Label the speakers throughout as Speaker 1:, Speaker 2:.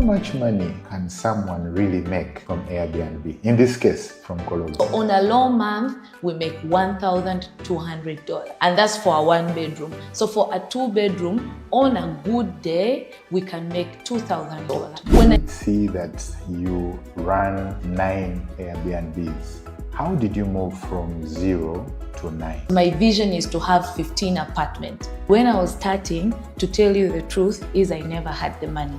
Speaker 1: much money can someone really make from Airbnb? In this case, from Kololo.
Speaker 2: So on a low month, we make $1,200, and that's for a 1-bedroom. So for a 2-bedroom, on a good day, we can make $2,000.
Speaker 1: When I see that you run 9 Airbnbs, how did you move from 0 to 9?
Speaker 2: My vision is to have 15 apartments. When I was starting, to tell you the truth, is I never had the money.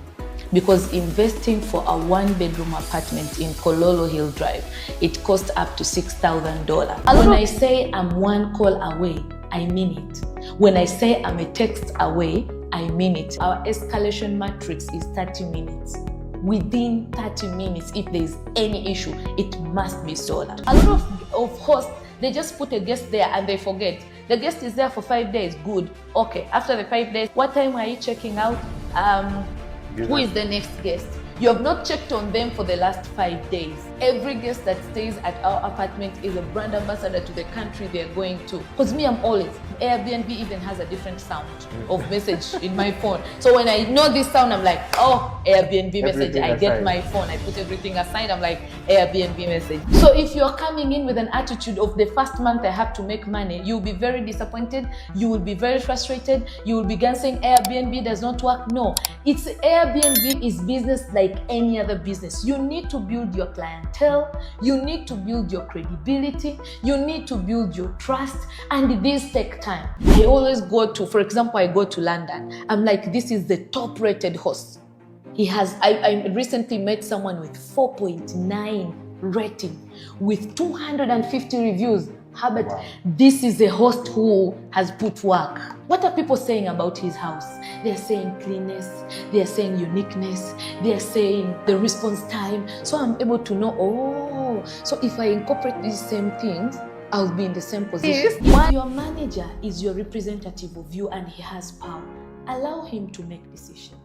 Speaker 2: Because investing for a 1-bedroom apartment in Kololo Hill Drive, it cost up to $6,000. When I say I'm 1 call away, I mean it. When I say I'm a text away, I mean it. Our escalation matrix is 30 minutes. Within 30 minutes, if there's any issue, it must be solved. A lot of hosts, they just put a guest there and they forget. The guest is there for 5 days, good. Okay, after the 5 days, what time are you checking out? Who is the next guest? You have not checked on them for the last 5 days. Every guest that stays at our apartment is a brand ambassador to the country they're going to. Because me, I'm always, Airbnb even has a different sound of message in my phone. So when I know this sound, I'm like, oh, Airbnb message. I get my phone, I put everything aside, I'm like, Airbnb message. So if you're coming in with an attitude of the first month I have to make money, you'll be very disappointed, you will be very frustrated, you will begin saying Airbnb does not work. No, it's Airbnb is business like any other business. You need to build your clientele, you need to build your credibility, you need to build your trust, and these take time. I always go to, for example, I go to London. I'm like, this is the top rated host. He has, I recently met someone with 4.9 rating with 250 reviews. Herbert, wow. This is a host who has put work. What are people saying about his house? They're saying cleanness, they're saying uniqueness, they're saying the response time. So I'm able to know, oh, so if I incorporate these same things, I'll be in the same position. Yes. Your manager is your representative of you and he has power. Allow him to make decisions.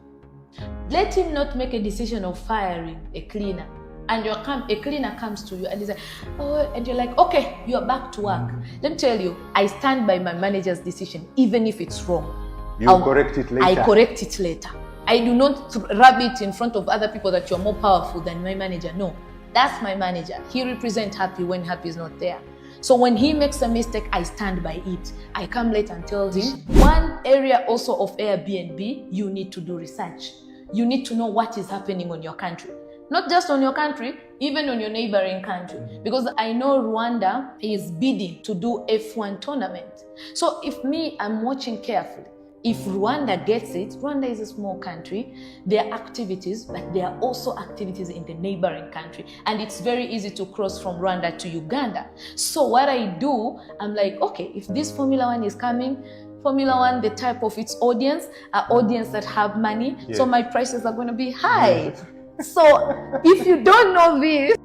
Speaker 2: Let him not make a decision of firing a cleaner. And a cleaner comes to you and he's like, oh, and you're like, okay, you're back to work. Let me tell you, I stand by my manager's decision, even if it's wrong.
Speaker 1: Correct it later.
Speaker 2: I correct it later. I do not rub it in front of other people that you're more powerful than my manager. No, that's my manager. He represents Happy when Happy is not there. So when he makes a mistake, I stand by it. I come late and tell him. One area also of Airbnb, you need to do research. You need to know what is happening on your country. Not just on your country, even on your neighboring country. Because I know Rwanda is bidding to do F1 tournament. So if me, I'm watching carefully. If Rwanda gets it, Rwanda is a small country, there are activities, but there are also activities in the neighboring country. And it's very easy to cross from Rwanda to Uganda. So what I do, I'm like, okay, if this Formula One is coming, Formula One, the type of its audience, are audience that have money, yes. So my prices are going to be high. Yes. So if you don't know this.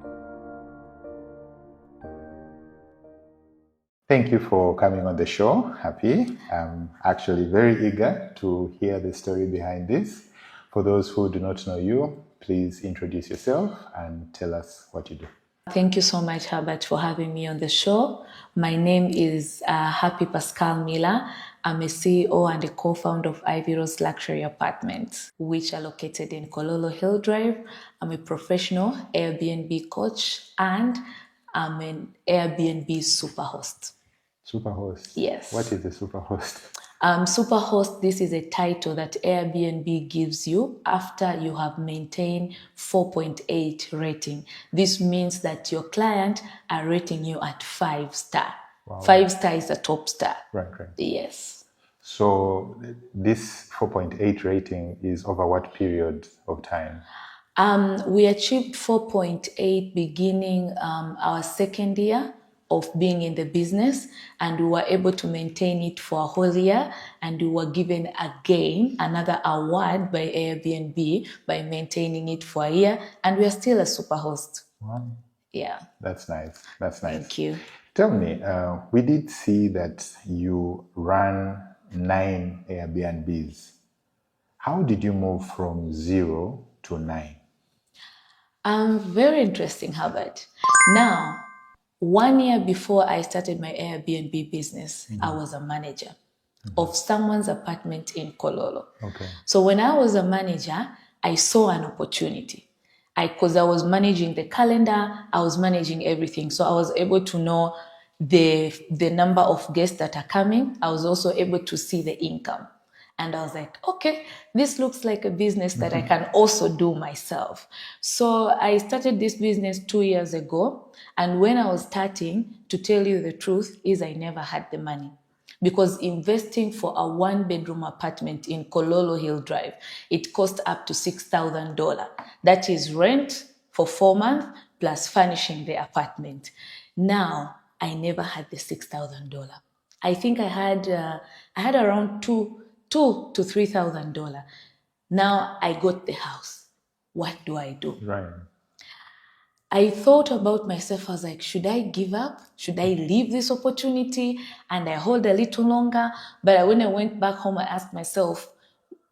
Speaker 1: Thank you for coming on the show, Happy. I'm actually very eager to hear the story behind this. For those who do not know you, please introduce yourself and tell us what you do.
Speaker 2: Thank you so much, Herbert, for having me on the show. My name is Happy Pascal Mmila. I'm a CEO and a co-founder of Ivyrose Luxury Apartments, which are located in Kololo Hill Drive. I'm a professional Airbnb coach and I'm an Airbnb Superhost.
Speaker 1: Superhost?
Speaker 2: Yes.
Speaker 1: What is the Superhost?
Speaker 2: Superhost, this is a title that Airbnb gives you after you have maintained 4.8 rating. This means that your client are rating you at 5-star. Wow. 5-star is a top star.
Speaker 1: Right.
Speaker 2: Yes.
Speaker 1: So this 4.8 rating is over what period of time?
Speaker 2: We achieved 4.8 beginning our second year of being in the business, and we were able to maintain it for a whole year, and we were given again another award by Airbnb by maintaining it for a year, and we are still a Superhost.
Speaker 1: Wow.
Speaker 2: Yeah.
Speaker 1: That's nice.
Speaker 2: Thank you.
Speaker 1: Tell me, we did see that you ran 9 Airbnbs. How did you move from 0 to 9?
Speaker 2: Very interesting, Herbert. Now, 1 year before I started my Airbnb business, I was a manager of someone's apartment in Kololo.
Speaker 1: Okay.
Speaker 2: So when I was a manager, I saw an opportunity. Because I was managing the calendar, I was managing everything. So I was able to know the number of guests that are coming. I was also able to see the income. And I was like, okay, this looks like a business that I can also do myself. So I started this business 2 years ago. And when I was starting, to tell you the truth, is I never had the money. Because investing for a 1-bedroom apartment in Kololo Hill Drive, it cost up to $6,000. That is rent for 4 months plus furnishing the apartment. Now, I never had the $6,000. I think I had around two to $3,000. Now I got the house. What do I do?
Speaker 1: Right.
Speaker 2: I thought about myself. I was like, should I give up? Should I leave this opportunity and I hold a little longer? But when I went back home, I asked myself,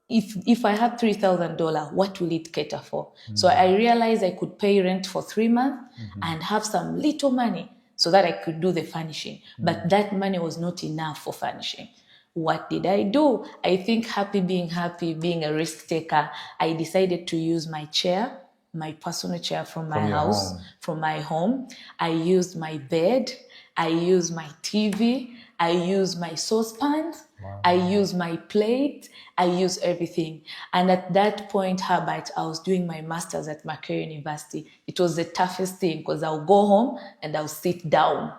Speaker 2: if I have $3,000, what will it cater for? So I realized I could pay rent for 3 months and have some little money so that I could do the furnishing. But that money was not enough for furnishing. What did I do? I think happy, being a risk taker, I decided to use my chair, my personal chair from my house, from my home. I used my bed. I used my TV. I used my saucepans.
Speaker 1: Wow.
Speaker 2: I use my plate. I use everything. And at that point, Herbert, I was doing my master's at Macquarie University. It was the toughest thing because I'll go home and I'll sit down.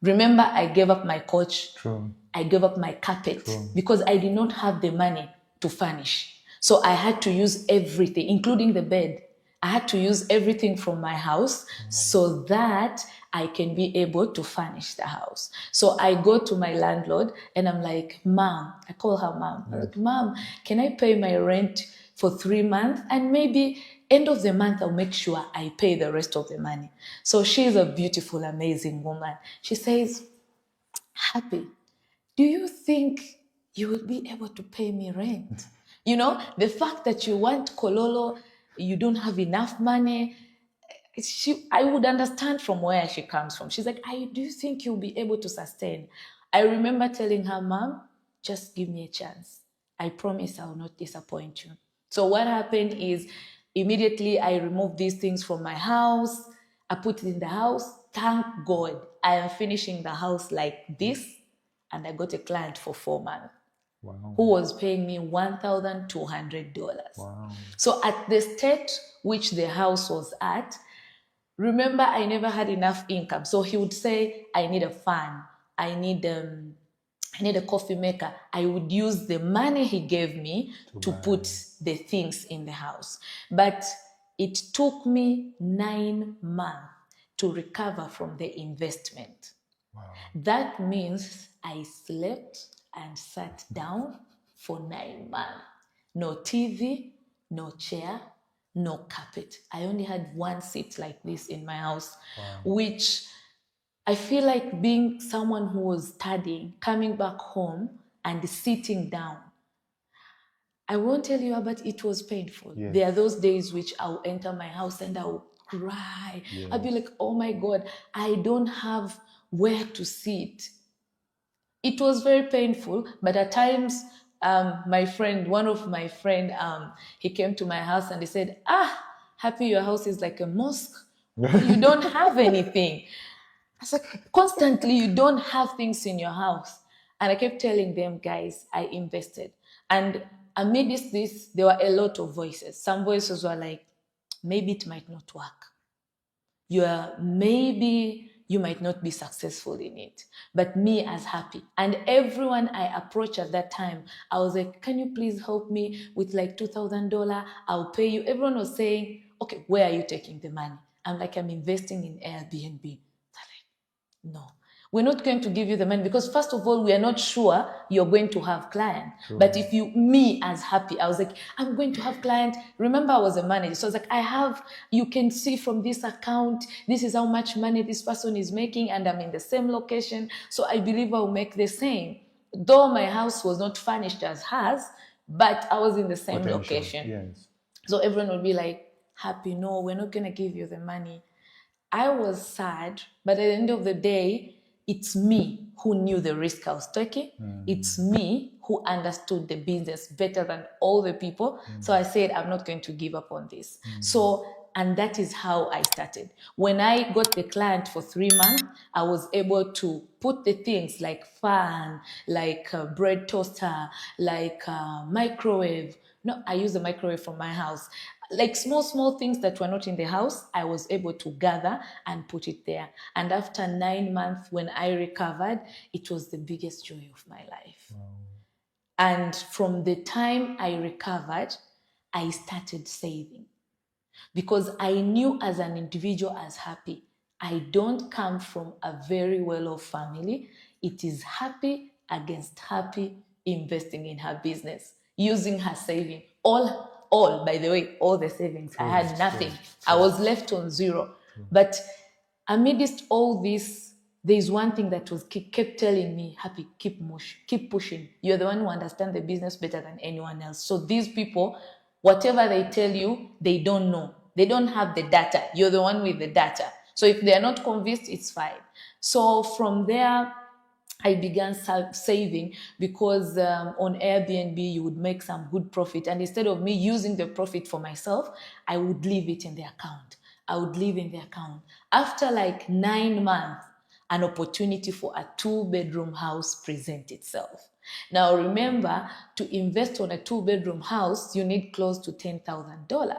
Speaker 2: Remember, I gave up my couch.
Speaker 1: True.
Speaker 2: I gave up my carpet because I did not have the money to furnish. So I had to use everything, including the bed. I had to use everything from my house so that I can be able to furnish the house. So I go to my landlord and I'm like, Mom, I call her Mom. I'm like, Mom, can I pay my rent for 3 months? And maybe end of the month, I'll make sure I pay the rest of the money. So she's a beautiful, amazing woman. She says, Happy, do you think you will be able to pay me rent? You know, the fact that you want Kololo, you don't have enough money. I would understand from where she comes from. She's like, do you think you'll be able to sustain? I remember telling her, Mom, just give me a chance. I promise I will not disappoint you. So what happened is immediately I removed these things from my house. I put it in the house. Thank God I am finishing the house like this. And I got a client for 4 months.
Speaker 1: Wow.
Speaker 2: Who was paying me $1,200.
Speaker 1: Wow.
Speaker 2: So at the state which the house was at, remember, I never had enough income. So he would say, I need a fan. I need a coffee maker. I would use the money he gave me to put the things in the house. But it took me 9 months to recover from the investment.
Speaker 1: Wow.
Speaker 2: That means I slept and sat down for 9 months. No TV, no chair, no carpet. I only had one seat like this in my house, which I feel like being someone who was studying, coming back home and sitting down. I won't tell you about it was painful.
Speaker 1: Yes.
Speaker 2: There are those days which I'll enter my house and I'll cry.
Speaker 1: Yes.
Speaker 2: I'll be like, oh my God, I don't have where to sit. It was very painful, but at times, one of my friend, he came to my house and he said, Happy, your house is like a mosque. You don't have anything. I was like, constantly, you don't have things in your house. And I kept telling them, guys, I invested. And amidst this, there were a lot of voices. Some voices were like, maybe it might not work. Maybe you might not be successful in it. But me as Happy, and everyone I approached at that time, I was like, can you please help me with like $2,000? I'll pay you. Everyone was saying, okay, where are you taking the money? I'm like, I'm investing in Airbnb. They're like, no, we're not going to give you the money because first of all, we are not sure you're going to have client. Sure. But if me as Happy, I was like, I'm going to have client. Remember, I was a manager. So I was like, you can see from this account, this is how much money this person is making and I'm in the same location. So I believe I'll make the same. Though my house was not furnished as hers, but I was in the same location.
Speaker 1: Yes.
Speaker 2: So everyone would be like, Happy, no, we're not going to give you the money. I was sad, but at the end of the day, it's me who knew the risk I was taking. Mm-hmm. It's me who understood the business better than all the people. So I said, I'm not going to give up on this. And that is how I started. When I got the client for 3 months, I was able to put the things like fan, like bread toaster, like microwave. No, I use the microwave from my house. Like small things that were not in the house, I was able to gather and put it there. And after 9 months, when I recovered, it was the biggest joy of my life. Wow. And from the time I recovered, I started saving. Because I knew as an individual, as Happy, I don't come from a very well-off family. It is Happy against Happy investing in her business, using her saving. All, by the way, all the savings. True, I had nothing. True. I was left on zero. True. But amidst all this, there's one thing that kept telling me, Happy, keep pushing. You're the one who understands the business better than anyone else. So these people, whatever they tell you, they don't know. They don't have the data. You're the one with the data. So if they're not convinced, it's fine. So from there, I began saving because on Airbnb, you would make some good profit. And instead of me using the profit for myself, I would leave it in the account. After like 9 months, an opportunity for a 2-bedroom house presents itself. Now remember, to invest on a 2-bedroom house, you need close to $10,000.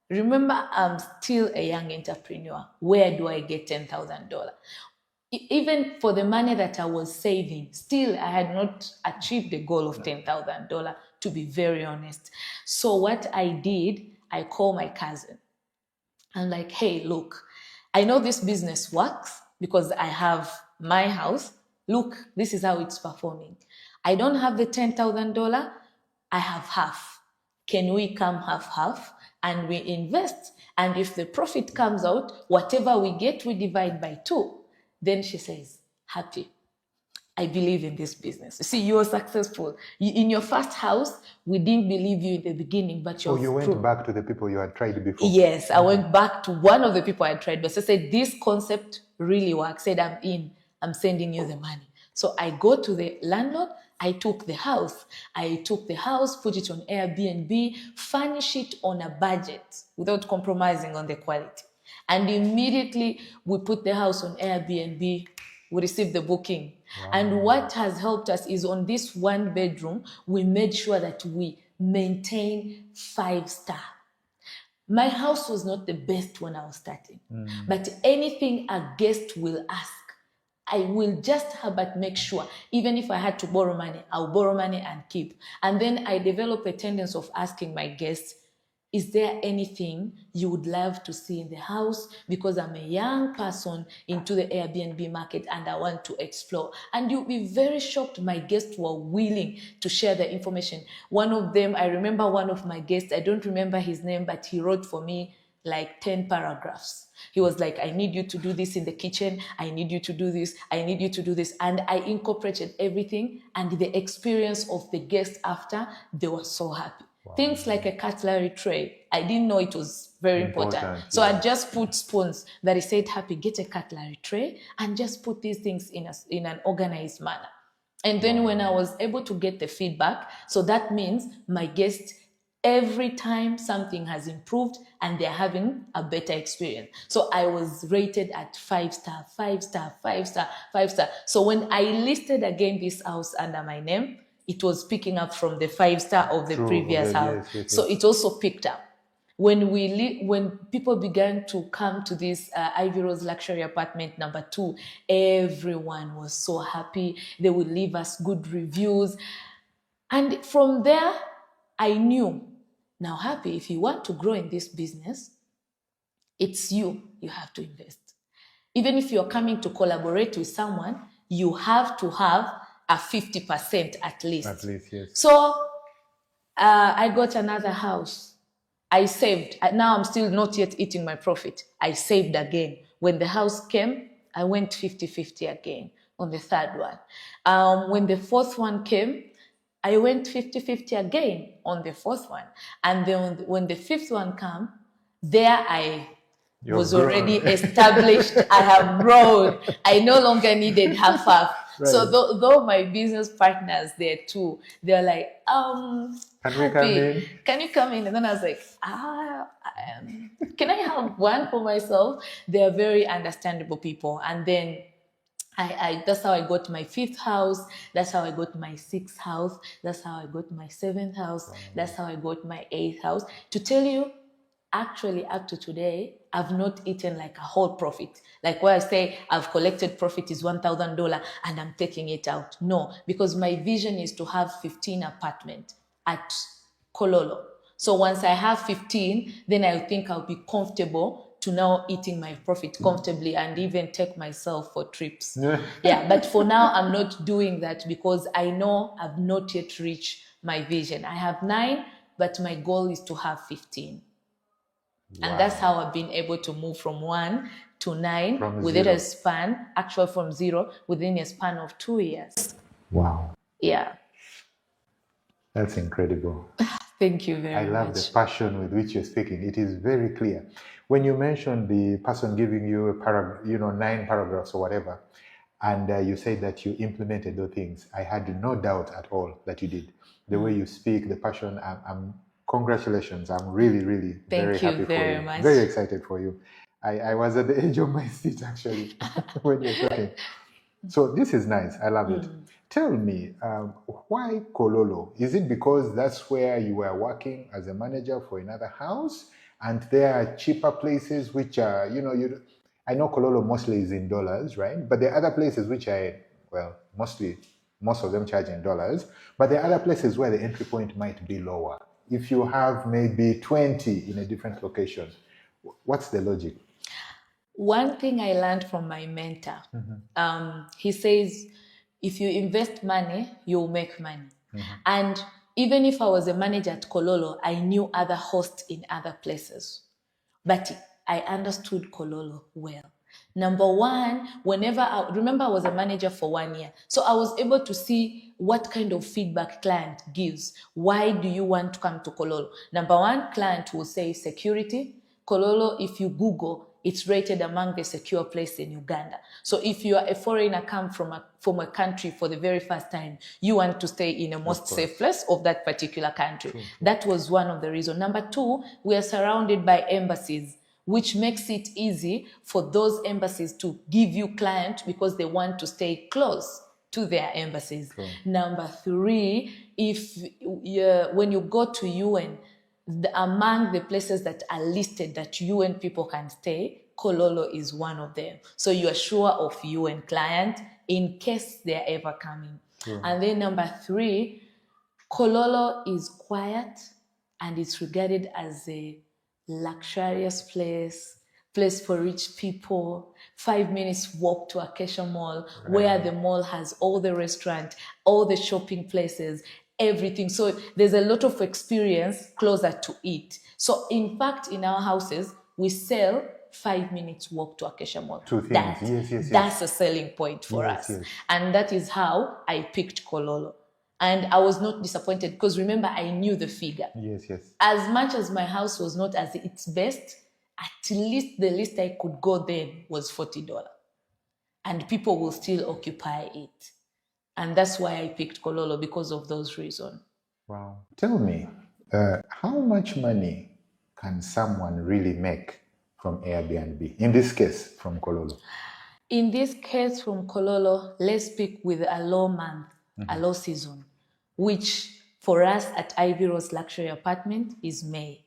Speaker 2: Remember, I'm still a young entrepreneur. Where do I get $10,000? Even for the money that I was saving, still I had not achieved the goal of $10,000, to be very honest. So what I did, I called my cousin. I'm like, hey, look, I know this business works because I have my house. Look, this is how it's performing. I don't have the $10,000. I have half. Can we come half and we invest? And if the profit comes out, whatever we get, we divide by 2. Then she says, Happy, I believe in this business. You see, you are successful. In your first house, we didn't believe you in the beginning, but
Speaker 1: you went back to the people you had tried before?
Speaker 2: Yes, I went back to one of the people I had tried. But so I said, this concept really works. I said, I'm in. I'm sending you the money. So I go to the landlord. I took the house, put it on Airbnb, furnish it on a budget without compromising on the quality. And immediately we put the house on Airbnb, we received the booking. Wow. And what has helped us is on this 1 bedroom, we made sure that we maintain 5-star. My house was not the best when I was starting, but anything a guest will ask, I will just but make sure, even if I had to borrow money, I'll borrow money and keep. And then I develop a tendency of asking my guests, is there anything you would love to see in the house? Because I'm a young person into the Airbnb market and I want to explore. And you'll be very shocked my guests were willing to share the information. One of them, I remember one of my guests, I don't remember his name, but he wrote for me like 10 paragraphs. He was like, I need you to do this in the kitchen. I need you to do this. I need you to do this. And I incorporated everything, and the experience of the guests after, they were so happy. Wow. Things like a cutlery tray. I didn't know it was very important. So I just put spoons that I said, Happy, get a cutlery tray and just put these things in an organized manner. And then when I was able to get the feedback, so that means my guests, every time something has improved and they're having a better experience. So I was rated at 5-star, 5-star, 5-star, 5-star. So when I listed again this house under my name, it was picking up from the 5-star of the previous house. Yes. So it also picked up. When people began to come to this Ivyrose Luxury Apartment number 2, everyone was so happy. They would leave us good reviews. And from there, I knew, now Happy, if you want to grow in this business, it's you have to invest. Even if you're coming to collaborate with someone, you have to have a 50% at least.
Speaker 1: At least, yes.
Speaker 2: So I got another house. I saved. Now I'm still not yet eating my profit. I saved again. When the house came, I went 50-50 again on the 3rd one. When the 4th one came, I went 50-50 again on the 4th one. And then when the 5th one came, there was already established. I have grown. I no longer needed half. So though my business partners there too, they're like,
Speaker 1: Can we come
Speaker 2: Happy,
Speaker 1: in?
Speaker 2: can you come in? And then I was like, can I have one for myself? They're very understandable people. And then that's how I got my 5th house. That's how I got my 6th house. That's how I got my 7th house. That's how I got my 8th house. To tell you, actually, up to today, I've not eaten like a whole profit. Like where I say I've collected profit is $1,000 and I'm taking it out. No, because my vision is to have 15 apartments at Kololo. So once I have 15, then I think I'll be comfortable to now eating my profit comfortably and even take myself for trips. Yeah, but for now, I'm not doing that because I know I've not yet reached my vision. I have 9, but my goal is to have 15. And that's how I've been able to move from 1 to 9 within a span, actually from 0, within a span of 2 years.
Speaker 1: Wow.
Speaker 2: Yeah.
Speaker 1: That's incredible.
Speaker 2: Thank you very much.
Speaker 1: I love the passion with which you're speaking. It is very clear. When you mentioned the person giving you a 9 paragraphs or whatever, and you said that you implemented those things, I had no doubt at all that you did. The way you speak, the passion, congratulations. I'm really, really very happy for you.
Speaker 2: Much.
Speaker 1: Very excited for you. I was at the edge of my seat actually when you're talking. So this is nice. I love it. Tell me, why Kololo? Is it because that's where you were working as a manager for another house, and there are cheaper places which are, I know Kololo mostly is in dollars, right? But there are other places which are, most of them charge in dollars, but there are other places where the entry point might be lower. If you have maybe 20 in a different location, what's the logic?
Speaker 2: One thing I learned from my mentor, he says, if you invest money, you'll make money. And even if I was a manager at Kololo, I knew other hosts in other places. But I understood Kololo well. Number one, remember I was a manager for 1 year. So I was able to see what kind of feedback client gives. Why do you want to come to Kololo? Number one, client will say security. Kololo, if you Google, it's rated among the secure place in Uganda. So if you are a foreigner come from a country for the very first time, you want to stay in a most safe place of that particular country. True. That was one of the reasons. Number two, we are surrounded by embassies, which makes it easy for those embassies to give you clients because they want to stay close to their embassies. True. Number three, when you go to UN, among the places that are listed that UN people can stay, Kololo is one of them. So you are sure of UN client in case they are ever coming. Yeah. And then number three, Kololo is quiet and it's regarded as a luxurious place for rich people, 5 minutes walk to Acacia Mall, right, where the mall has all the restaurant, all the shopping places, everything. So there's a lot of experience closer to it. So in fact, in our houses, we sell 5 minutes walk to Acacia Mall.
Speaker 1: Two things. Yes.
Speaker 2: That's a selling point for us. Yes. And that is how I picked Kololo. And I was not disappointed because remember, I knew the figure.
Speaker 1: Yes.
Speaker 2: As much as my house was not at its best, at least the least I could go then was $40. And people will still occupy it. And that's why I picked Kololo, because of those reasons.
Speaker 1: Wow. Tell me, how much money can someone really make from Airbnb? In this case, from Kololo.
Speaker 2: In this case, from Kololo, let's pick with a low month, a low season, which for us at Ivyrose Luxury Apartment is May.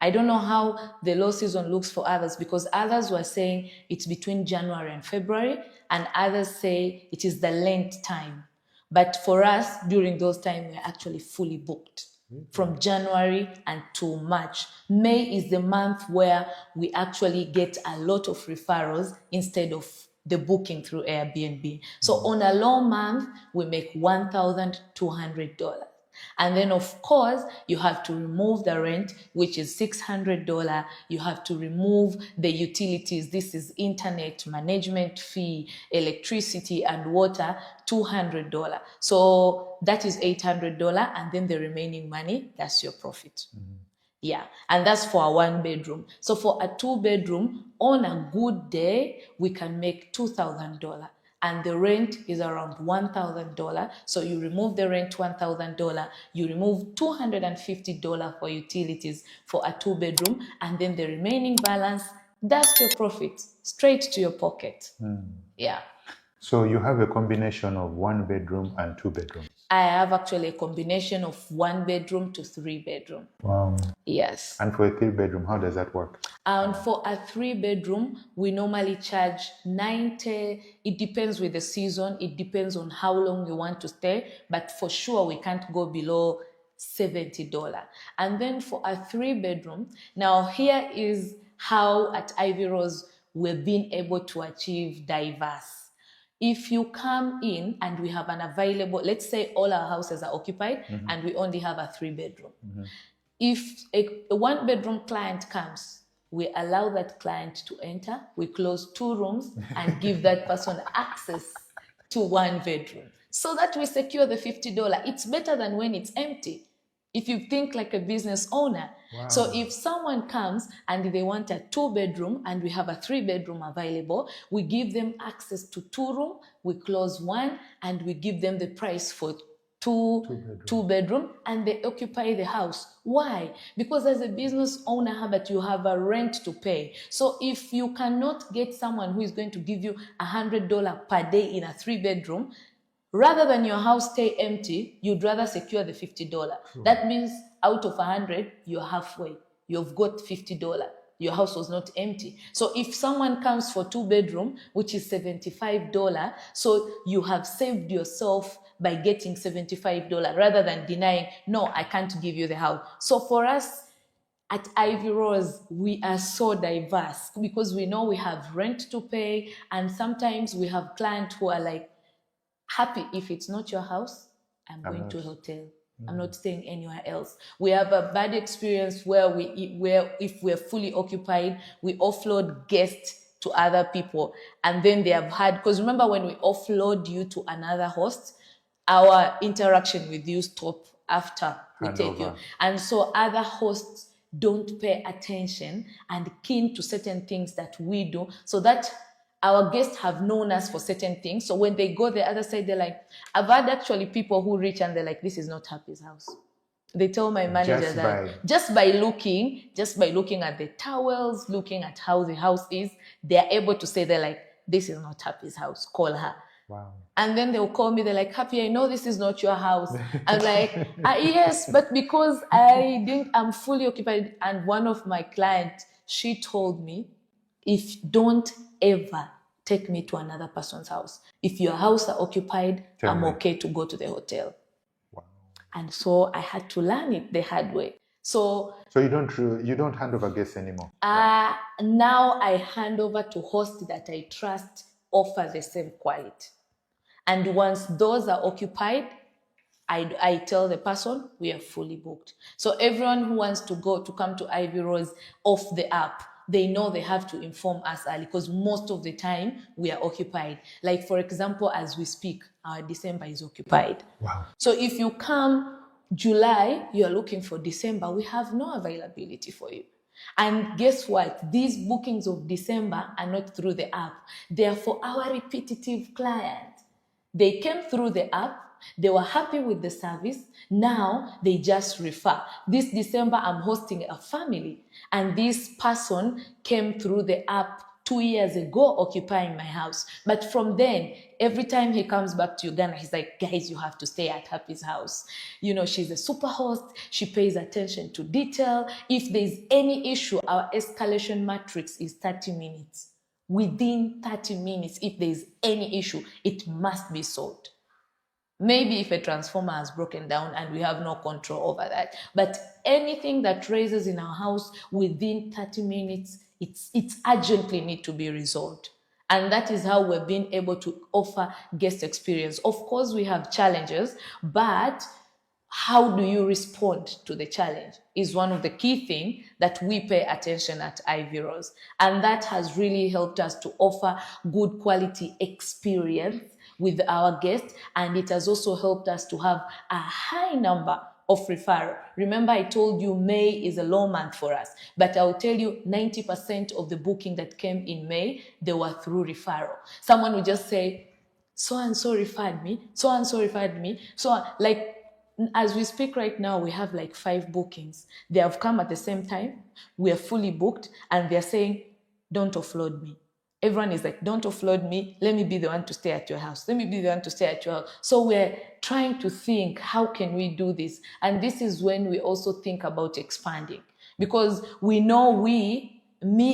Speaker 2: I don't know how the low season looks for others, because others were saying it's between January and February, and others say it is the Lent time. But for us, during those times, we're actually fully booked from January until March. May is the month where we actually get a lot of referrals instead of the booking through Airbnb. So on a low month, we make $1,200. And then, of course, you have to remove the rent, which is $600. You have to remove the utilities. This is internet, management fee, electricity, and water, $200. So that is $800. And then the remaining money, that's your profit. Yeah, and that's for a 1-bedroom. So for a 2-bedroom, on a good day, we can make $2,000. and the rent is around $1,000. So you remove the rent $1,000, you remove $250 for utilities for a 2-bedroom, and then the remaining balance, that's your profit straight to your pocket. Yeah.
Speaker 1: So you have a combination of 1-bedroom and 2-bedrooms.
Speaker 2: I have actually a combination of 1-bedroom to 3-bedroom.
Speaker 1: Wow.
Speaker 2: Yes.
Speaker 1: And for a 3-bedroom, how does that work?
Speaker 2: And for a 3-bedroom, we normally charge 90. It depends with the season. It depends on how long you want to stay. But for sure, we can't go below $70. And then for a 3-bedroom, now here is how at Ivyrose we've been able to achieve diverse. If you come in and we have an available, let's say all our houses are occupied and we only have a 3-bedroom. If a 1-bedroom client comes, we allow that client to enter, we close 2 rooms and give that person access to 1 bedroom so that we secure the $50. It's better than when it's empty. If you think like a business owner.
Speaker 1: Wow.
Speaker 2: So if someone comes and they want a 2-bedroom and we have a 3-bedroom available, we give them access to 2 rooms, we close 1, and we give them the price for 2-bedroom, and they occupy the house. Why? Because as a business owner, Herbert, you have a rent to pay. So if you cannot get someone who is going to give you $100 per day in a 3-bedroom, rather than your house stay empty, you'd rather secure the $50.
Speaker 1: True.
Speaker 2: That means out of 100, you're halfway. You've got $50. Your house was not empty. So if someone comes for 2-bedroom, which is $75, so you have saved yourself by getting $75 rather than denying, no, I can't give you the house. So for us at Ivyrose, we are so diverse because we know we have rent to pay, and sometimes we have clients who are like, Happy, if it's not your house, I'm going to a hotel. I'm not staying anywhere else. We have a bad experience where if we're fully occupied, we offload guests to other people. And then they have had, because remember when we offload you to another host, our interaction with you stop after we take you. And so other hosts don't pay attention and keen to certain things that we do, so that our guests have known us for certain things. So when they go the other side, they're like, I've had actually people who reach and they're like, this is not Happy's house. They tell my manager that just by looking at the towels, looking at how the house is, they're able to say, they're like, this is not Happy's house, call her.
Speaker 1: Wow.
Speaker 2: And then they'll call me, they're like, Happy, I know this is not your house. I'm like, yes, but because I'm fully occupied. And one of my clients, she told me, don't ever take me to another person's house. If your house are occupied, I'm okay to go to the hotel.
Speaker 1: Wow.
Speaker 2: And so I had to learn it the hard way. So
Speaker 1: you don't hand over guests anymore?
Speaker 2: Now I hand over to hosts that I trust offer the same quality. And once those are occupied, I tell the person we are fully booked. So everyone who wants to come to Ivyrose off the app, they know they have to inform us early, because most of the time we are occupied. Like for example, as we speak, our December is occupied.
Speaker 1: Wow.
Speaker 2: So if you come July, you are looking for December, we have no availability for you. And guess what? These bookings of December are not through the app. They are for our repetitive clients. They came through the app. They were happy with the service. Now they just refer. This December, I'm hosting a family, and this person came through the app 2 years ago occupying my house. But from then, every time he comes back to Uganda, he's like, guys, you have to stay at Happy's house. You know, she's a super host. She pays attention to detail. If there's any issue, our escalation matrix is 30 minutes. Within 30 minutes, if there's any issue, it must be solved. Maybe if a transformer has broken down and we have no control over that. But anything that raises in our house within 30 minutes, it's urgently need to be resolved. And that is how we've been able to offer guest experience. Of course, we have challenges, but how do you respond to the challenge is one of the key things that we pay attention at Ivyrose. And that has really helped us to offer good quality experience with our guests, and it has also helped us to have a high number of referral. Remember, I told you May is a low month for us, but I'll tell you 90% of the booking that came in May, they were through referral. Someone would just say, so and so referred me, so and so referred me. So like as we speak right now, we have like 5 bookings. They have come at the same time. We are fully booked, and they're saying, don't offload me. Everyone is like, don't offload me. Let me be the one to stay at your house. Let me be the one to stay at your house. So we're trying to think, how can we do this? And this is when we also think about expanding, because we know me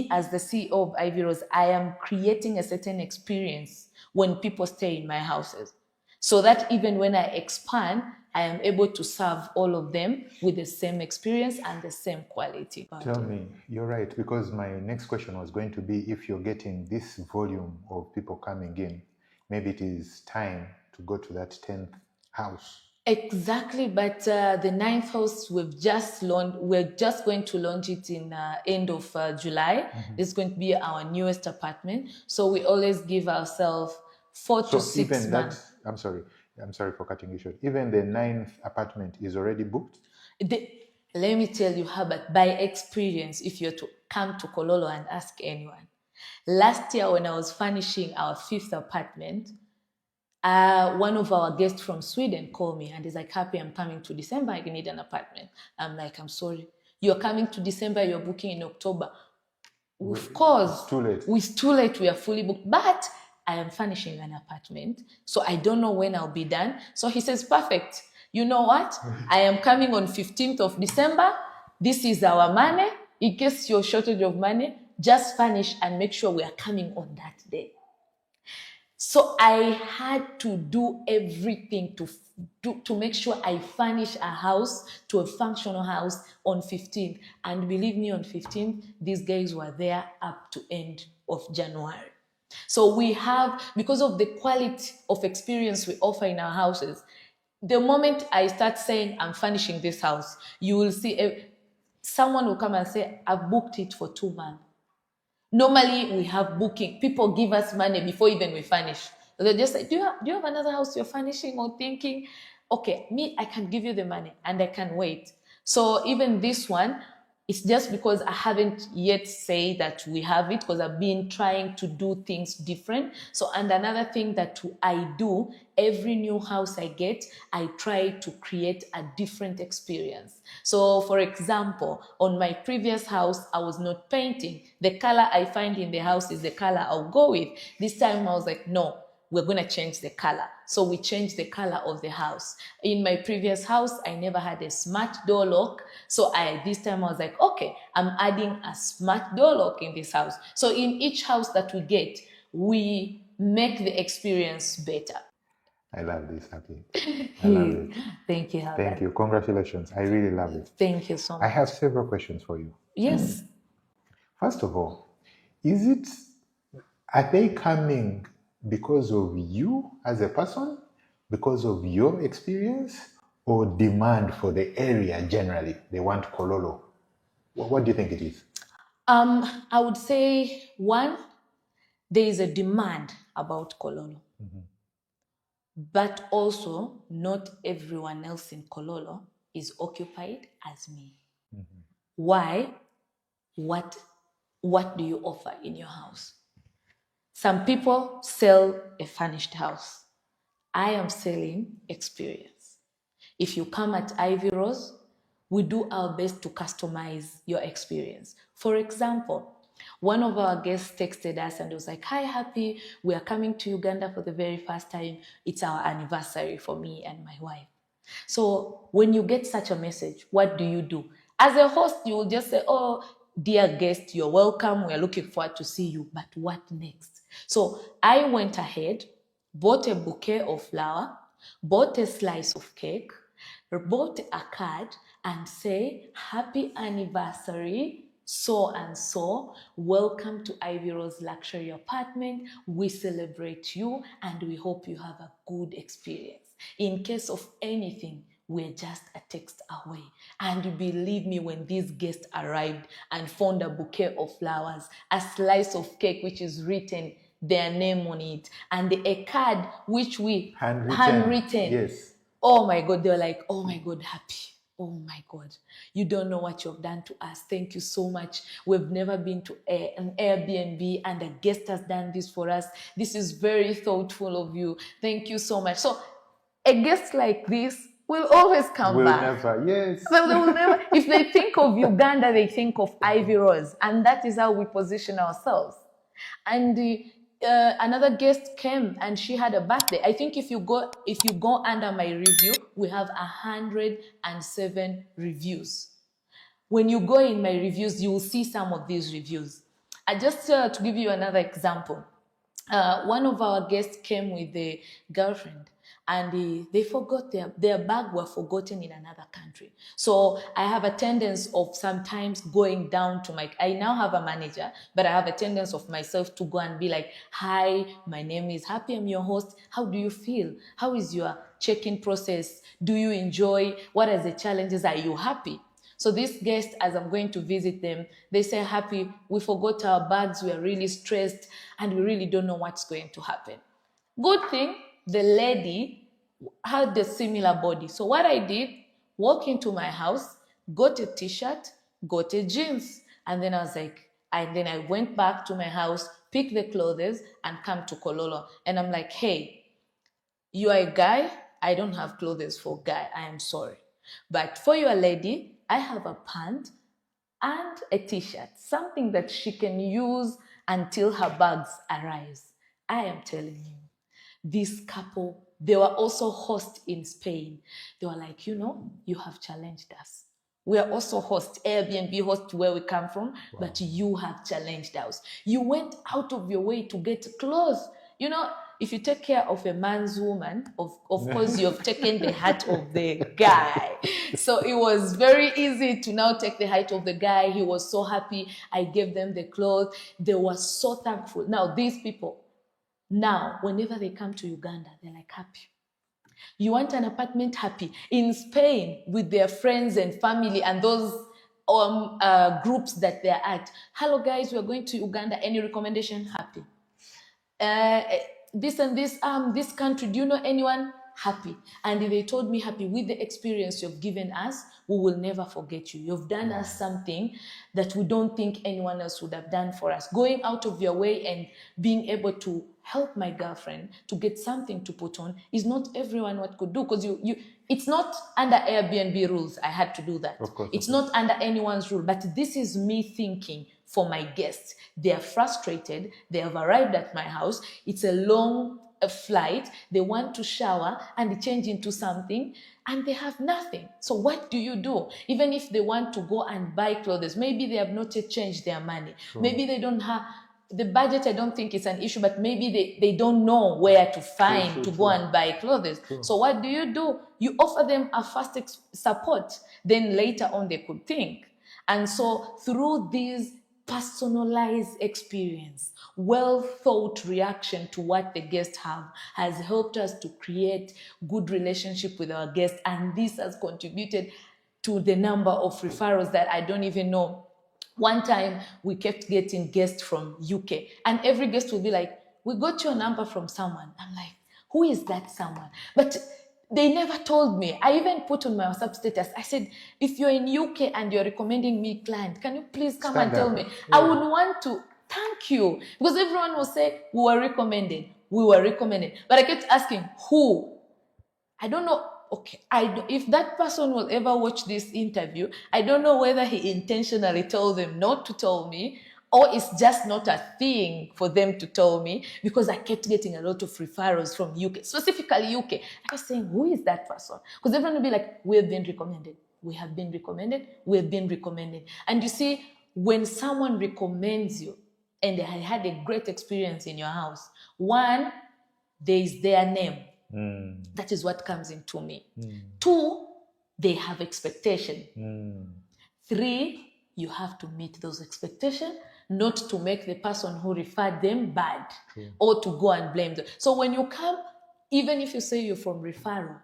Speaker 2: as the CEO of Ivyrose, I am creating a certain experience when people stay in my houses, so that even when I expand, I am able to serve all of them with the same experience and the same quality.
Speaker 1: Tell me, you're right, because my next question was going to be, if you're getting this volume of people coming in, maybe it is time to go to that 10th house.
Speaker 2: Exactly, but the 9th house we've just launched. We're just going to launch it in end of July. It's going to be our newest apartment. So we always give ourselves 4 to 6 months.
Speaker 1: I'm sorry for cutting you short. Even the 9th apartment is already booked?
Speaker 2: Let me tell you, Herbert, by experience, if you're to come to Kololo and ask anyone, last year when I was furnishing our 5th apartment, one of our guests from Sweden called me and he's like, Happy, I'm coming to December. I need an apartment. I'm like, I'm sorry. You're coming to December, you're booking in October. Of course.
Speaker 1: It's too late.
Speaker 2: It's too late. We are fully booked. But I am furnishing an apartment, so I don't know when I'll be done. So he says, perfect. You know what? I am coming on 15th of December. This is our money. In case you're shortage of money, just furnish and make sure we are coming on that day. So I had to do everything to make sure I furnish a house to a functional house on 15th. And believe me, on 15th, these guys were there up to end of January. So we have, because of the quality of experience we offer in our houses, the moment I start saying I'm furnishing this house, you will see someone will come and say, I've booked it for 2 months. Normally we have booking. People give us money before even we furnish. They just say, do you have another house you're furnishing or thinking? Okay, me, I can give you the money and I can wait. So even this one, it's just because I haven't yet said that we have it, because I've been trying to do things different. So, and another thing that I do, every new house I get, I try to create a different experience. So for example, on my previous house, I was not painting. The color I find in the house is the color I'll go with. This time I was like, no, we're going to change the color. So we changed the color of the house. In my previous house, I never had a smart door lock. So this time I was like, okay, I'm adding a smart door lock in this house. So in each house that we get, we make the experience better.
Speaker 1: I love this, Happy. I love it.
Speaker 2: Thank you, Herbert.
Speaker 1: Thank you. Congratulations. I really love it.
Speaker 2: Thank you so much.
Speaker 1: I have several questions for you.
Speaker 2: Yes.
Speaker 1: First of all, are they coming because of you as a person, because of your experience, or demand for the area generally? They want Kololo. What do you think it is?
Speaker 2: I would say, one, there is a demand about Kololo. But also, not everyone else in Kololo is occupied as me. Why? What do you offer in your house? Some people sell a furnished house. I am selling experience. If you come at Ivyrose, we do our best to customize your experience. For example, one of our guests texted us and was like, hi, Happy, we are coming to Uganda for the very first time. It's our anniversary for me and my wife. So when you get such a message, what do? As a host, you will just say, oh, dear guest, you're welcome. We're looking forward to see you. But what next? So I went ahead, bought a bouquet of flower, bought a slice of cake, bought a card, and say, happy anniversary, so and so. Welcome to Ivyrose Luxury Apartment. We celebrate you and we hope you have a good experience. In case of anything, we're just a text away. And believe me, when these guests arrived and found a bouquet of flowers, a slice of cake which is written their name on it, and a card which we handwritten.
Speaker 1: Yes.
Speaker 2: Oh my God, they were like, oh my God, Happy. Oh my God, you don't know what you've done to us. Thank you so much. We've never been to an Airbnb and a guest has done this for us. This is very thoughtful of you. Thank you so much. So a guest like this will always come
Speaker 1: Will
Speaker 2: back.
Speaker 1: never, yes.
Speaker 2: Well, they will never. If they think of Uganda, they think of Ivyrose, and that is how we position ourselves. And another guest came, and she had a birthday. I think if you go under my review, we have 107 reviews. When you go in my reviews, you will see some of these reviews. I just to give you another example. One of our guests came with a girlfriend, and they forgot their bag were forgotten in another country. So I have a tendency of sometimes going down to I now have a manager, but I have a tendency of myself to go and be like, hi, my name is Happy, I'm your host. How do you feel? How is your check-in process? Do you enjoy? What are the challenges? Are you happy? So this guest, as I'm going to visit them, they say, Happy, we forgot our bags, we are really stressed, and we really don't know what's going to happen. Good thing, the lady had a similar body. So what I did, walk into my house, got a t-shirt, got a jeans, and then I went back to my house, picked the clothes, and come to Kololo. And I'm like, hey, you are a guy, I don't have clothes for guy, I am sorry. But for your lady, I have a pant and a t-shirt, something that she can use until her bags arrives. I am telling you, this couple, they were also hosts in Spain. They were like, you have challenged us. We are also hosts, Airbnb hosts where we come from, wow. But you have challenged us. You went out of your way to get clothes. If you take care of a man's woman, of course, you've taken the heart of the guy. So it was very easy to now take the height of the guy. He was so happy. I gave them the clothes. They were so thankful. Now, these people, whenever they come to Uganda, they're like happy. You want an apartment? Happy. In Spain, with their friends and family and those groups that they're at. Hello, guys, we're going to Uganda. Any recommendation? Happy. This and this country, do you know anyone? Happy. And they told me, Happy, with the experience you've given us, we will never forget you. You've done us something that we don't think anyone else would have done for us. Going out of your way and being able to help my girlfriend to get something to put on is not everyone what could do, because it's not under Airbnb rules. I had to do that.
Speaker 1: Of course,
Speaker 2: it's not under anyone's rule, but this is me thinking for my guests. They are frustrated. They have arrived at my house. It's a long flight. They want to shower and change into something, and they have nothing. So what do you do? Even if they want to go and buy clothes, maybe they have not yet changed their money. Sure. Maybe they don't have the budget. I don't think it's an issue, but maybe they don't know where to find to go and buy clothes. So what do? You offer them a first support. Then later on they could think. And so through these personalized experience, well thought reaction to what the guests have has helped us to create good relationship with our guests, and this has contributed to the number of referrals that I don't even know. One time we kept getting guests from UK, and every guest will be like, we got your number from someone. I'm like, who is that someone? But they never told me. I even put on my WhatsApp status, I said, if you're in UK and you're recommending me client, can you please come and tell me? Yeah. I would want to thank you, because everyone will say, we were recommended. But I kept asking, who? I don't know. Okay, if that person will ever watch this interview, I don't know whether he intentionally told them not to tell me, or it's just not a thing for them to tell me, because I kept getting a lot of referrals from UK, specifically UK. I was saying, who is that person? Because everyone will be like, we have been recommended. We have been recommended. We have been recommended. And you see, when someone recommends you, and they had a great experience in your house, one, there is their name. That is what comes into me. 2, they have expectation. 3, you have to meet those expectations, not to make the person who referred them bad or to go and blame them. So when you come, even if you say you're from referral,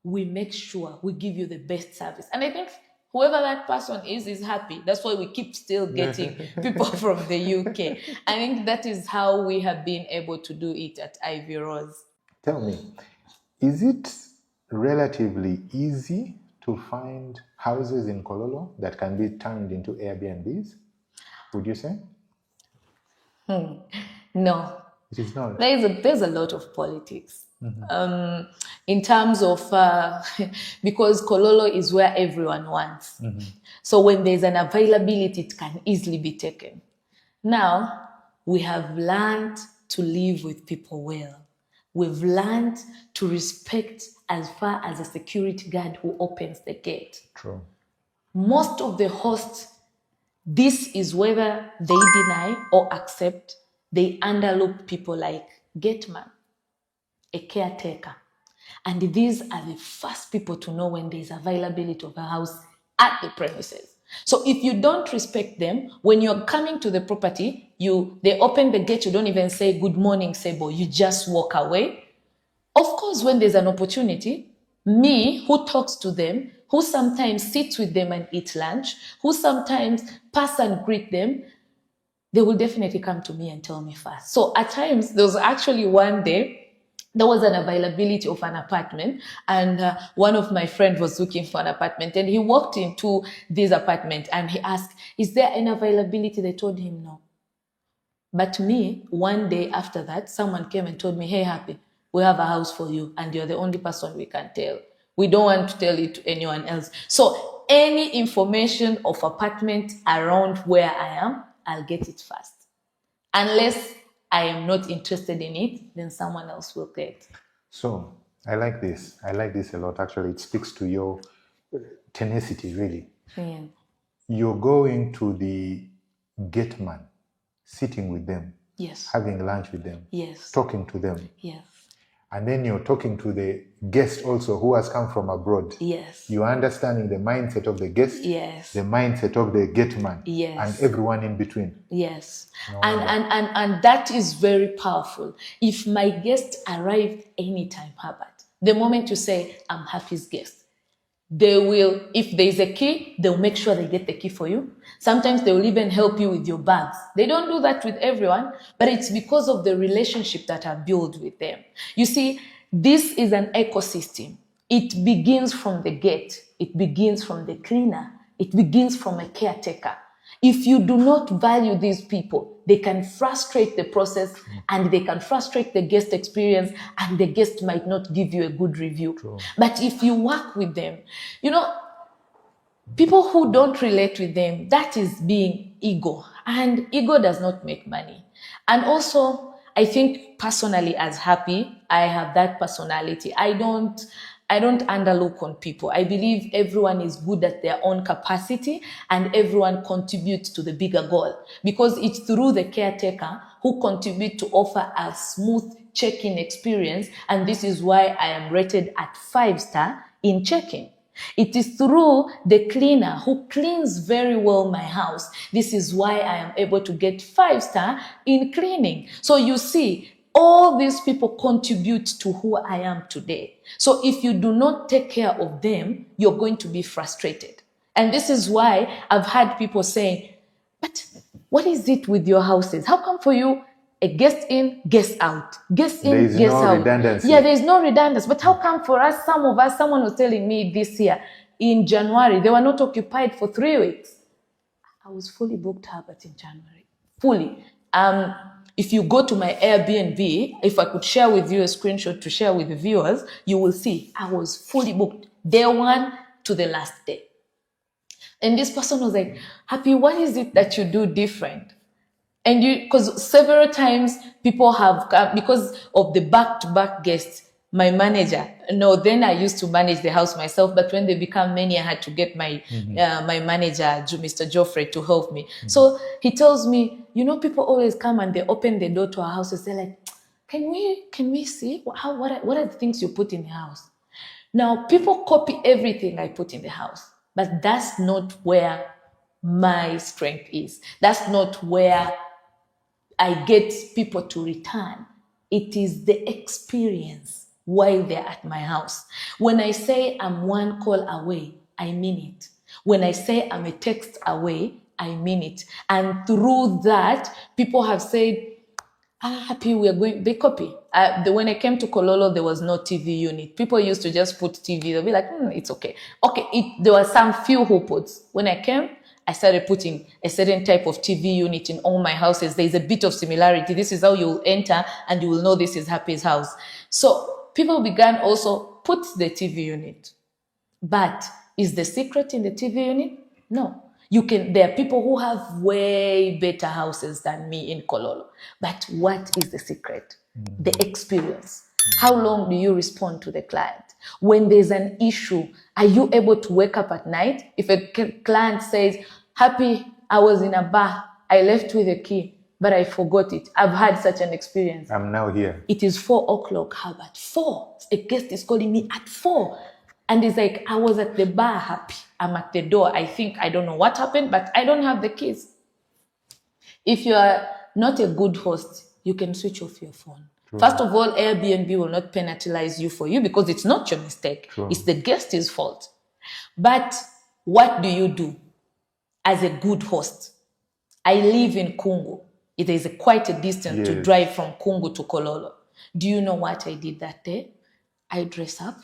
Speaker 2: we make sure we give you the best service. And I think whoever that person is happy. That's why we keep still getting people from the UK. I think that is how we have been able to do it at Ivyrose.
Speaker 1: Tell me, is it relatively easy to find houses in Kololo that can be turned into Airbnbs, would you say?
Speaker 2: No.
Speaker 1: It is not.
Speaker 2: There's a lot of politics. In terms of, because Kololo is where everyone wants. So when there's an availability, it can easily be taken. Now, we have learned to live with people well. We've learned to respect as far as a security guard who opens the gate.
Speaker 1: True.
Speaker 2: Most of the hosts, this is whether they deny or accept, they underlook people like gateman, a caretaker. And these are the first people to know when there's availability of a house at the premises. So if you don't respect them, when you're coming to the property, they open the gate, you don't even say good morning, Sebo, you just walk away. Of course, when there's an opportunity, me, who talks to them, who sometimes sits with them and eat lunch, who sometimes pass and greet them, they will definitely come to me and tell me first. So at times, there was actually one day, there was an availability of an apartment, and one of my friends was looking for an apartment, and he walked into this apartment and he asked, is there an availability? They told him no. But me, one day after that, someone came and told me, hey, Happy, we have a house for you, and you're the only person we can tell. We don't want to tell it to anyone else. So any information of apartment around where I am, I'll get it first. Unless I am not interested in it, then someone else will get.
Speaker 1: So I like this. I like this a lot. Actually, it speaks to your tenacity, really.
Speaker 2: Yeah.
Speaker 1: You're going to the gate man, sitting with them,
Speaker 2: Yes.
Speaker 1: having lunch with them,
Speaker 2: Yes.
Speaker 1: talking to them.
Speaker 2: Yes.
Speaker 1: And then you're talking to the guest also who has come from abroad.
Speaker 2: Yes.
Speaker 1: You are understanding the mindset of the guest,
Speaker 2: Yes.
Speaker 1: the mindset of the gate man,
Speaker 2: Yes.
Speaker 1: and everyone in between.
Speaker 2: Yes.
Speaker 1: No
Speaker 2: And that is very powerful. If my guest arrived anytime, Herbert, the moment you say, I'm Happy's guest, they will, if there's a key, they'll make sure they get the key for you. Sometimes they will even help you with your bags. They don't do that with everyone, but it's because of the relationship that I build with them. You see, this is an ecosystem. It begins from the gate. It begins from the cleaner. It begins from a caretaker. If you do not value these people, they can frustrate the process and they can frustrate the guest experience, and the guest might not give you a good review.
Speaker 1: True.
Speaker 2: But if you work with them, people who don't relate with them, that is being ego. And ego does not make money. And also, I think personally as Happy, I have that personality. I don't underlook on people. I believe everyone is good at their own capacity and everyone contributes to the bigger goal, because it's through the caretaker who contribute to offer a smooth check-in experience. And this is why I am rated at 5-star in check-in. It is through the cleaner who cleans very well my house. This is why I am able to get 5-star in cleaning. So you see, all these people contribute to who I am today. So if you do not take care of them, you're going to be frustrated. And this is why I've had people saying, but what is it with your houses? How come for you, a guest in, guest out, guest in, guest out?
Speaker 1: There is no redundancy.
Speaker 2: Yeah, there is no redundancy. But how come for us, someone was telling me this year, in January, they were not occupied for 3 weeks. I was fully booked, Herbert, in January. Fully. If you go to my Airbnb, if I could share with you a screenshot to share with the viewers, you will see I was fully booked, day one to the last day. And this person was like, Happy, what is it that you do different? And because several times people have come, because of the back-to-back guests, my manager, then I used to manage the house myself, but when they become many, I had to get my my manager, Mr. Joffrey, to help me. So he tells me, people always come and they open the door to our houses. They're like, can we see what are the things you put in the house? Now, people copy everything I put in the house, but that's not where my strength is. That's not where I get people to return. It is the experience while they're at my house. When I say I'm one call away, I mean it. When I say I'm a text away, I mean it. And through that, people have said, Happy, we are going, they copy. When I came to Kololo, there was no TV unit. People used to just put TV. They'll be like, it's okay. Okay, there were some few who put. When I came, I started putting a certain type of TV unit in all my houses. There's a bit of similarity. This is how you'll enter and you will know this is Happy's house. So people began also put the TV unit. But is the secret in the TV unit? No. There are people who have way better houses than me in Kololo. But what is the secret? The experience. How long do you respond to the client? When there's an issue, are you able to wake up at night? If a client says, Happy, I was in a bar, I left with a key, but I forgot it. I've had such an experience.
Speaker 1: I'm now here.
Speaker 2: It is 4 o'clock. How about 4? A guest is calling me at 4. And it's like, I was at the bar, Happy. I'm at the door. I don't know what happened, but I don't have the keys. If you are not a good host, you can switch off your phone. True. First of all, Airbnb will not penalize you for you because it's not your mistake. True. It's the guest's fault. But what do you do as a good host? I live in Kungu. It is quite a distance to drive from Kungu to Kololo. Do you know what I did that day? I dressed up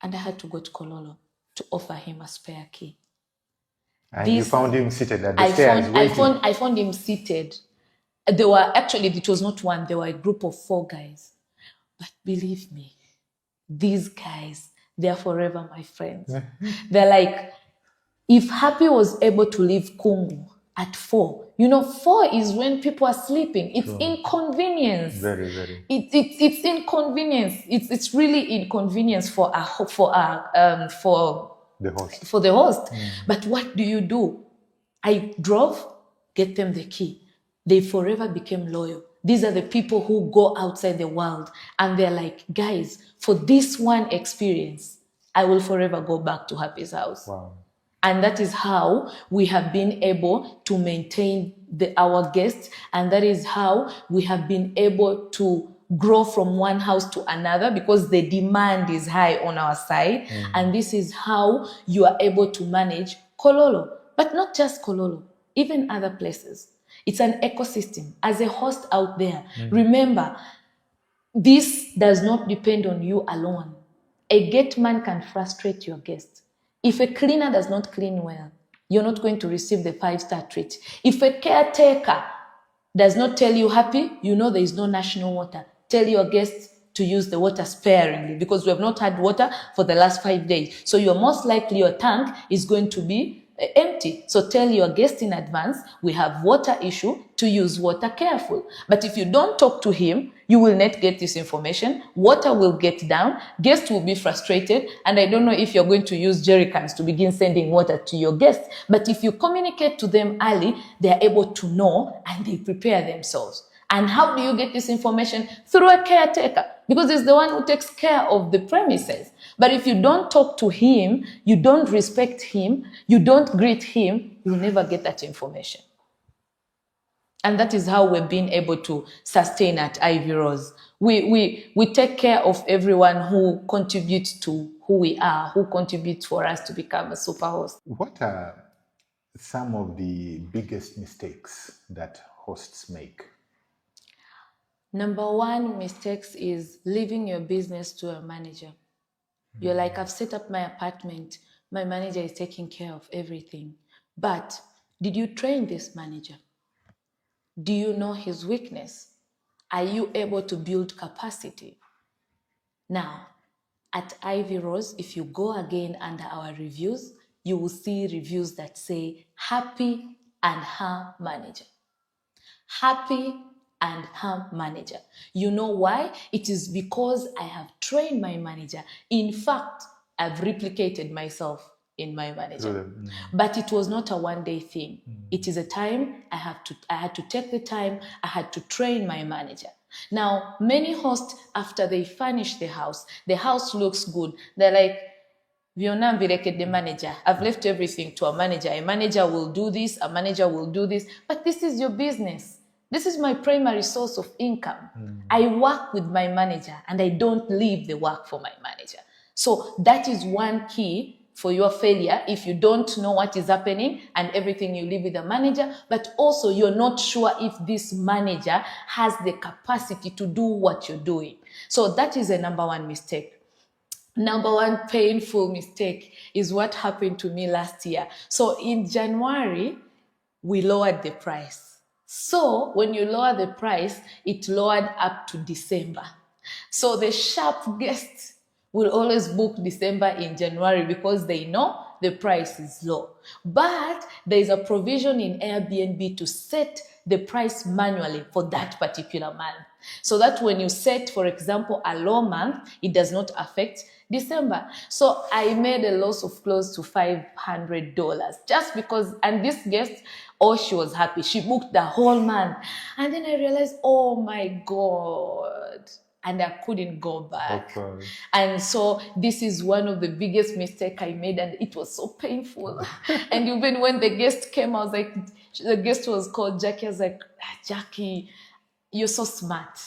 Speaker 2: and I had to go to Kololo to offer him a spare key.
Speaker 1: And you found him seated at the stairs waiting.
Speaker 2: I found him seated. There were actually, it was not one, there were a group of 4 guys. But believe me, these guys, they're forever my friends. They're like, if Happy was able to leave Kungu at 4, 4 is when people are sleeping. It's inconvenience.
Speaker 1: Very, very.
Speaker 2: It's inconvenience. It's really inconvenience for
Speaker 1: the host.
Speaker 2: For the host. But what do? I drove, get them the key. They forever became loyal. These are the people who go outside the world and they're like, guys, for this one experience, I will forever go back to Happy's house.
Speaker 1: Wow.
Speaker 2: And that is how we have been able to maintain our guests. And that is how we have been able to grow from one house to another because the demand is high on our side. And this is how you are able to manage Kololo. But not just Kololo, even other places. It's an ecosystem. As a host out there, remember, this does not depend on you alone. A gate man can frustrate your guest. If a cleaner does not clean well, you're not going to receive the 5-star treat. If a caretaker does not tell you Happy, there is no national water. Tell your guests to use the water sparingly because we have not had water for the last 5 days. So you're most likely your tank is going to be empty. So tell your guest in advance, we have water issue, to use water careful. But if you don't talk to him, you will not get this information. Water will get down. Guests will be frustrated. And I don't know if you're going to use jerry cans to begin sending water to your guests. But if you communicate to them early, they're able to know and they prepare themselves. And how do you get this information? Through a caretaker, because it's the one who takes care of the premises. But if you don't talk to him, you don't respect him, you don't greet him, you'll never get that information. And that is how we've been able to sustain at Ivyrose. We take care of everyone who contributes to who we are, who contributes for us to become a superhost.
Speaker 1: What are some of the biggest mistakes that hosts make?
Speaker 2: Number one mistakes is leaving your business to a manager. You're like, I've set up my apartment. My manager is taking care of everything. But did you train this manager? Do you know his weakness? Are you able to build capacity? Now, at Ivyrose, if you go again under our reviews, you will see reviews that say, Happy and her manager. Happy and her manager. You know why? It is because I have trained my manager. In fact, I've replicated myself in my manager. But it was not a one-day thing. It is a time I had to take the time, I had to train my manager. Now, many hosts, after they furnish the house looks good. They're like, the manager. I've left everything to a manager. A manager will do this, a manager will do this. But this is your business. This is my primary source of income. I work with my manager and I don't leave the work for my manager. So that is one key for your failure if you don't know what is happening and everything you leave with the manager, but also you're not sure if this manager has the capacity to do what you're doing. So that is a number one mistake. Number one painful mistake is what happened to me last year. So in January, we lowered the price. So when you lower the price, it lowered up to December. So the sharp guests will always book December in January because they know the price is low. But there is a provision in Airbnb to set the price manually for that particular month. So that when you set, for example, a low month, it does not affect December. So I made a loss of close to $500 just because, and this guest, oh, she was happy. She booked the whole month. And then I realized, oh my God. And I couldn't go back. Okay. And so this is one of the biggest mistakes I made, and it was so painful. And even when the guest came, I was like, the guest was called Jackie. I was like, Jackie, you're so smart.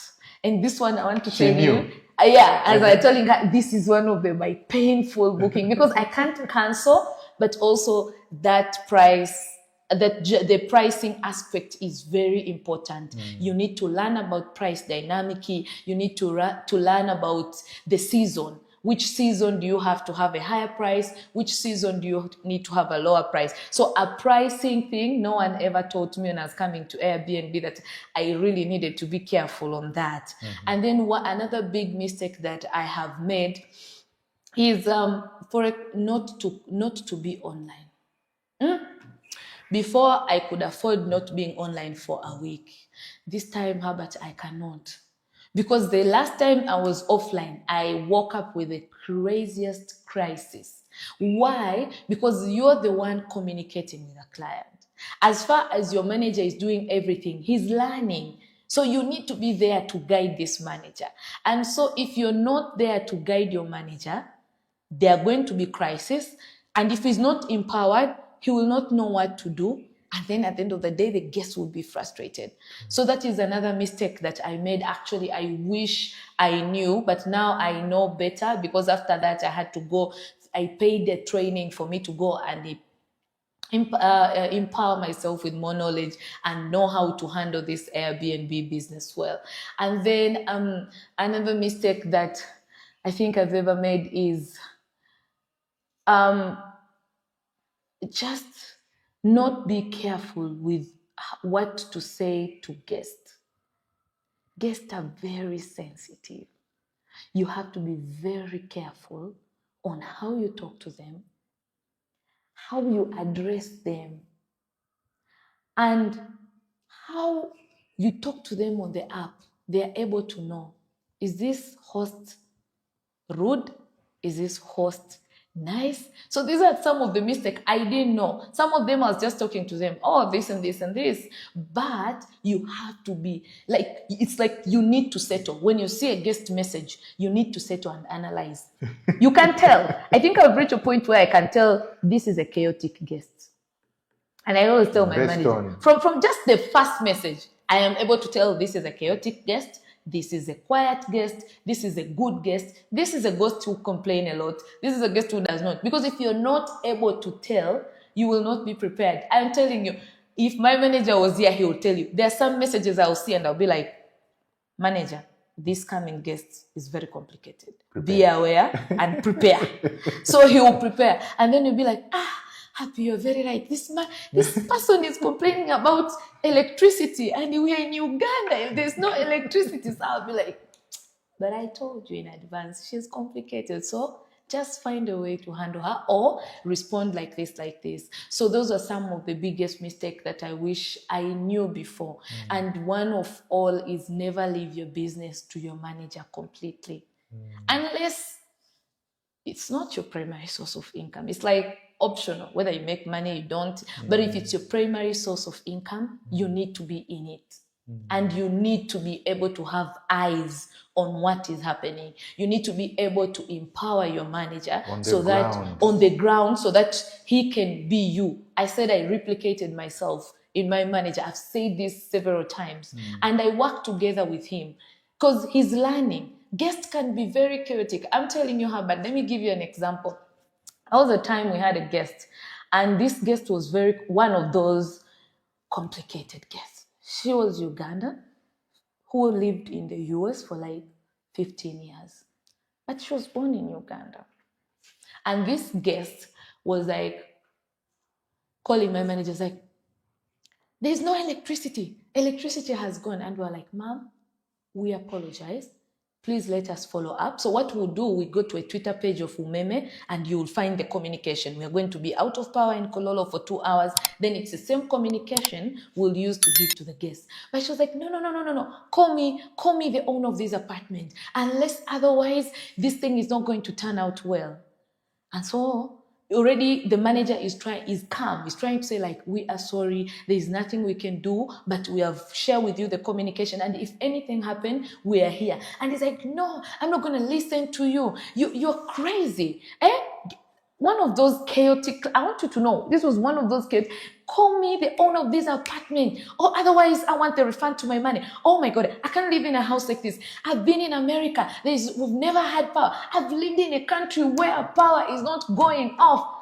Speaker 2: And this one, I want to tell you. Yeah, as I telling her, this is one of my painful booking because I can't cancel, but also that price, that the pricing aspect is very important. You need to learn about price dynamic. You need to learn about the season. Which season do you have to have a higher price? Which season do you need to have a lower price? So a pricing thing, no one ever taught me when I was coming to Airbnb that I really needed to be careful on that. And then another big mistake that I have made is not to be online. Before, I could afford not being online for a week. This time, Herbert, I cannot. Because the last time I was offline, I woke up with the craziest crisis. Why? Because you're the one communicating with the client. As far as your manager is doing everything, he's learning. So you need to be there to guide this manager. And so if you're not there to guide your manager, there are going to be crises. And if he's not empowered, he will not know what to do. And then at the end of the day, the guest will be frustrated. So that is another mistake that I made. Actually, I wish I knew, but now I know better because after that I had to go. I paid the training for me to go and empower myself with more knowledge and know how to handle this Airbnb business well. And then another mistake that I think I've ever made is just not be careful with what to say to guests. Guests are very sensitive. You have to be very careful on how you talk to them, how you address them, and how you talk to them on the app. They are able to know, is this host rude? Is this host nice? So these are some of the mistakes I didn't know. Some of them I was just talking to them, oh, this and this and this. But you have to be like, it's like you need to settle. When you see a guest message, you need to settle and analyze. You can tell. I think I've reached a point where I can tell this is a chaotic guest. And I always tell my manager, from just the first message, I am able to tell this is a chaotic guest. This is a quiet guest. This is a good guest. This is a guest who complains a lot. This is a guest who does not. Because if you're not able to tell, you will not be prepared. I'm telling you, if my manager was here, he will tell you. There are some messages I'll see and I'll be like, manager, this coming guest is very complicated. Prepare. Be aware and prepare. So he will prepare. And then you'll be like, Happy, you're very right. This person is complaining about electricity and we're in Uganda. There's no electricity. So I'll be like, but I told you in advance, she's complicated. So just find a way to handle her or respond like this, like this. So those are some of the biggest mistakes that I wish I knew before. And one of all is never leave your business to your manager completely. Unless it's not your primary source of income. It's like optional, whether you make money, you don't. But if it's your primary source of income, you need to be in it. And you need to be able to have eyes on what is happening. You need to be able to empower your manager on the ground so that he can be you. I said I replicated myself in my manager. I've said this several times. And I work together with him because he's learning. Guests can be very chaotic. I'm telling you how, but let me give you an example. That was the time we had a guest. And this guest was one of those complicated guests. She was Ugandan, who lived in the US for like 15 years. But she was born in Uganda. And this guest was like calling my manager, like, there's no electricity. Electricity has gone. And we're like, Mom, we apologize. Please let us follow up. So what we'll do, we go to a Twitter page of Umeme and you'll find the communication. We're going to be out of power in Kololo for 2 hours. Then it's the same communication we'll use to give to the guests. But she was like, no. Call me the owner of this apartment. Unless otherwise, this thing is not going to turn out well. And so already the manager is calm. He's trying to say, like, we are sorry. There is nothing we can do, but we have shared with you the communication. And if anything happened, we are here. And he's like, no, I'm not going to listen to you. You're crazy. One of those chaotic, I want you to know, this was one of those chaotic, call me the owner of this apartment, or otherwise I want the refund to my money. Oh my God, I can't live in a house like this. I've been in America. We've never had power. I've lived in a country where power is not going off.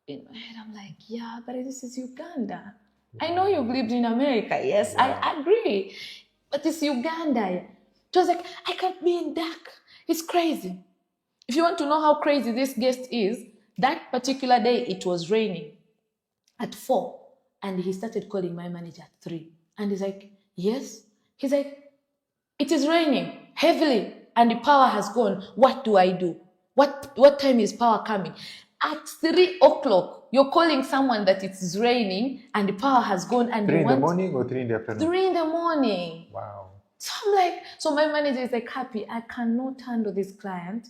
Speaker 2: In my head, I'm like, yeah, but this is Uganda. I know you've lived in America. Yes, yeah. I agree. But it's Uganda. It was like, I can't be in dark. It's crazy. If you want to know how crazy this guest is, that particular day it was raining at 4, and he started calling my manager at 3. And he's like, yes? He's like, it is raining heavily and the power has gone. What do I do? What time is power coming? At 3 o'clock, you're calling someone that it's raining and the power has gone. And
Speaker 1: 3 in the morning or 3 in the afternoon?
Speaker 2: 3 in the morning.
Speaker 1: Wow.
Speaker 2: So I'm like, so my manager is like, Happy, I cannot handle this client.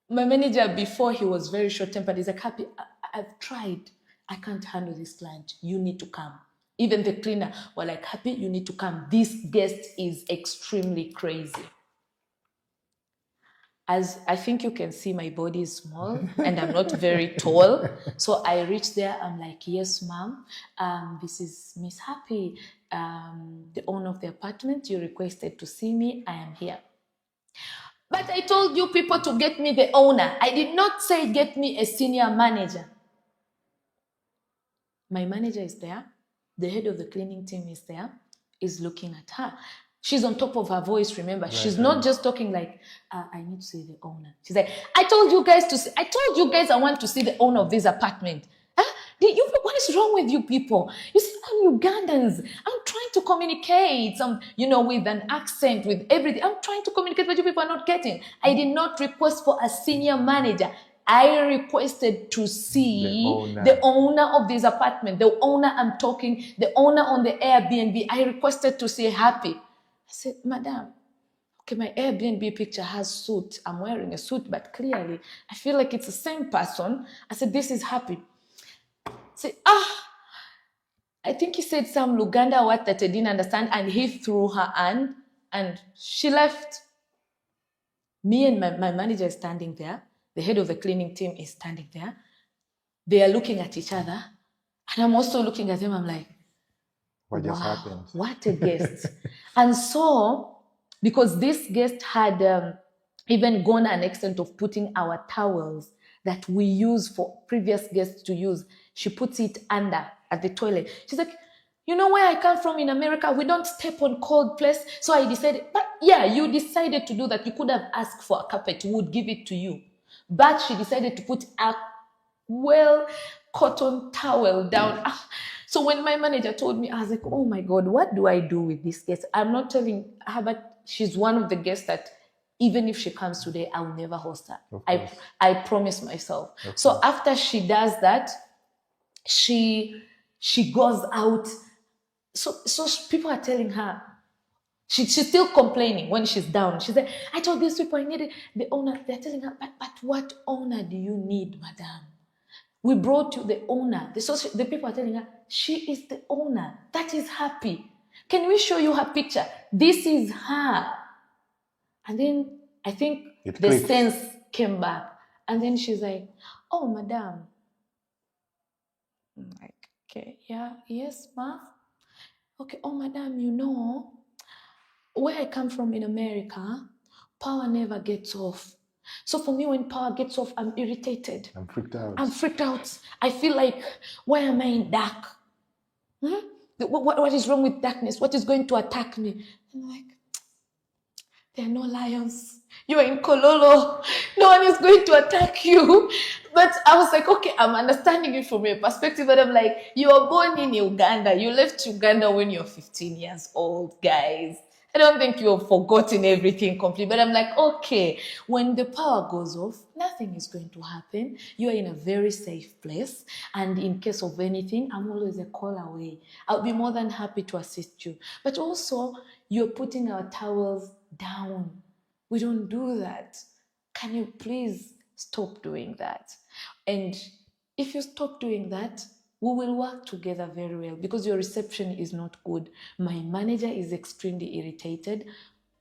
Speaker 2: My manager, before, he was very short-tempered. He's like, Happy, I've tried. I can't handle this client. You need to come. Even the cleaner were like, Happy, you need to come. This guest is extremely crazy. As I think you can see, my body is small and I'm not very tall. So I reached there. I'm like, yes, ma'am. This is Miss Happy, the owner of the apartment. You requested to see me. I am here. But I told you people to get me the owner. I did not say get me a senior manager. My manager is there. The head of the cleaning team is there. Is looking at her. She's on top of her voice, remember. Right, she's not just talking like, I need to see the owner. She's like, I told you guys I want to see the owner of this apartment. What is wrong with you people? You see, I'm Ugandans. I'm trying to communicate, with an accent, with everything. I'm trying to communicate, but you people are not getting. I did not request for a senior manager. I requested to see the owner of this apartment, the owner I'm talking, the owner on the Airbnb. I requested to see Happy. I said, Madam, okay, my Airbnb picture has suit. I'm wearing a suit, but clearly I feel like it's the same person. I said, this is Happy. I said, I think he said some Luganda word that I didn't understand, and he threw her hand and she left. Me and my manager is standing there. The head of the cleaning team is standing there. They are looking at each other. And I'm also looking at them. I'm like,
Speaker 1: what just happened?
Speaker 2: What a guest. And so, because this guest had even gone an extent of putting our towels that we use for previous guests to use, she puts it under at the toilet. She's like, you know where I come from in America? We don't step on cold place. So I decided, but yeah, you decided to do that. You could have asked for a carpet. We would give it to you. But she decided to put a cotton towel down. So when my manager told me, I was like, oh my God, what do I do with this guest? I'm not telling her, but she's one of the guests that even if she comes today, I will never host her. I promise myself. So after she does that, she goes out. So people are telling her, she's still complaining when she's down. She said, I told these people I needed the owner. They're telling her, but what owner do you need, madam? We brought you the owner. The people are telling her, she is the owner. That is Happy. Can we show you her picture? This is her. And then I think the sense came back. And then she's like, oh, madam. I'm like, okay, yeah, yes, ma. Okay, oh, madam, where I come from in America, power never gets off. So for me, when power gets off, I'm irritated.
Speaker 1: I'm freaked out.
Speaker 2: I'm freaked out. I feel like, why am I in dark? What is wrong with darkness? What is going to attack me? I'm like, there are no lions. You are in Kololo. No one is going to attack you. But I was like, okay, I'm understanding it from your perspective. But I'm like, you were born in Uganda. You left Uganda when you're 15 years old, guys. I don't think you've forgotten everything completely. But I'm like, okay, when the power goes off, nothing is going to happen. You are in a very safe place. And in case of anything, I'm always a call away. I'll be more than happy to assist you. But also, you're putting our towels down. We don't do that. Can you please stop doing that? And if you stop doing that, we will work together very well, because your reception is not good. My manager is extremely irritated.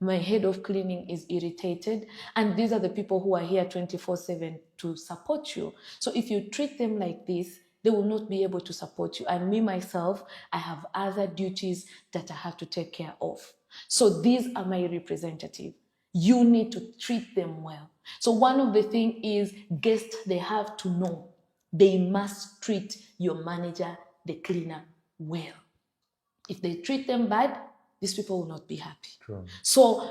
Speaker 2: My head of cleaning is irritated. And these are the people who are here 24/7 to support you. So if you treat them like this, they will not be able to support you. And me, myself, I have other duties that I have to take care of. So these are my representative. You need to treat them well. So one of the things is guests, they have to know they must treat your manager, the cleaner, well. If they treat them bad, these people will not be happy.
Speaker 1: True.
Speaker 2: So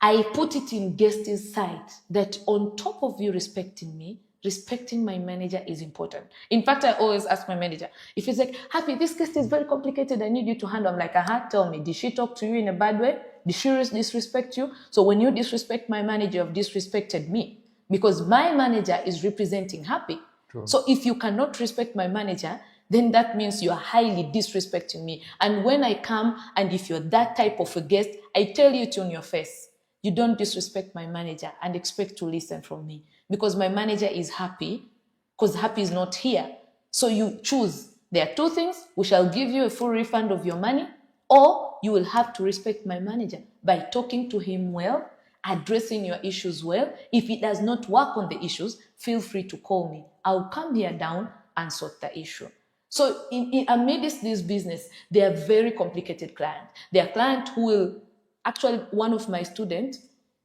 Speaker 2: I put it in guests' side that on top of you respecting me, respecting my manager is important. In fact, I always ask my manager, if he's like, Happy, this guest is very complicated, I need you to handle. I'm like, tell me, did she talk to you in a bad way? Did she disrespect you? So when you disrespect my manager, you've disrespected me, because my manager is representing Happy. True. So if you cannot respect my manager, then that means you are highly disrespecting me. And when I come, and if you're that type of a guest, I tell you it on your face. You don't disrespect my manager and expect to listen from me, because my manager is Happy, because Happy is not here. So you choose. There are two things. We shall give you a full refund of your money, or you will have to respect my manager by talking to him well, addressing your issues well. If it does not work on the issues, feel free to call me. I'll come here down and sort the issue. So amidst this business, they are very complicated clients. They are clients who will, actually, one of my students,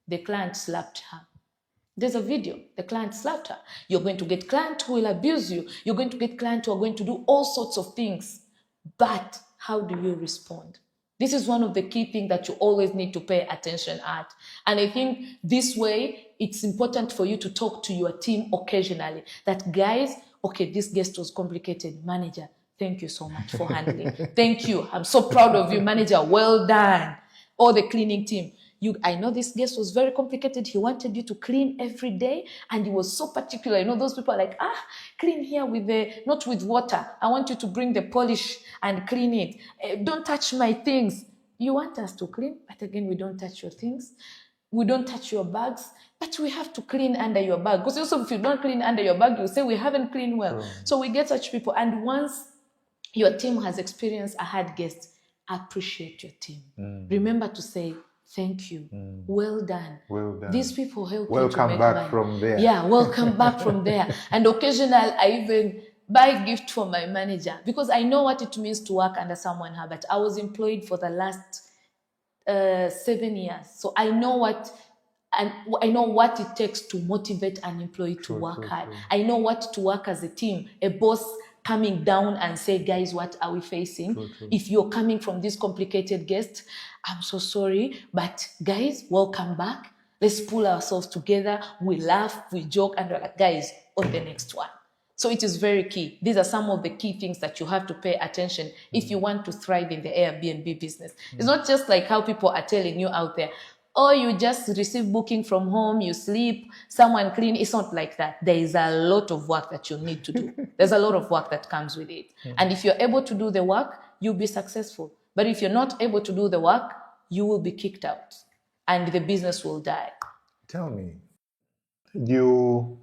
Speaker 2: the client slapped her. There's a video, the client slapped her. You're going to get clients who will abuse you. You're going to get clients who are going to do all sorts of things. But how do you respond? This is one of the key things that you always need to pay attention at. And I think this way, it's important for you to talk to your team occasionally. That, guys, okay, this guest was complicated. Manager, thank you so much for handling. Thank you. I'm so proud of you, manager. Well done. Or the cleaning team. I know this guest was very complicated. He wanted you to clean every day, and he was so particular. You know, those people are like, clean here not with water. I want you to bring the polish and clean it. Don't touch my things. You want us to clean, but again, we don't touch your things. We don't touch your bags, but we have to clean under your bag. Because also, if you don't clean under your bag, you say we haven't cleaned well. So we get such people. And once your team has experienced a hard guest, appreciate your team. Remember to say, thank you. Well done. Well done. These people help you to make money.
Speaker 1: Welcome back from there.
Speaker 2: Yeah, welcome back from there. And occasionally, I even buy gift for my manager, because I know what it means to work under someone. But I was employed for the last 7 years. So I know what it takes to motivate an employee to work hard. I know what to work as a team. A boss coming down and say, guys, what are we facing? If you're coming from this complicated guest, I'm so sorry, but guys, welcome back. Let's pull ourselves together. We laugh, we joke, and we're like, guys, on the next one. So it is very key. These are some of the key things that you have to pay attention if you want to thrive in the Airbnb business. It's not just like how people are telling you out there, oh, you just receive booking from home, you sleep, someone clean. It's not like that. There is a lot of work that you need to do. There's a lot of work that comes with it. And if you're able to do the work, you'll be successful. But if you're not able to do the work, you will be kicked out and the business will die.
Speaker 1: Tell me, you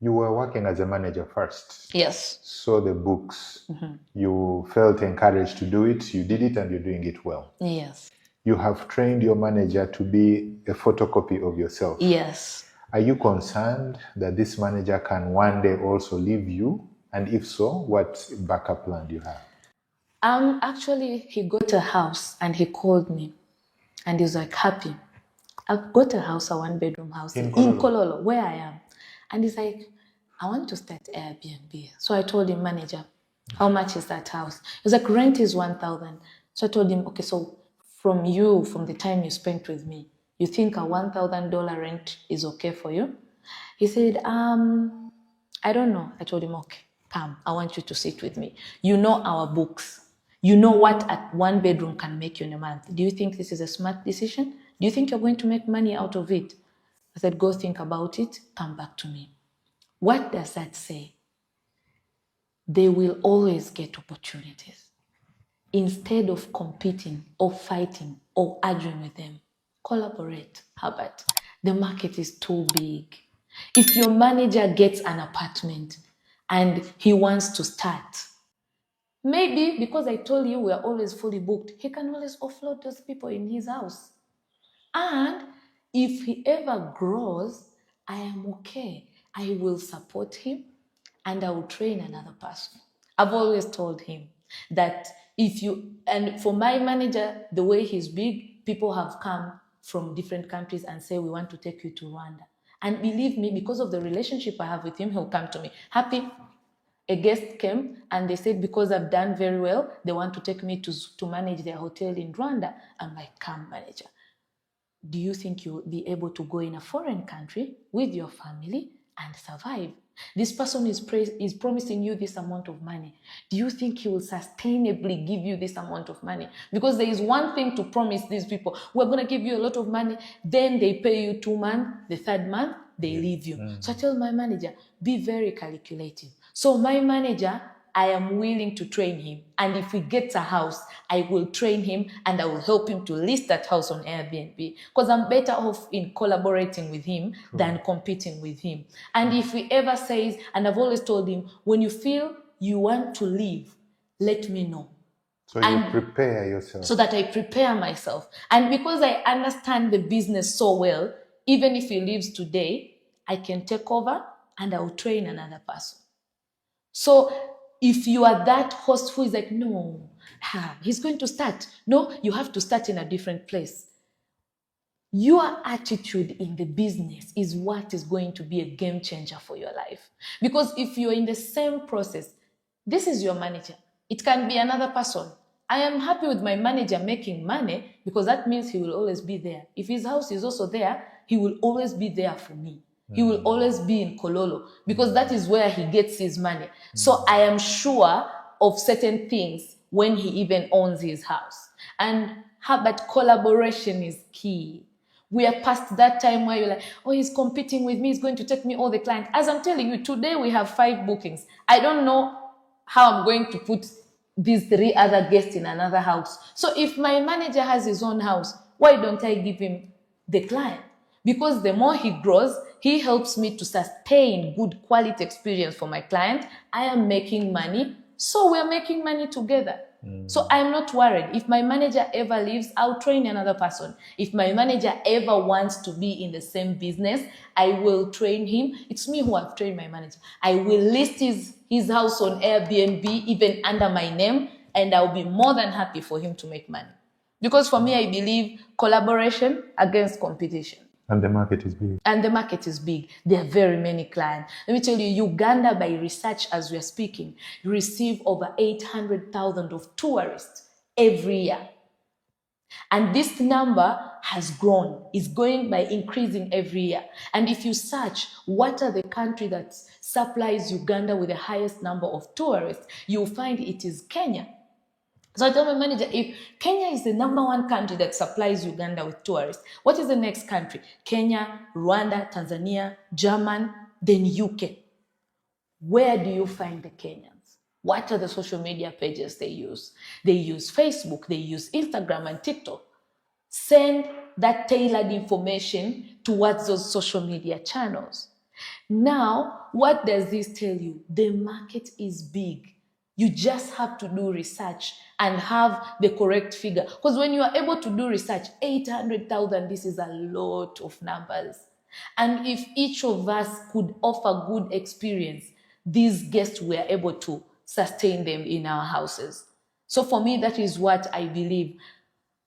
Speaker 1: were working as a manager first.
Speaker 2: Yes.
Speaker 1: Saw the books. You felt encouraged to do it. You did it, and you're doing it well.
Speaker 2: Yes.
Speaker 1: You have trained your manager to be a photocopy of yourself.
Speaker 2: Yes.
Speaker 1: Are you concerned that this manager can one day also leave you? And if so, what backup plan do you have?
Speaker 2: Actually, he got a house and he called me and he was like, Happy, I've got a house, a 1-bedroom house in Kololo, where I am. And he's like, I want to start Airbnb. So I told him, manager, how much is that house? He was like, rent is 1,000. So I told him, okay, so from the time you spent with me, you think a $1,000 rent is okay for you? He said, I don't know. I told him, okay, come, I want you to sit with me. You know our books. You know what a 1-bedroom can make you in a month. Do you think this is a smart decision? Do you think you're going to make money out of it? I said, go think about it, come back to me. What does that say? They will always get opportunities. Instead of competing or fighting or arguing with them, collaborate. Herbert, the market is too big. If your manager gets an apartment and he wants to start, maybe because I told you we are always fully booked, he can always offload those people in his house. And if he ever grows, I am okay. I will support him and I will train another person. I've always told him that and for my manager, the way he's big, people have come from different countries and say, we want to take you to Rwanda. And believe me, because of the relationship I have with him, he'll come to me. Happy, a guest came and they said, because I've done very well, they want to take me to manage their hotel in Rwanda. I'm like, come, manager. Do you think you'll be able to go in a foreign country with your family and survive? This person is promising you this amount of money. Do you think he will sustainably give you this amount of money? Because there is one thing to promise these people. We're going to give you a lot of money. Then they pay you 2 months. The 3rd month, they leave you. So I tell my manager, be very calculative. So my manager, I am willing to train him. And if he gets a house, I will train him and I will help him to list that house on Airbnb. Because I'm better off in collaborating with him than competing with him. And if he ever says, and I've always told him, when you feel you want to leave, let me know.
Speaker 1: So you prepare yourself.
Speaker 2: So that I prepare myself. And because I understand the business so well, even if he leaves today, I can take over and I will train another person. So if you are that host who is like, no, he's going to start. No, you have to start in a different place. Your attitude in the business is what is going to be a game changer for your life. Because if you're in the same process, this is your manager. It can be another person. I am happy with my manager making money because that means he will always be there. If his house is also there, he will always be there for me. He will always be in Kololo because that is where he gets his money. So I am sure of certain things when he even owns his house. But collaboration is key. We are past that time where you're like, oh, he's competing with me. He's going to take me all the clients. As I'm telling you, today we have 5 bookings. I don't know how I'm going to put these 3 other guests in another house. So if my manager has his own house, why don't I give him the client? Because the more he grows, he helps me to sustain good quality experience for my client. I am making money, so we're making money together. So I'm not worried. If my manager ever leaves, I'll train another person. If my manager ever wants to be in the same business, I will train him. It's me who have trained my manager. I will list his house on Airbnb, even under my name, and I'll be more than happy for him to make money. Because for me, I believe collaboration against competition.
Speaker 1: And the market is big.
Speaker 2: And the market is big. There are very many clients. Let me tell you, Uganda, by research as we are speaking, receive over 800,000 of tourists every year. And this number has grown, is going by increasing every year. And if you search what are the country that supplies Uganda with the highest number of tourists, you'll find it is Kenya. So I tell my manager, if Kenya is the number 1 country that supplies Uganda with tourists, what is the next country? Kenya, Rwanda, Tanzania, German, then UK. Where do you find the Kenyans? What are the social media pages they use? They use Facebook, they use Instagram and TikTok. Send that tailored information towards those social media channels. Now, what does this tell you? The market is big. You just have to do research and have the correct figure. Because when you are able to do research, 800,000, this is a lot of numbers. And if each of us could offer good experience, these guests were able to sustain them in our houses. So for me, that is what I believe.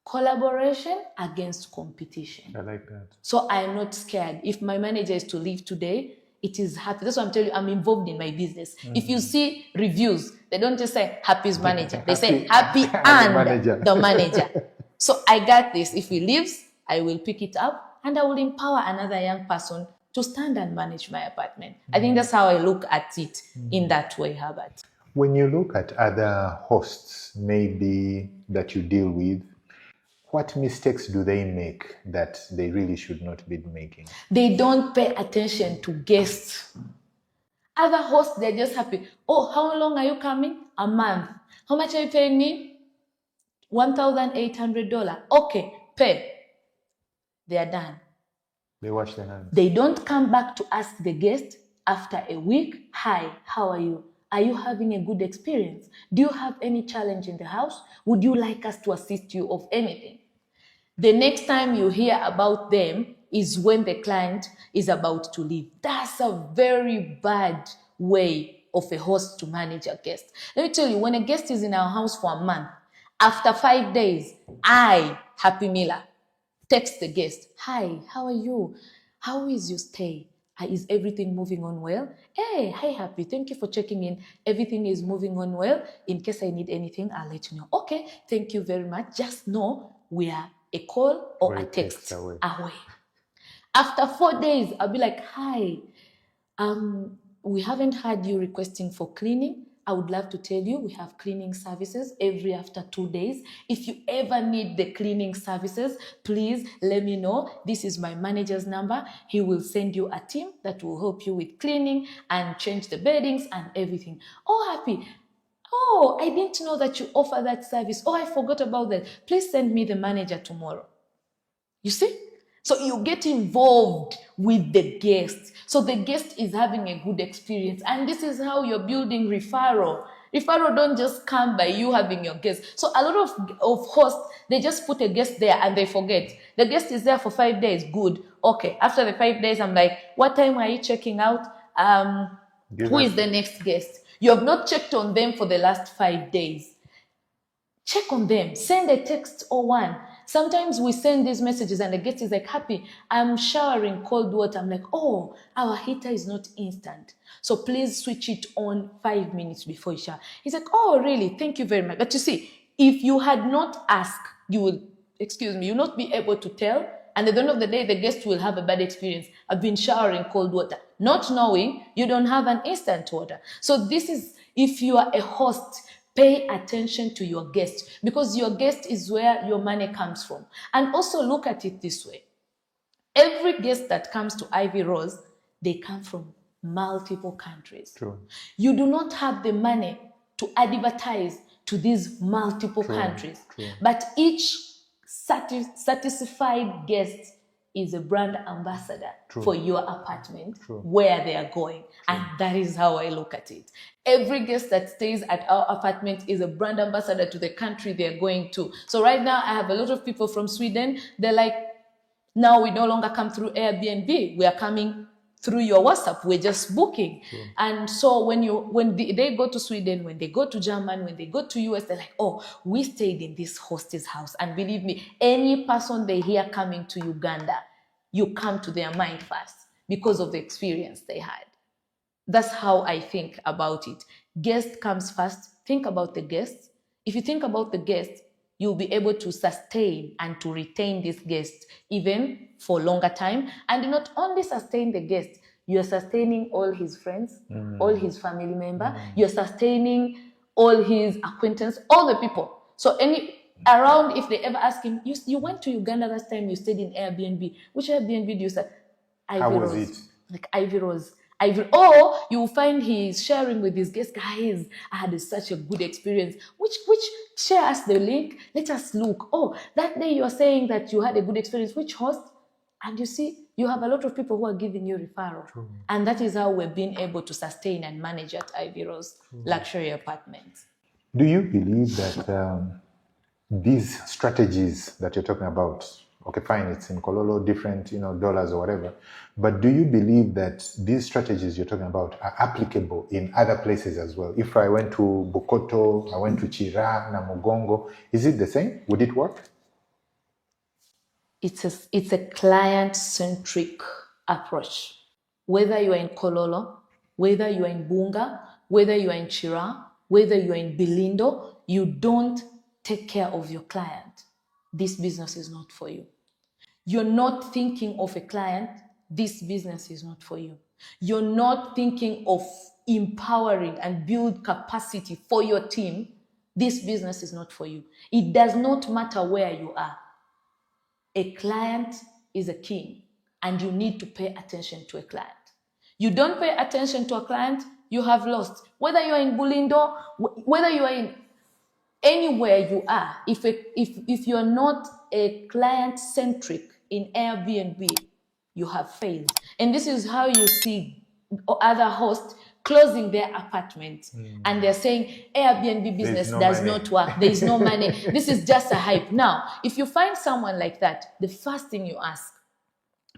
Speaker 2: Collaboration against competition.
Speaker 1: I like that.
Speaker 2: So I'm not scared. If my manager is to leave today, it is happy. That's what I'm telling you. I'm involved in my business. If you see reviews, they don't just say Happy's manager. They say Happy and the manager. So I got this. If he leaves, I will pick it up and I will empower another young person to stand and manage my apartment. I think that's how I look at it in that way, Herbert.
Speaker 1: When you look at other hosts, maybe that you deal with, what mistakes do they make that they really should not be making?
Speaker 2: They don't pay attention to guests. Other hosts, they're just happy. Oh, how long are you coming? A month. How much are you paying me? $1,800. Okay, pay. They are done.
Speaker 1: They wash their hands.
Speaker 2: They don't come back to ask the guest after a week, hi, how are you? Are you having a good experience? Do you have any challenge in the house? Would you like us to assist you of anything? The next time you hear about them is when the client is about to leave. That's a very bad way of a host to manage a guest. Let me tell you, when a guest is in our house for a month, after 5 days, I, Happy Mmila, text the guest, hi, how are you? How is your stay? Is everything moving on well? Hey, hi Happy, thank you for checking in. Everything is moving on well. In case I need anything, I'll let you know. Okay, thank you very much. Just know we are a call or a text away. After 4 days, I'll be like, hi, we haven't had you requesting for cleaning. I would love to tell you we have cleaning services every after 2 days. If you ever need the cleaning services, please let me know. This is my manager's number. He will send you a team that will help you with cleaning and change the beddings and everything. Oh, Happy. Oh, I didn't know that you offer that service. Oh, I forgot about that. Please send me the manager tomorrow. You see? So you get involved with the guest. So the guest is having a good experience. And this is how you're building referral. Referral don't just come by you having your guest. So a lot of hosts, they just put a guest there and they forget. The guest is there for 5 days. Good. Okay. After the 5 days, I'm like, what time are you checking out? Who is the next guest? You have not checked on them for the last 5 days. Check on them. Send a text or one. Sometimes we send these messages and the guest is like, Happy, I'm showering cold water. I'm like, oh, our heater is not instant. So please switch it on 5 minutes before you shower. He's like, oh, really? Thank you very much. But you see, if you had not asked, you will not be able to tell. And at the end of the day, the guest will have a bad experience. I've been showering cold water, not knowing you don't have an instant water. So this is, if you are a host, pay attention to your guest, because your guest is where your money comes from. And also look at it this way. Every guest that comes to Ivyrose, they come from multiple countries.
Speaker 1: True.
Speaker 2: You do not have the money to advertise to these multiple countries.
Speaker 1: True.
Speaker 2: But each satisfied guest is a brand ambassador for your apartment where they are going. And that is how I look at it. Every guest that stays at our apartment is a brand ambassador to the country they're going to. So right now I have a lot of people from Sweden. They're like, now we no longer come through Airbnb. We are coming through your WhatsApp. We're just booking. And so when they go to Sweden, when they go to Germany, when they go to US, they're like, oh, we stayed in this hostess house. And believe me, any person they hear coming to Uganda, you come to their mind first because of the experience they had. That's how I think about it. Guest comes first. Think about the guest. If you think about the guest, you'll be able to sustain and to retain this guest even for longer time. And not only sustain the guest, you're sustaining all his friends, all his family member. You're sustaining all his acquaintance, all the people. So around, if they ever ask him, you went to Uganda last time, you stayed in Airbnb. Which Airbnb do you stay?
Speaker 1: How was it?
Speaker 2: Like Ivyrose. Or you will find he's sharing with his guests, guys, I had such a good experience. Which share us the link. Let us look. Oh, that day you're saying that you had a good experience. Which host? And you see, you have a lot of people who are giving you referral. And that is how we're being able to sustain and manage at Ivyrose Luxury Apartments.
Speaker 1: Do you believe that these strategies that you're talking about, okay, fine, it's in Kololo, different, dollars or whatever, but do you believe that these strategies you're talking about are applicable in other places as well? If I went to Bukoto, I went to Chira, Namugongo, is it the same? Would it work?
Speaker 2: It's a client-centric approach. Whether you are in Kololo, whether you are in Bunga, whether you are in Chira, whether you are in Bilindo, you don't take care of your client, this business is not for you. You're not thinking of a client, this business is not for you. You're not thinking of empowering and build capacity for your team, this business is not for you. It does not matter where you are. A client is a king, and you need to pay attention to a client. You don't pay attention to a client, you have lost. Whether you are in Bulindo, whether you are in anywhere you are, if you're not a client-centric in Airbnb, you have failed. And this is how you see other hosts closing their apartments and they're saying Airbnb business does not work. There is no money. This is just a hype. Now, if you find someone like that, the first thing you ask,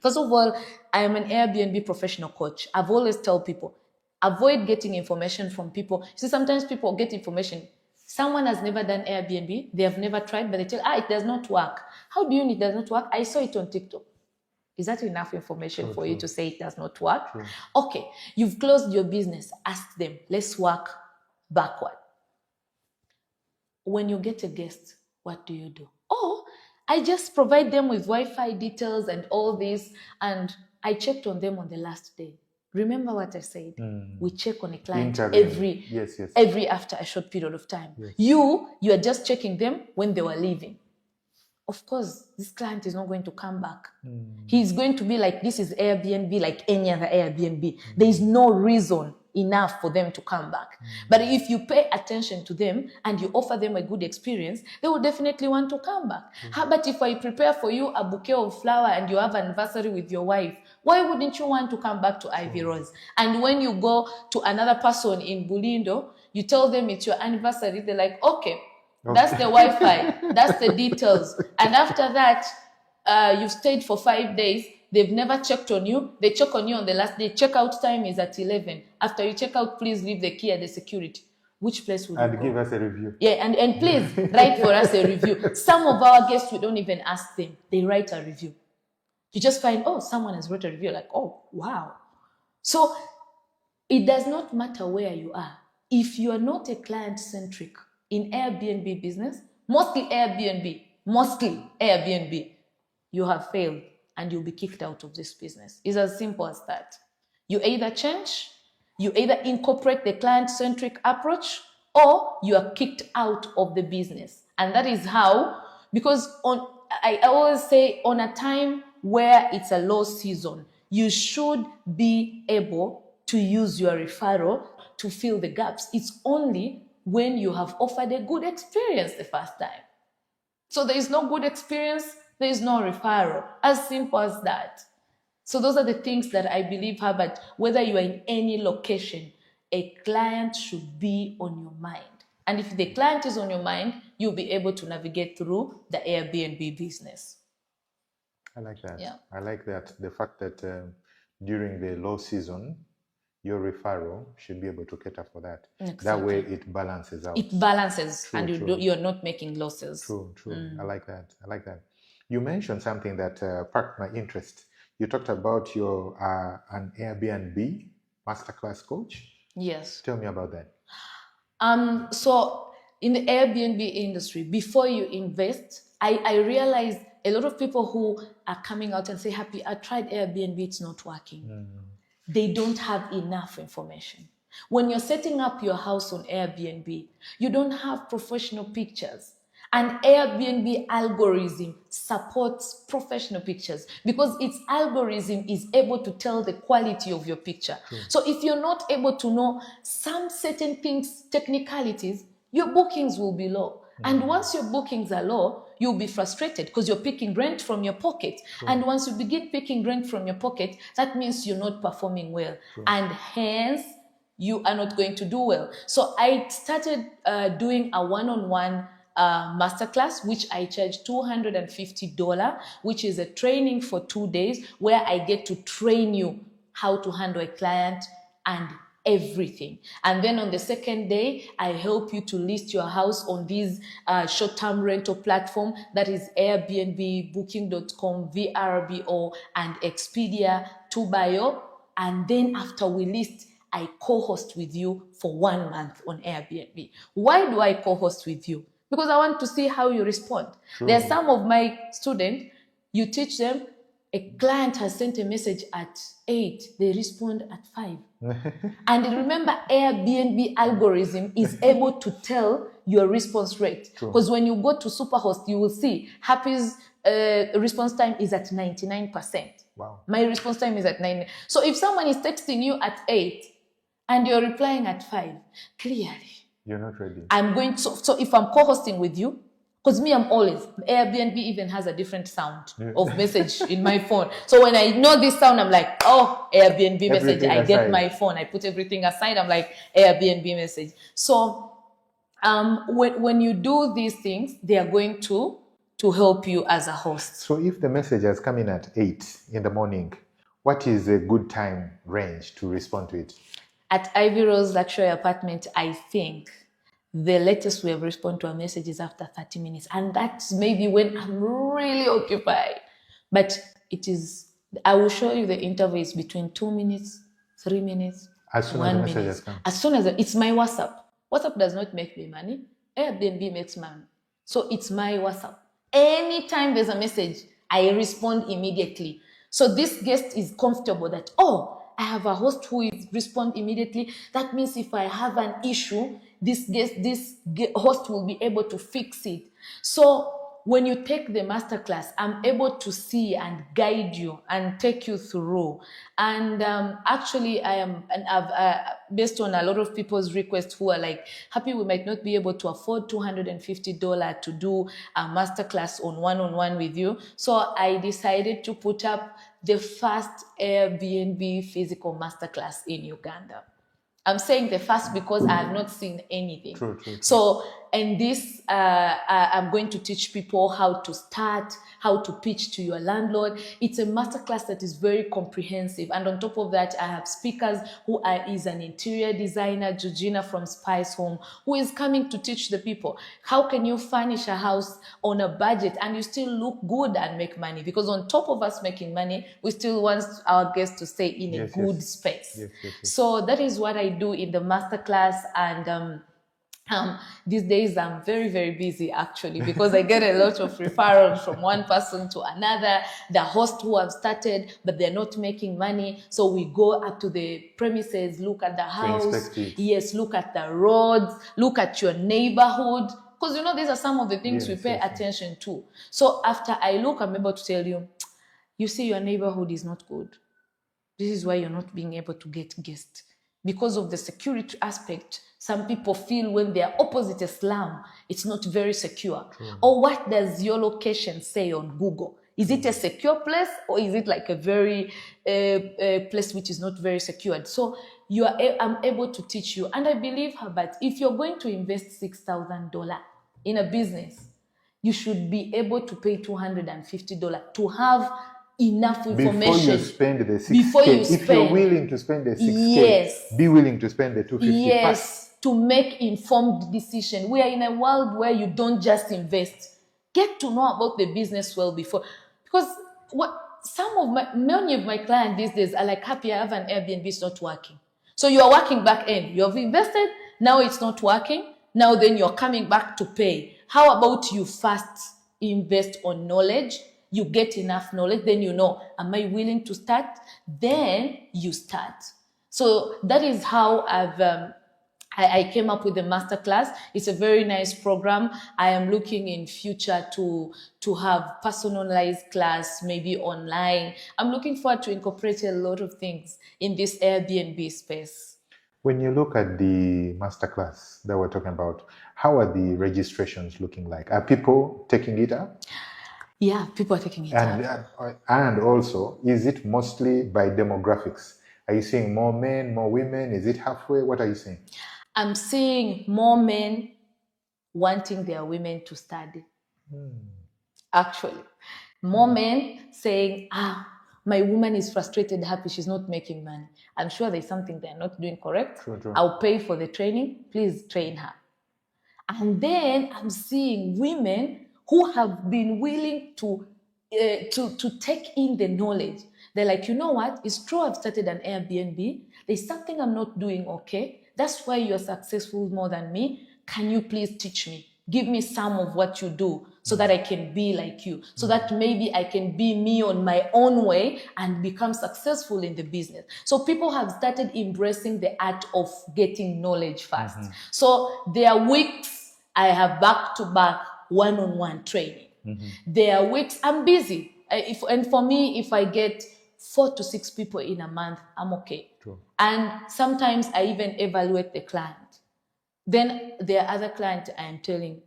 Speaker 2: first of all, I am an Airbnb professional coach. I've always tell people, avoid getting information from people. See, sometimes people get information. Someone has never done Airbnb. They have never tried, but they tell, it does not work. How do you know it does not work? I saw it on TikTok. Is that enough information for you to say it does not work? True. Okay, you've closed your business. Ask them. Let's work backward. When you get a guest, what do? Oh, I just provide them with Wi-Fi details and all this, and I checked on them on the last day. Remember what I said? We check on a client every after a short period of time. Yes. You are just checking them when they were leaving. Of course, this client is not going to come back. He's going to be like, this is Airbnb like any other Airbnb. There is no reason enough for them to come back. But if you pay attention to them and you offer them a good experience, they will definitely want to come back. How about if I prepare for you a bouquet of flowers and you have an anniversary with your wife? Why wouldn't you want to come back to Ivyrose? And when you go to another person in Bulindo, you tell them it's your anniversary, they're like, okay. That's the Wi-Fi. That's the details. And after that, you've stayed for 5 days. They've never checked on you. They check on you on the last day. Checkout time is at 11. After you check out, please leave the key at the security. Which place would you go? And
Speaker 1: give us a review.
Speaker 2: Yeah, and please write for us a review. Some of our guests, we don't even ask them. They write a review. You just find, oh, someone has wrote a review. Like, oh, wow. So it does not matter where you are. If you are not a client-centric in Airbnb business, mostly Airbnb, you have failed and you'll be kicked out of this business. It's as simple as that. You either change, you either incorporate the client-centric approach, or you are kicked out of the business. And that is how, because I always say on a time where it's a low season, you should be able to use your referral to fill the gaps. It's only when you have offered a good experience the first time. So there is no good experience, there is no referral. As simple as that. So those are the things that I believe, Herbert, whether you are in any location, a client should be on your mind. And if the client is on your mind, you'll be able to navigate through the Airbnb business.
Speaker 1: I like that.
Speaker 2: Yeah.
Speaker 1: I like that. The fact that during the low season, your referral should be able to cater for that.
Speaker 2: Exactly.
Speaker 1: That way it balances out.
Speaker 2: It balances,
Speaker 1: true,
Speaker 2: and you're not making losses.
Speaker 1: True. I like that. You mentioned something that piqued my interest. You talked about your an Airbnb Masterclass coach.
Speaker 2: Yes.
Speaker 1: Tell me about that.
Speaker 2: So in the Airbnb industry, before you invest, I realized a lot of people who are coming out and say, Happy, I tried Airbnb, it's not working. They don't have enough information. When you're setting up your house on Airbnb, you don't have professional pictures. And Airbnb algorithm supports professional pictures because its algorithm is able to tell the quality of your picture. So if you're not able to know some certain things, technicalities, your bookings will be low. And once your bookings are low, you'll be frustrated because you're picking rent from your pocket. And once you begin picking rent from your pocket, that means you're not performing well. And hence, you are not going to do well. So I started doing a one-on-one masterclass, which I charge $250, which is a training for 2 days where I get to train you how to handle a client and everything. And then on the second day, I help you to list your house on these short-term rental platform, that is Airbnb, Booking.com, VRBO, and Expedia, 2Bio. And then after we list, I co-host with you for 1 month on Airbnb. Why do I co-host with you? Because I want to see how you respond.
Speaker 1: True.
Speaker 2: There are some of my students, you teach them, a client has sent a message at 8, they respond at 5. And remember, Airbnb algorithm is able to tell your response rate. Because when you go to Superhost, you will see Happy's response time is at 99%.
Speaker 1: Wow.
Speaker 2: My response time is at 9. So if someone is texting you at 8 and you're replying at 5, clearly
Speaker 1: you're not ready.
Speaker 2: I'm going to, so if I'm co-hosting with you, because me, I'm always, Airbnb even has a different sound of message in my phone. So when I know this sound, I'm like, oh, Airbnb message. I get my phone, I put everything aside. I'm like, Airbnb message. So when you do these things, they are going to help you as a host.
Speaker 1: So if the message has come in at 8 in the morning, what is a good time range to respond to it?
Speaker 2: At Ivyrose Luxury Apartments, I think the latest we have responded to a message is after 30 minutes. And that's maybe when I'm really occupied. But it is, I will show you the interval is between 2 minutes, 3 minutes,
Speaker 1: as soon
Speaker 2: 1
Speaker 1: as the
Speaker 2: minute.
Speaker 1: message has come.
Speaker 2: As soon as it's my WhatsApp. WhatsApp does not make me money. Airbnb makes money. So it's my WhatsApp. Anytime there's a message, I respond immediately. So this guest is comfortable that, oh, I have a host who is respond immediately. That means if I have an issue, this host will be able to fix it. So when you take the masterclass, I'm able to see and guide you and take you through. And actually, I've based on a lot of people's requests who are like, Happy, we might not be able to afford $250 to do a masterclass on one-on-one with you. So I decided to put up the first Airbnb physical masterclass in Uganda. I'm saying the first because I have not seen anything.
Speaker 1: True.
Speaker 2: So, and this, I'm going to teach people how to start, how to pitch to your landlord. It's a masterclass that is very comprehensive. And on top of that, I have speakers who is an interior designer, Georgina from Spice Home, who is coming to teach the people. How can you furnish a house on a budget and you still look good and make money? Because on top of us making money, we still want our guests to stay in a good space.
Speaker 1: Yes.
Speaker 2: So that is what I do in the masterclass. And these days I'm very, very busy actually, because I get a lot of referrals from one person to another, the host who have started, but they're not making money. So we go up to the premises, look at the house. Yes, look at the roads, look at your neighborhood. Because, you know, these are some of the things we pay attention to. So after I look, I'm able to tell you, you see, your neighborhood is not good. This is why you're not being able to get guests. Because of the security aspect, some people feel when they are opposite a slum, it's not very secure. Or what does your location say on Google? Is it a secure place, or is it like a very place which is not very secured? So I'm able to teach you. And I believe, Herbert, if you're going to invest $6,000 in a business, you should be able to pay $250 to have enough information
Speaker 1: before you spend the 6K. If you're willing to spend the 6K, be willing to spend the 250 first.
Speaker 2: To make informed decision. We are in a world where you don't just invest. Get to know about the business well before. Because many of my clients these days are like, Happy, I have an Airbnb, it's not working. So you are working back end. You have invested, now it's not working. Now then you're coming back to pay. How about you first invest on knowledge? You get enough knowledge, then you know, am I willing to start? Then you start. So that is how I came up with the masterclass. It's a very nice program. I am looking in future to have personalized class, maybe online. I'm looking forward to incorporate a lot of things in this Airbnb space.
Speaker 1: When you look at the masterclass that we're talking about, how are the registrations looking like? Are people taking it up?
Speaker 2: Yeah, people are taking it up.
Speaker 1: And also, is it mostly by demographics? Are you seeing more men, more women? Is it halfway? What are you seeing?
Speaker 2: I'm seeing more men wanting their women to study. Actually, more men saying, My woman is frustrated, happy, she's not making money. I'm sure there's something they're not doing correct.
Speaker 1: True.
Speaker 2: I'll pay for the training. Please train her. And then I'm seeing women who have been willing to take in the knowledge. They're like, you know what? It's true I've started an Airbnb. There's something I'm not doing okay. That's why you're successful more than me. Can you please teach me? Give me some of what you do so that I can be like you. So that maybe I can be me on my own way and become successful in the business. So people have started embracing the art of getting knowledge fast. So there are weeks I have back-to-back one-on-one training. There are weeks I'm busy. And for me, if I get 4 to 6 people in a month, I'm okay.
Speaker 1: True.
Speaker 2: And sometimes I even evaluate the client. Then there are other clients I am telling,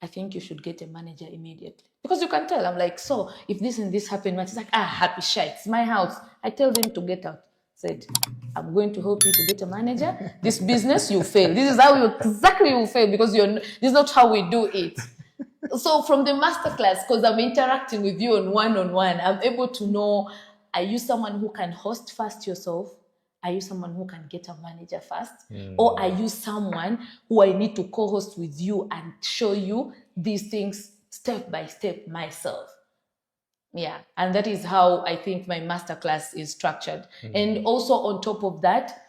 Speaker 2: I think you should get a manager immediately. Because you can tell, I'm like, so if this and this happened, it's like, happy shit, it's my house. I tell them to get out. Said, I'm going to help you to get a manager. This business, you fail. This is how you exactly will fail because this is not how we do it. So from the masterclass, because I'm interacting with you on one-on-one, I'm able to know, are you someone who can host fast yourself? Are you someone who can get a manager fast? Or are you someone who I need to co-host with you and show you these things step by step myself? Yeah, and that is how I think my masterclass is structured. And also on top of that,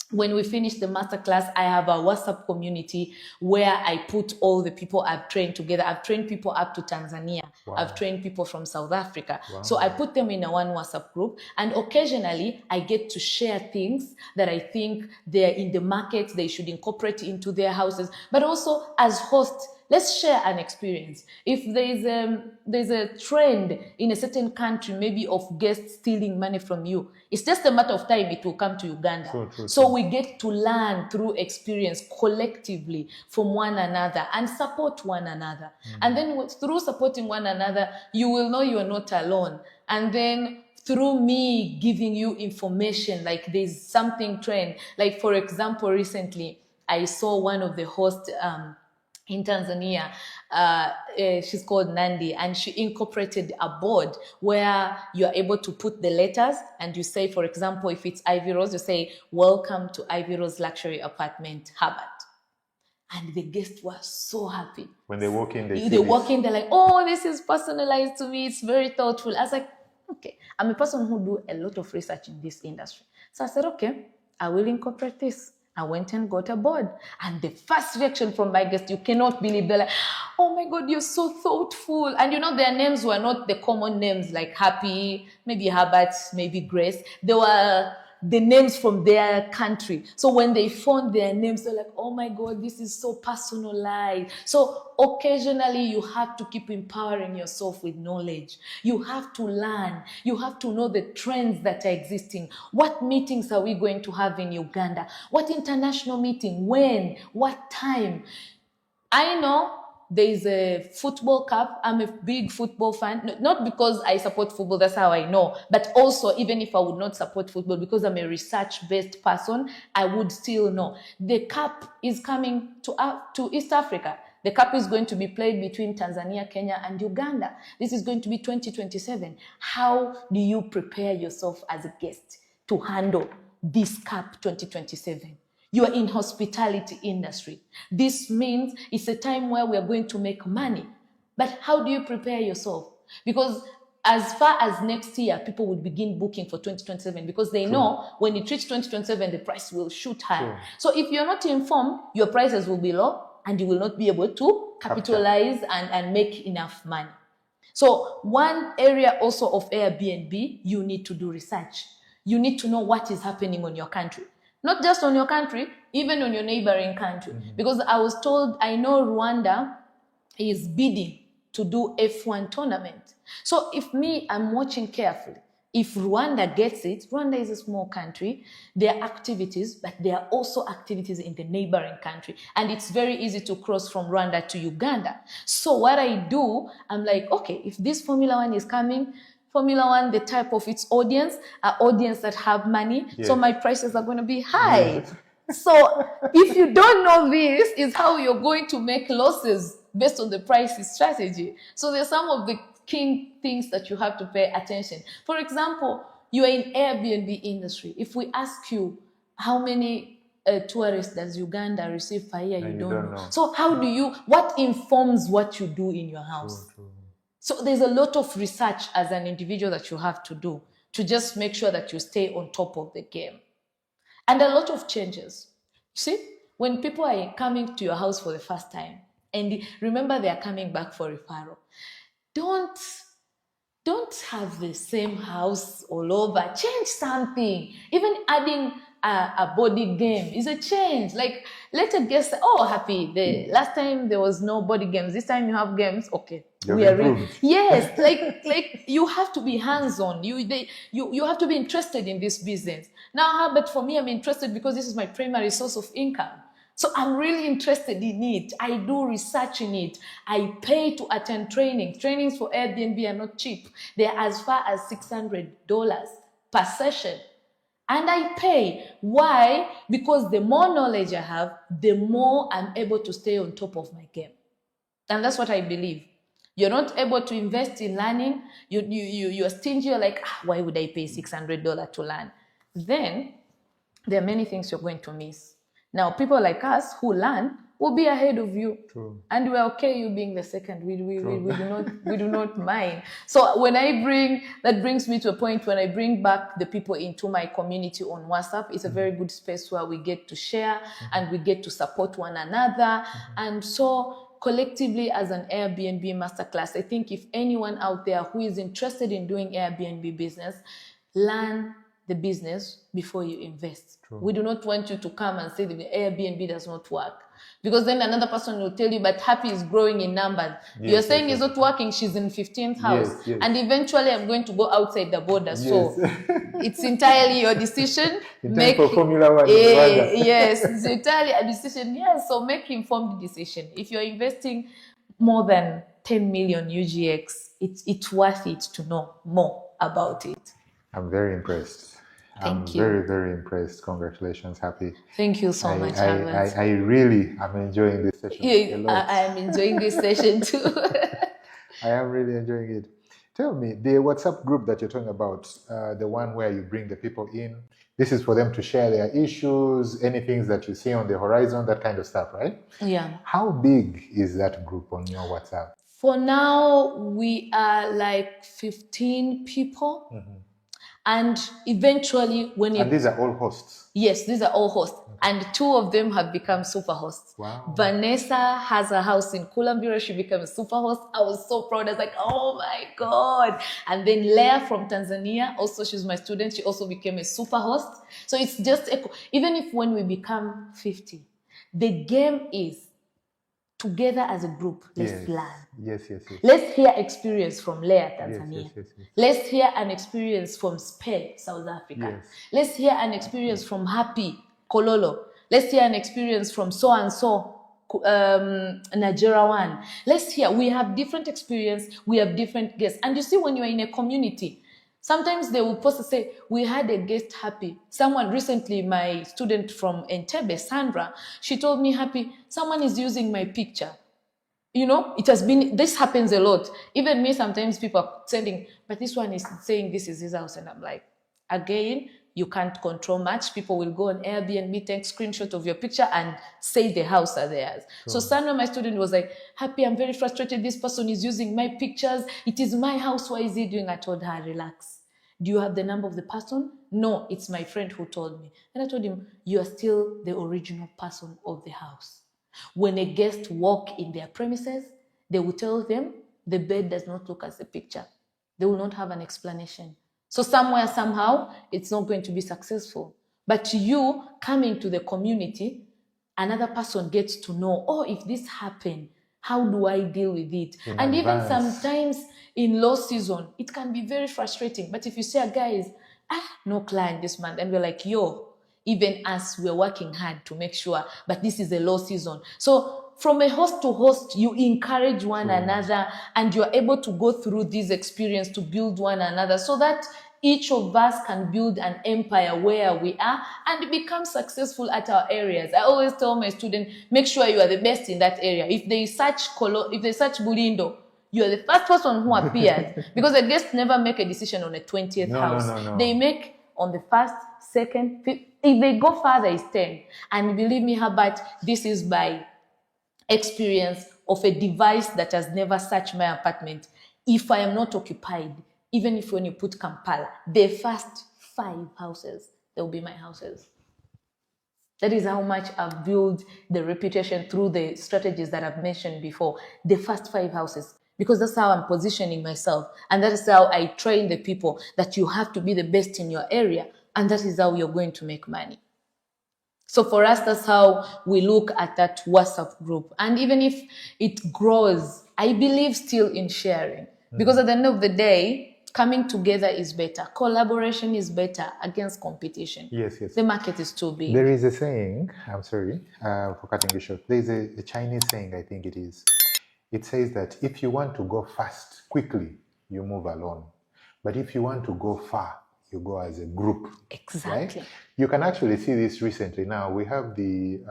Speaker 2: when we finish the masterclass, I have a WhatsApp community where I put all the people I've trained together. I've trained people up to Tanzania. Wow. I've trained people from South Africa. Wow. So I put them in a one WhatsApp group. And occasionally, I get to share things that I think they're in the market, they should incorporate into their houses. But also, as hosts, let's share an experience. If there's a trend in a certain country, maybe of guests stealing money from you, it's just a matter of time it will come to Uganda. True. We get to learn through experience collectively from one another and support one another. And then through supporting one another, you will know you are not alone. And then through me giving you information, like there's something trend. Like for example, recently, I saw one of the hosts in Tanzania, she's called Nandi, and she incorporated a board where you are able to put the letters and you say, for example, if it's Ivyrose, you say, welcome to Ivyrose Luxury Apartment, Harvard. And the guests were so happy.
Speaker 1: When they walk in,
Speaker 2: they're like, oh, this is personalized to me. It's very thoughtful. I was like, okay, I'm a person who do a lot of research in this industry. So I said, okay, I will incorporate this. I went and got a board. And the first reaction from my guests, you cannot believe, they're like, oh my God, you're so thoughtful. And you know, their names were not the common names like Happy, maybe Herbert, maybe Grace. They were the names from their country. So when they found their names, they're like, oh my God, this is so personalized. So occasionally you have to keep empowering yourself with knowledge. You have to learn. You have to know the trends that are existing. What meetings are we going to have in Uganda? What international meeting? When? What time? I know there is a football cup. I'm a big football fan, not because I support football, that's how I know, but also even if I would not support football, because I'm a research-based person, I would still know. The cup is coming to East Africa. The cup is going to be played between Tanzania, Kenya, and Uganda. This is going to be 2027. How do you prepare yourself as a guest to handle this cup 2027? You are in hospitality industry. This means it's a time where we are going to make money. But how do you prepare yourself? Because as far as next year, people will begin booking for 2027 because they know when it reaches 2027, the price will shoot high. So if you're not informed, your prices will be low and you will not be able to capitalize and make enough money. So one area also of Airbnb, you need to do research. You need to know what is happening on your country. Not just on your country, even on your neighboring country. Because I was told, I know Rwanda is bidding to do F1 tournament. So if I'm watching carefully, if Rwanda gets it, Rwanda is a small country, there are activities, but there are also activities in the neighboring country. And it's very easy to cross from Rwanda to Uganda. So what I do, I'm like, okay, if this Formula One is coming, Formula One, the type of its audience, are audience that have money. Yes. So my prices are going to be high. Yes. So if you don't know this, is how you're going to make losses based on the pricing strategy. So there's some of the key things that you have to pay attention. For example, you are in Airbnb industry. If we ask you how many tourists does Uganda receive per year, you don't know. So what informs what you do in your house? True. So there's a lot of research as an individual that you have to do to just make sure that you stay on top of the game. And a lot of changes. See, when people are coming to your house for the first time, and remember they are coming back for referral, don't have the same house all over. Change something. Even adding a body game is a change. Like, let a guest say, oh, Happy, the last time there was no body games. This time you have games. Okay. Yes, like you have to be hands-on. You have to be interested in this business. Now, but for me, I'm interested because this is my primary source of income. So I'm really interested in it. I do research in it. I pay to attend trainings. Trainings for Airbnb are not cheap. They're as far as $600 per session. And I pay. Why? Because the more knowledge I have, the more I'm able to stay on top of my game. And that's what I believe. You're not able to invest in learning. You're stingy. You're like, why would I pay $600 to learn? Then there are many things you're going to miss. Now, people like us who learn will be ahead of you. True. And we're okay you being the second. We do not mind. So that brings me to a point when I bring back the people into my community on WhatsApp. It's a very good space where we get to share and we get to support one another. And so collectively as an Airbnb Masterclass, I think if anyone out there who is interested in doing Airbnb business, learn the business before you invest. True. We do not want you to come and say the Airbnb does not work. Because then another person will tell you, but Happy is growing in numbers. Yes, you're saying it's not working, she's in 15th house. Yes. And eventually I'm going to go outside the border. Yes. So it's entirely your decision.
Speaker 1: For Formula One.
Speaker 2: Yes, it's entirely a decision. Yes, so make informed decision. If you're investing more than 10 million UGX, it's worth it to know more about it.
Speaker 1: I'm very impressed.
Speaker 2: Thank you.
Speaker 1: Very, very impressed. Congratulations, Happy.
Speaker 2: Thank you so much, Albert.
Speaker 1: I really am enjoying this session a lot.
Speaker 2: I am enjoying this session too.
Speaker 1: I am really enjoying it. Tell me, the WhatsApp group that you're talking about, the one where you bring the people in, this is for them to share their issues, any things that you see on the horizon, that kind of stuff, right?
Speaker 2: Yeah.
Speaker 1: How big is that group on your WhatsApp?
Speaker 2: For now, we are like 15 people. Mm-hmm. And eventually
Speaker 1: And these are all hosts?
Speaker 2: Yes, these are all hosts. Okay. And 2 of them have become Superhosts.
Speaker 1: Wow.
Speaker 2: Vanessa has a house in Kulambira. She became a Superhost. I was so proud. I was like, oh my God. And then Leah from Tanzania, also she's my student. She also became a Superhost. So it's just, even if when we become 50, the game is together as a group, let's learn.
Speaker 1: Yes.
Speaker 2: Let's hear experience from Leah, Tanzania. Yes. Let's hear an experience from Spain, South Africa. Yes. Let's hear an experience from Happy, Kololo. Let's hear an experience from so-and-so, Nigeria. Let's hear. We have different experience. We have different guests. And you see, when you're in a community, sometimes they will post and say, we had a guest, Happy. Someone recently, my student from Entebbe, Sandra, she told me, Happy, someone is using my picture. You know, this happens a lot. Even me, sometimes people are sending, but this one is saying this is his house. And I'm like, again, you can't control much. People will go on Airbnb, take screenshot of your picture and say the house are theirs. Sure. So Sandra, my student, was like, Happy, I'm very frustrated. This person is using my pictures. It is my house. Why is he doing? I told her, relax. Do you have the number of the person? No, it's my friend who told me. And I told him, you are still the original person of the house. When a guest walk in their premises, they will tell them the bed does not look as the picture. They will not have an explanation. So somewhere, somehow, it's not going to be successful. But you coming to the community, another person gets to know, oh, if this happened, how do I deal with it? And even sometimes in low season, it can be very frustrating. But if you say, guys, no client this month, and we're like, yo, even us, we're working hard to make sure, but this is a low season. So from a host to host, you encourage one another, and you're able to go through this experience to build one another so that each of us can build an empire where we are and become successful at our areas. I always tell my students, make sure you are the best in that area. If they search Bulindo, You are the first person who appears because the guests never make a decision on a 20th house.
Speaker 1: No.
Speaker 2: They make on the first, second, fifth. If they go further, it's 10. And believe me, Herbert, this is by experience of a device that has never searched my apartment. If I am not occupied, even if when you put Kampala, the first 5 houses, they will be my houses. That is how much I've built the reputation through the strategies that I've mentioned before. The first 5 houses. Because that's how I'm positioning myself. And that is how I train the people that you have to be the best in your area. And that is how you're going to make money. So for us, that's how we look at that WhatsApp group. And even if it grows, I believe still in sharing. Because at the end of the day, coming together is better. Collaboration is better against competition.
Speaker 1: Yes.
Speaker 2: The market is too big.
Speaker 1: There is a saying, I'm sorry for cutting you short. There's a Chinese saying, I think it is. It says that if you want to go fast, quickly, you move alone. But if you want to go far, you go as a group.
Speaker 2: Exactly.
Speaker 1: Right? You can actually see this recently now. We have the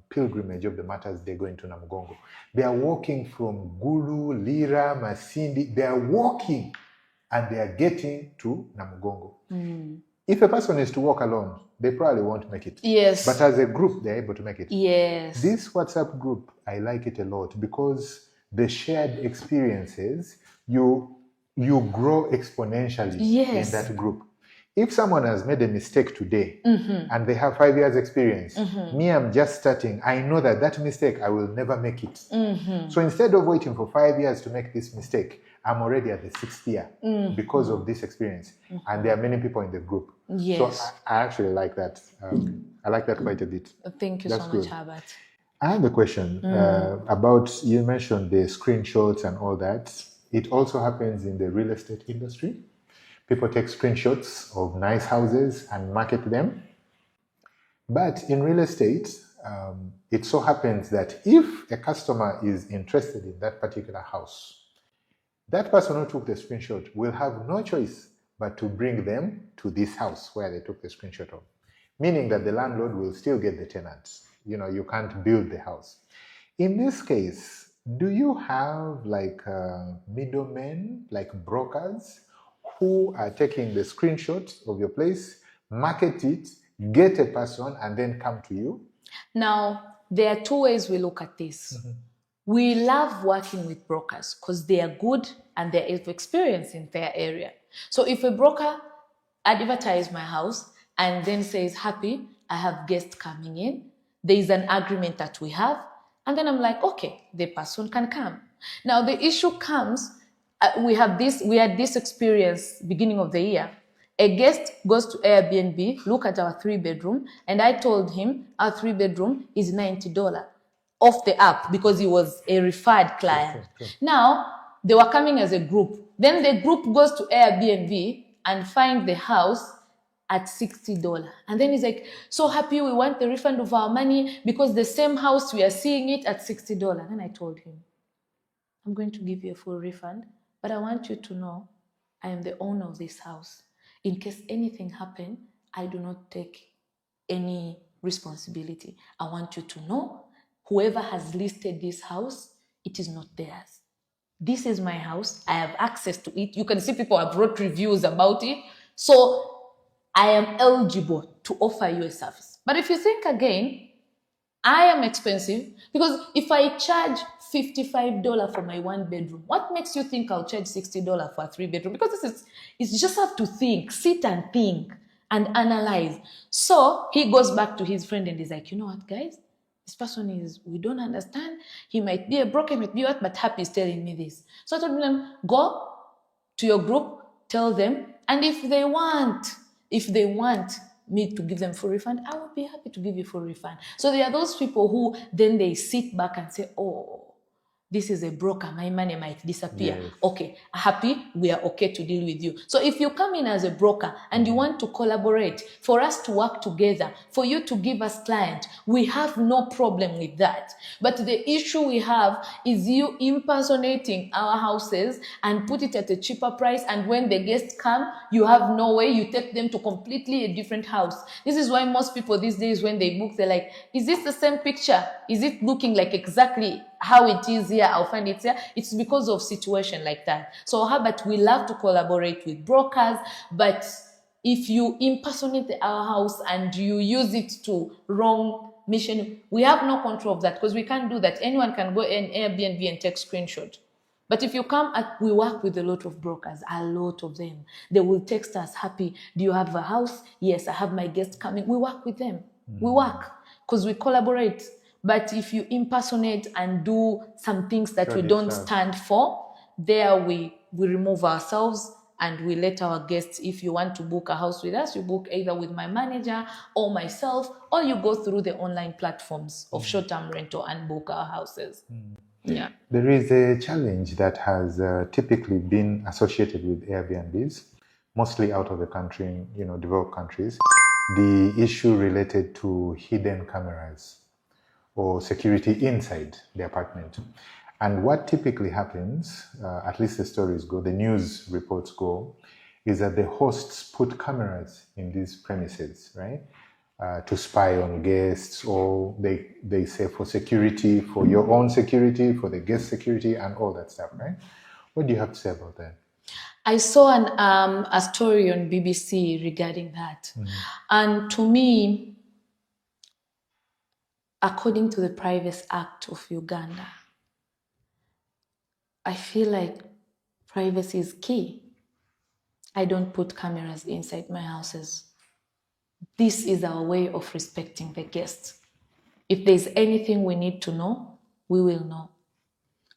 Speaker 1: pilgrimage of the Martyrs. They're going to Namugongo. They are walking from Gulu, Lira, Masindi. They are walking and they are getting to Namugongo. If a person is to walk alone, they probably won't make it.
Speaker 2: Yes.
Speaker 1: But as a group, they're able to make it.
Speaker 2: Yes.
Speaker 1: This WhatsApp group, I like it a lot because the shared experiences, you grow exponentially in that group. If someone has made a mistake today and they have 5 years experience, me, I'm just starting. I know that mistake, I will never make it. So instead of waiting for 5 years to make this mistake, I'm already at the 6th year because of this experience. And there are many people in the group.
Speaker 2: Yes.
Speaker 1: So I actually like that. I like that quite a bit.
Speaker 2: Thank you
Speaker 1: That's
Speaker 2: so
Speaker 1: good.
Speaker 2: much, Herbert.
Speaker 1: I have a question about, you mentioned the screenshots and all that. It also happens in the real estate industry. People take screenshots of nice houses and market them. But in real estate, it so happens that if a customer is interested in that particular house, that person who took the screenshot will have no choice but to bring them to this house where they took the screenshot of. Meaning that the landlord will still get the tenants. You can't build the house. In this case, do you have like middlemen, like brokers, who are taking the screenshots of your place, market it, get a person, and then come to you?
Speaker 2: Now, there are 2 ways we look at this. We love working with brokers because they are good and they have experience in their area. So if a broker advertises my house and then says, Happy, I have guests coming in, there is an agreement that we have, and then I'm like, okay, the person can come. Now, the issue comes, we had this experience beginning of the year. A guest goes to Airbnb, look at our 3-bedroom, and I told him our 3-bedroom is $90 off the app because he was a referred client.
Speaker 1: Sure.
Speaker 2: Now, they were coming as a group. Then the group goes to Airbnb and find the house at $60. And then he's like, so Happy, we want the refund of our money because the same house, we are seeing it at $60. Then I told him, I'm going to give you a full refund, but I want you to know I am the owner of this house. In case anything happens, I do not take any responsibility. I want you to know whoever has listed this house, it is not theirs. This is my house. I have access to it. You can see people have wrote reviews about it. So I am eligible to offer you a service. But if you think again, I am expensive because if I charge $55 for my 1-bedroom, what makes you think I'll charge $60 for a 3-bedroom? Because it's just have to think, sit and think and analyze. So he goes back to his friend and he's like, you know what, guys? This person we don't understand. He might be a broker, might be what, but Happy is telling me this. So I told them, go to your group, tell them, and if they want me to give them full refund, I will be happy to give you full refund. So there are those people who then they sit back and say, oh, this is a broker, my money might disappear.
Speaker 1: Yes.
Speaker 2: Okay, Happy, we are okay to deal with you. So if you come in as a broker and you want to collaborate, for us to work together, for you to give us client, we have no problem with that. But the issue we have is you impersonating our houses and put it at a cheaper price, and when the guests come, you have no way, you take them to completely a different house. This is why most people these days, when they book, they're like, is this the same picture? Is it looking like exactly how it is here, I'll find it here. It's because of situation like that. So how about we love to collaborate with brokers, but if you impersonate our house and you use it to wrong mission, we have no control of that because we can't do that. Anyone can go in Airbnb and take screenshot. But if you come we work with a lot of brokers, a lot of them. They will text us, Happy, do you have a house? Yes, I have my guests coming. We work with them. We work because we collaborate. But if you impersonate and do some things that we don't stand for, there we remove ourselves and we let our guests, if you want to book a house with us, you book either with my manager or myself, or you go through the online platforms of short-term rental and book our houses. Yeah.
Speaker 1: There is a challenge that has typically been associated with Airbnbs, mostly out of the country, in developed countries, the issue related to hidden cameras or security inside the apartment. And what typically happens, at least the stories go, the news reports go, is that the hosts put cameras in these premises, right? To spy on guests, or they say for security, for your own security, for the guest security, and all that stuff, right? What do you have to say about that?
Speaker 2: I saw a story on BBC regarding that. And to me, according to the Privacy Act of Uganda, I feel like privacy is key. I don't put cameras inside my houses. This is our way of respecting the guests. If there's anything we need to know, we will know.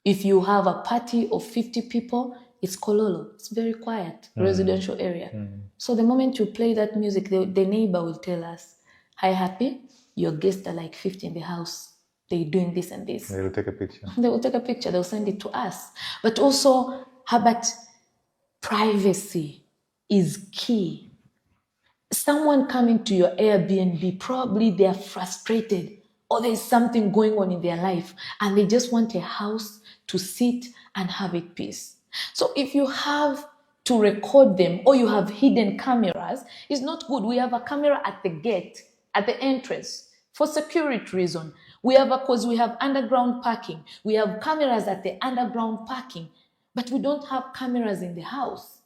Speaker 2: If you have a party of 50 people, it's Kololo. It's very quiet, residential area. So the moment you play that music, the neighbor will tell us, hi, Happy, your guests are like 50 in the house. They're doing this and this.
Speaker 1: They will take a picture.
Speaker 2: They will take a picture. They'll send it to us. But also, how about privacy is key. Someone coming to your Airbnb, probably they're frustrated or there's something going on in their life and they just want a house to sit and have it peace. So if you have to record them or you have hidden cameras, it's not good. We have a camera at the gate, at the entrance, for security reason. Because we have underground parking. We have cameras at the underground parking, but we don't have cameras in the house.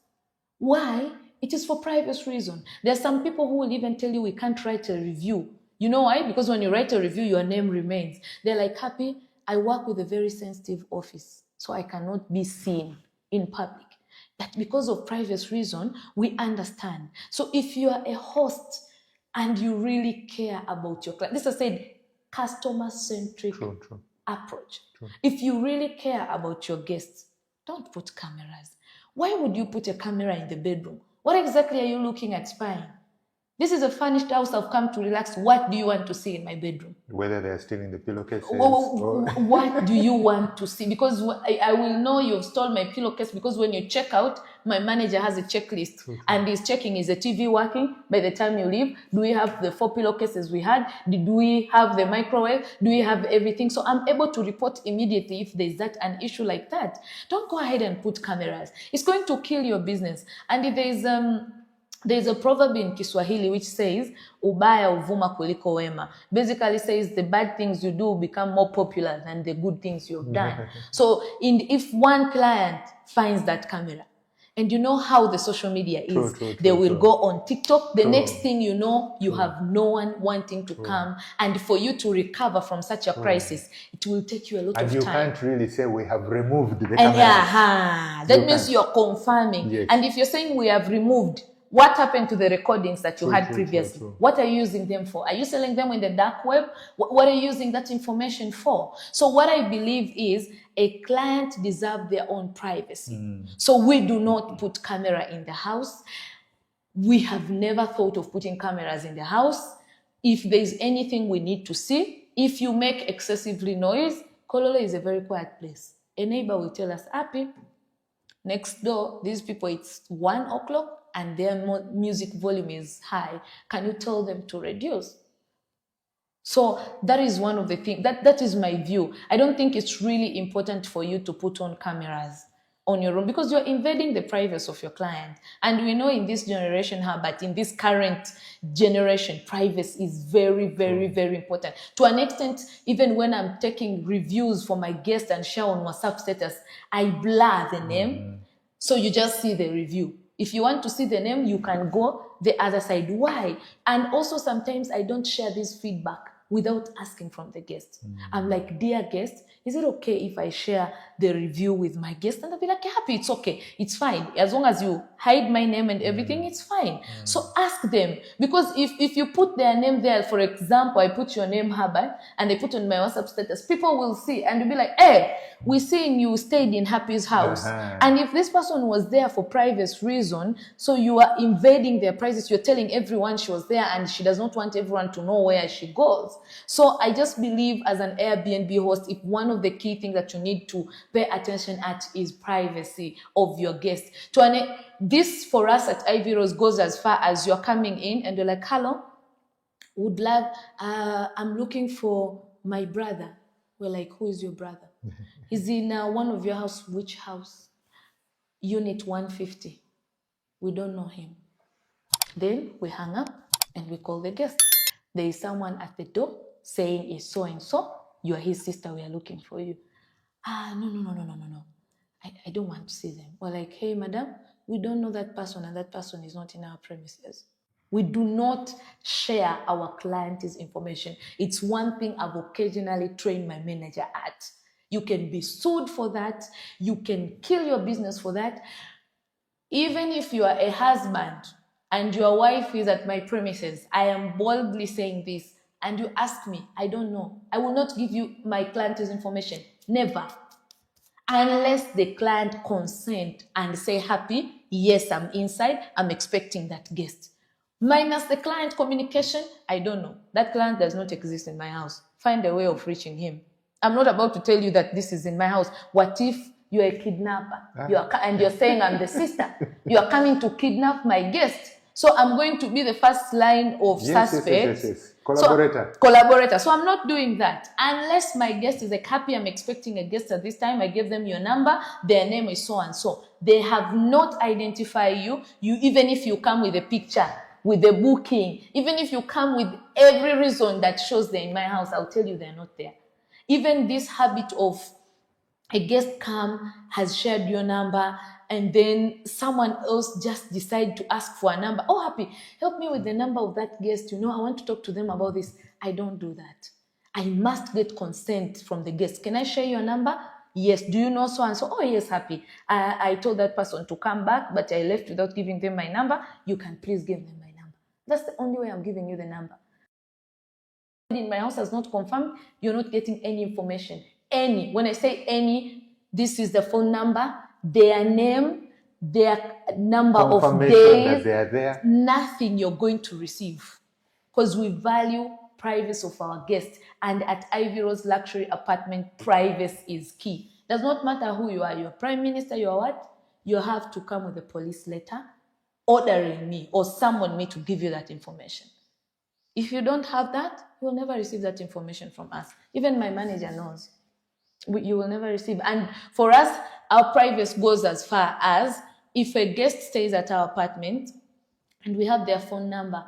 Speaker 2: Why? It is for privacy reason. There are some people who will even tell you we can't write a review. You know why? Because when you write a review, your name remains. They're like, Happy, I work with a very sensitive office, so I cannot be seen in public. But because of privacy reason, we understand. So if you are a host and you really care about your client, this is said customer-centric approach. True. If you really care about your guests, don't put cameras. Why would you put a camera in the bedroom? What exactly are you looking at spying? This is a furnished house. I've come to relax. What do you want to see in my bedroom?
Speaker 1: Whether they're stealing the pillowcases.
Speaker 2: What do you want to see? Because I will know you've stole my pillowcase because when you check out, my manager has a checklist. True. And he's checking, is the TV working by the time you leave? Do we have the 4 pillowcases we had? Do we have the microwave? Do we have everything? So I'm able to report immediately if there's an issue like that. Don't go ahead and put cameras. It's going to kill your business. And if there's a proverb in Kiswahili which says, ubaya uvuma kuliko wema. Basically says the bad things you do become more popular than the good things you've done. So if one client finds that camera, and you know how the social media is, they will go on TikTok. The next thing you know, you have no one wanting to come. And for you to recover from such a crisis, it will take you a lot of time. And
Speaker 1: you can't really say we have removed the camera.
Speaker 2: That means you're confirming. Yes. And if you're saying we have removed, what happened to the recordings that you had previously? What are you using them for? Are you selling them in the dark web? What are you using that information for? So what I believe is a client deserves their own privacy. So we do not put camera in the house. We have never thought of putting cameras in the house. If there's anything we need to see, if you make excessively noise, Kololo is a very quiet place. A neighbor will tell us, Happy, next door, these people, it's 1 o'clock, and their music volume is high. Can you tell them to reduce? So that is one of the things, that is my view. I don't think it's really important for you to put on cameras. on your room because you're invading the privacy of your client. And we know in this generation how, but in this current generation, privacy is very, very, very important. To an extent, even when I'm taking reviews for my guests and share on WhatsApp status, I blur the name. So you just see the review. If you want to see the name, you can go the other side. Why? And also sometimes I don't share this feedback without asking from the guest. I'm like, dear guest, is it okay if I share the review with my guest? And they'll be like, Happy, it's okay. It's fine. As long as you hide my name and everything, it's fine. So ask them. Because if you put their name there, for example, I put your name, Haban, and I put on my WhatsApp status, people will see and they'll be like, hey, we seen you stayed in Happy's house. And if this person was there for privacy reason, so you are invading their privacy, you're telling everyone she was there and she does not want everyone to know where she goes. So I just believe as an Airbnb host, if one of the key things that you need to pay attention at is privacy of your guests. This for us at Ivyrose goes as far as you're coming in and you're like, hello, would love, I'm looking for my brother. We're like, who is your brother? He's in one of your house. Which house? Unit 150. We don't know him. Then we hang up and we call the guest. There is someone at the door saying it's so and so. You are his sister. We are looking for you. No. I don't want to see them. We're like, hey, madam, we don't know that person and that person is not in our premises. We do not share our client's information. It's one thing I've occasionally trained my manager at. You can be sued for that. You can kill your business for that. Even if you are a husband and your wife is at my premises, I am boldly saying this, and you ask me, I don't know. I will not give you my client's information. Never. Unless the client consent and say, Happy, yes, I'm inside. I'm expecting that guest. Minus the client communication, I don't know. That client does not exist in my house. Find a way of reaching him. I'm not about to tell you that this is in my house. What if you're a kidnapper and you're saying I'm the sister? You are coming to kidnap my guest. So I'm going to be the first line of suspect.
Speaker 1: Yes. Collaborator.
Speaker 2: Collaborator. So I'm not doing that. Unless my guest is like, Happy, I'm expecting a guest at this time. I gave them your number. Their name is so and so. They have not identified you. Even if you come with a picture, with the booking, even if you come with every reason that shows they're in my house, I'll tell you they're not there. Even this habit of a guest has shared your number, and then someone else just decide to ask for a number. Oh, Happy, help me with the number of that guest. I want to talk to them about this. I don't do that. I must get consent from the guest. Can I share your number? Yes. Do you know so and so? Oh, yes, Happy. I told that person to come back, but I left without giving them my number. You can please give them my number. That's the only way I'm giving you the number. In my house has not confirmed, you're not getting any information. Any. When I say any, this is the phone number, their name, their number of days,
Speaker 1: that they are there.
Speaker 2: Nothing you're going to receive. Because we value privacy of our guests. And at Ivyrose Luxury Apartment, privacy is key. Does not matter who you are. You're Prime Minister, you're what? You have to come with a police letter ordering me or summon me to give you that information. If you don't have that, you will never receive that information from us. Even my manager knows. You will never receive. And for us, our privacy goes as far as if a guest stays at our apartment and we have their phone number,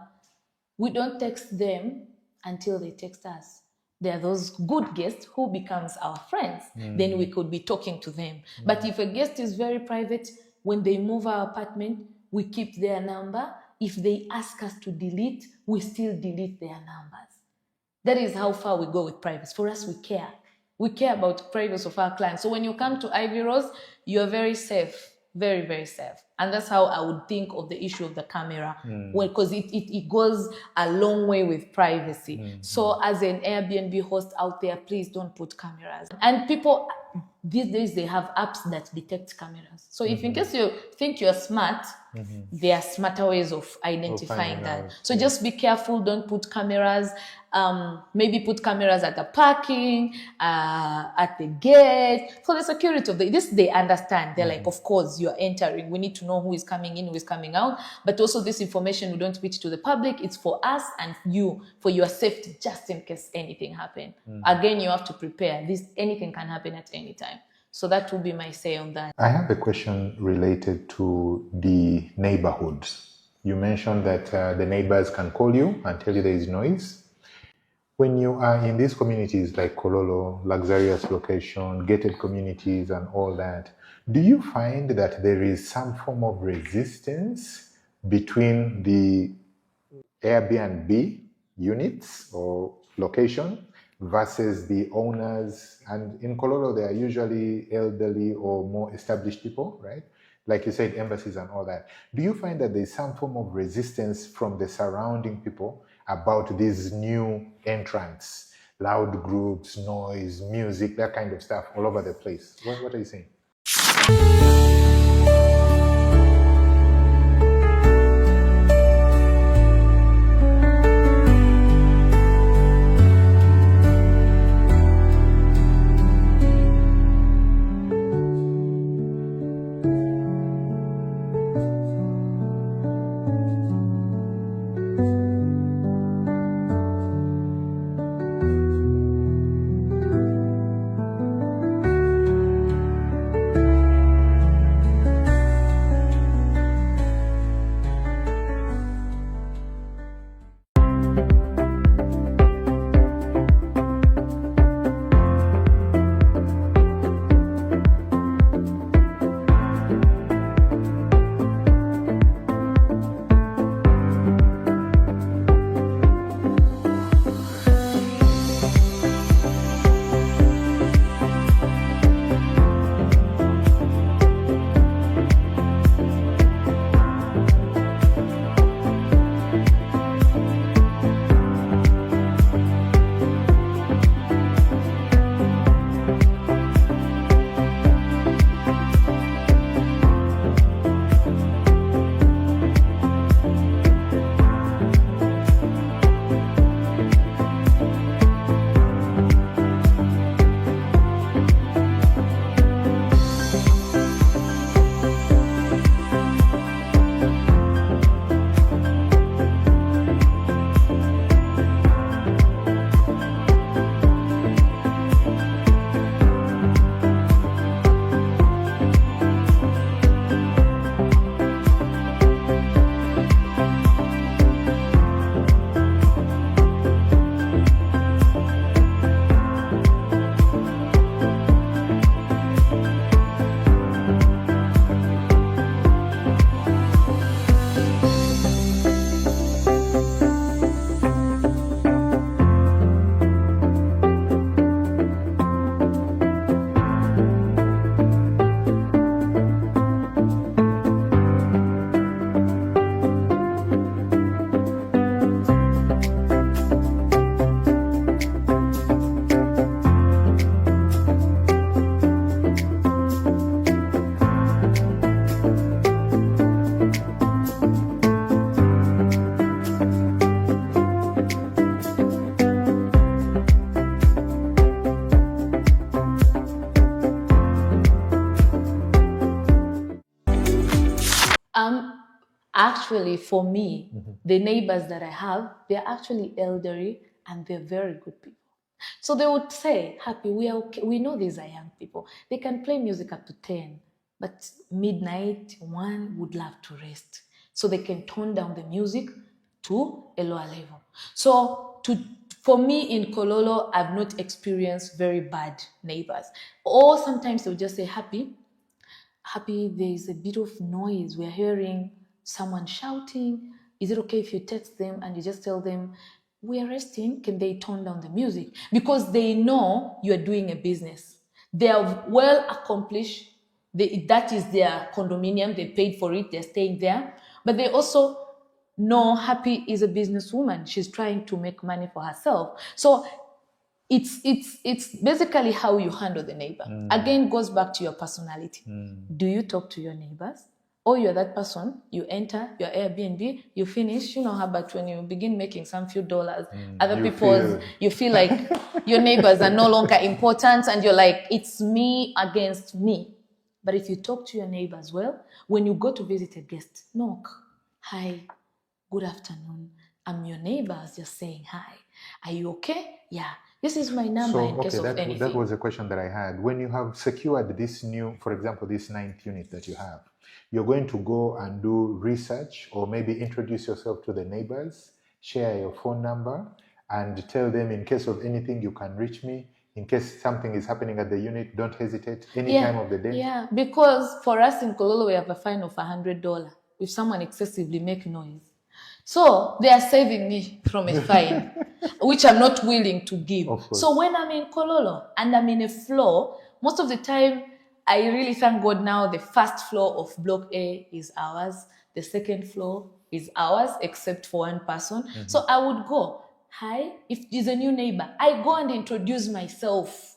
Speaker 2: we don't text them until they text us. There are those good guests who becomes our friends. Then we could be talking to them. But if a guest is very private, when they move our apartment, we keep their number. If they ask us to delete, we still delete their numbers. That is how far we go with privacy. For us, we care. We care about privacy of our clients. So when you come to Ivyrose, you're very safe, very, very safe. And that's how I would think of the issue of the camera, because it goes a long way with privacy. So as an Airbnb host out there, please don't put cameras. And people, these days, they have apps that detect cameras. So if in case you think you're smart, there are smarter ways of identifying that. So just be careful, don't put cameras. Maybe put cameras at the parking, at the gate, for the security of this. They understand. They're like, of course, you're entering. We need to know who is coming in, who is coming out. But also this information, we don't pitch to the public. It's for us and you, for your safety, just in case anything happens. Again, you have to prepare. Anything can happen at any time. So that would be my say on that.
Speaker 1: I have a question related to the neighborhoods. You mentioned that the neighbors can call you and tell you there is noise. When you are in these communities like Kololo, luxurious location, gated communities and all that, do you find that there is some form of resistance between the Airbnb units or location versus the owners? And in Kololo, they are usually elderly or more established people, right? Like you said, embassies and all that. Do you find that there's some form of resistance from the surrounding people about these new entrants, loud groups, noise, music, that kind of stuff all over the place? What are you saying?
Speaker 2: Actually, for me, the neighbors that I have, they're actually elderly and they're very good people. So they would say, Happy, we are okay. We know these are young people. They can play music up to 10, but midnight, 1 would love to rest. So they can tone down the music to a lower level. So for me in Kololo, I've not experienced very bad neighbors. Or sometimes they'll just say, Happy, there is a bit of noise. We're hearing someone shouting. Is it okay if you text them and you just tell them, we are resting, can they tone down the music? Because they know you are doing a business. They are well accomplished. That is their condominium. They paid for it. They're staying there. But they also know Happy is a businesswoman. She's trying to make money for herself. So it's basically how you handle the neighbor. Again, goes back to your personality. Do you talk to your neighbors? Or you're that person, you enter your Airbnb, you finish, you know how about when you begin making some few dollars, you feel like your neighbors are no longer important and you're like, it's me against me. But if you talk to your neighbors well, when you go to visit a guest, knock, hi, good afternoon. I'm your neighbors just saying hi. Are you okay? Yeah. This is my number in case of
Speaker 1: that
Speaker 2: anything.
Speaker 1: was a question that I had. When you have secured this new, for example, this 9th unit that you have, you're going to go and do research or maybe introduce yourself to the neighbors, share your phone number, and tell them in case of anything you can reach me. In case something is happening at the unit, don't hesitate any time of the day.
Speaker 2: Yeah, because for us in Kololo, we have a fine of $100 if someone excessively make noise. So they are saving me from a fine, which I'm not willing to give. So when I'm in Kololo and I'm in a floor, most of the time, I really thank God now the first floor of Block A is ours. The second floor is ours, except for one person. So I would go, hi, if there's a new neighbor, I go and introduce myself.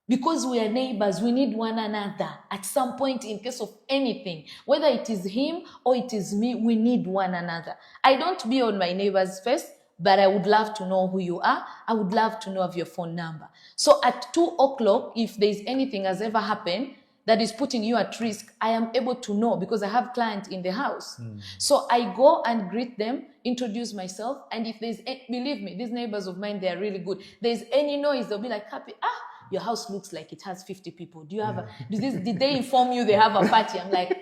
Speaker 2: Because we are neighbors, we need one another at some point in case of anything. Whether it is him or it is me, we need one another. I don't be on my neighbor's face, but I would love to know who you are. I would love to know of your phone number. So at 2 o'clock, if there's anything has ever happened that is putting you at risk, I am able to know because I have clients in the house. So I go and greet them, introduce myself, and if there's, believe me, these neighbors of mine, they are really good. There's any noise, they'll be like, Happy, your house looks like it has 50 people. Do you have did they inform you they have a party? I'm like,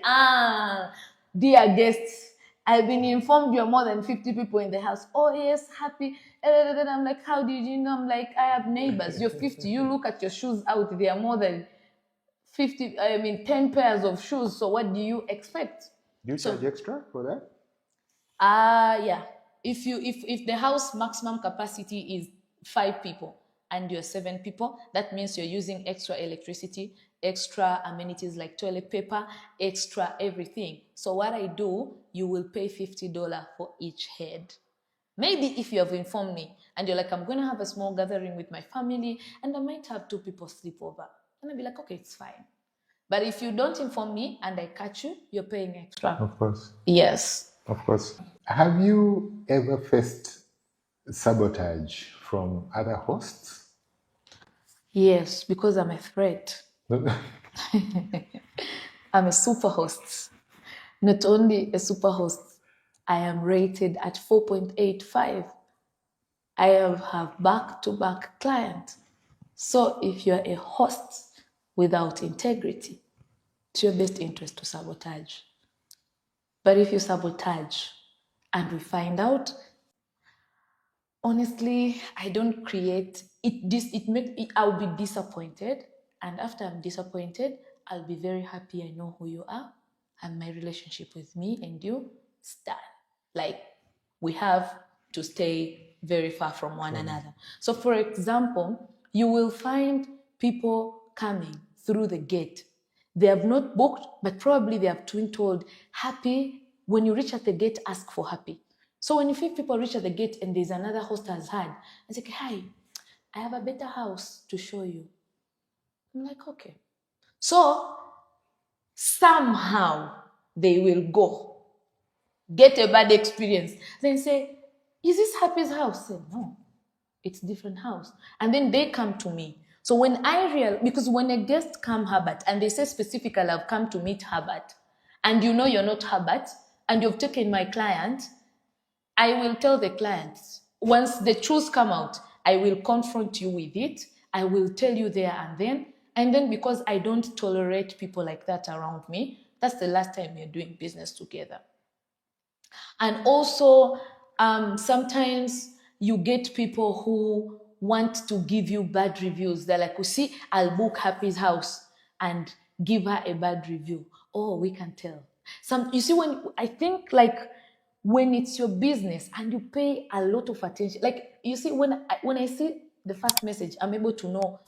Speaker 2: dear guests, I've been informed you're more than 50 people in the house. Oh yes, Happy. I'm like, how did you know? I'm like, I have neighbors. You're 50. You look at your shoes out. They are more than 10 pairs of shoes. So what do you expect?
Speaker 1: Do you charge extra for that?
Speaker 2: Yeah. If the house maximum capacity is 5 people, and you're 7 people, that means you're using extra electricity, extra amenities like toilet paper, extra everything. So what I do, you will pay $50 for each head. Maybe if you have informed me and you're like, I'm going to have a small gathering with my family and I might have 2 people sleep over. And I'll be like, okay, it's fine. But if you don't inform me and I catch you, you're paying extra.
Speaker 1: Of course.
Speaker 2: Yes.
Speaker 1: Of course. Have you ever faced sabotage from other hosts?
Speaker 2: Yes, because I'm a threat. I'm a superhost. Not only a superhost, I am rated at 4.85. I have back-to-back clients. So if you're a host without integrity, it's your best interest to sabotage. But if you sabotage and we find out, honestly, I don't create it. I'll be disappointed, and after I'm disappointed, I'll be very happy. I know who you are, and my relationship with me and you start. Like we have to stay very far from one another. So, for example, you will find people coming through the gate. They have not booked, but probably they have been told, Happy. When you reach at the gate, ask for Happy. So when you feel people reach at the gate and there's another host has had, I say, hi, I have a better house to show you. I'm like, okay. So somehow they will go, get a bad experience, then say, is this Happy's house? I say, no, it's a different house. And then they come to me. So when because when a guest come Herbert and they say specifically, I've come to meet Herbert, and you know you're not Herbert, and you've taken my client, I will tell the clients, once the truth come out, I will confront you with it. I will tell you there and then. And then because I don't tolerate people like that around me, that's the last time we're doing business together. And also, sometimes you get people who want to give you bad reviews. They're like, see, I'll book Happy's house and give her a bad review. Oh, we can tell. You see, when it's your business and you pay a lot of attention, like you see, when I see the first message, I'm able to know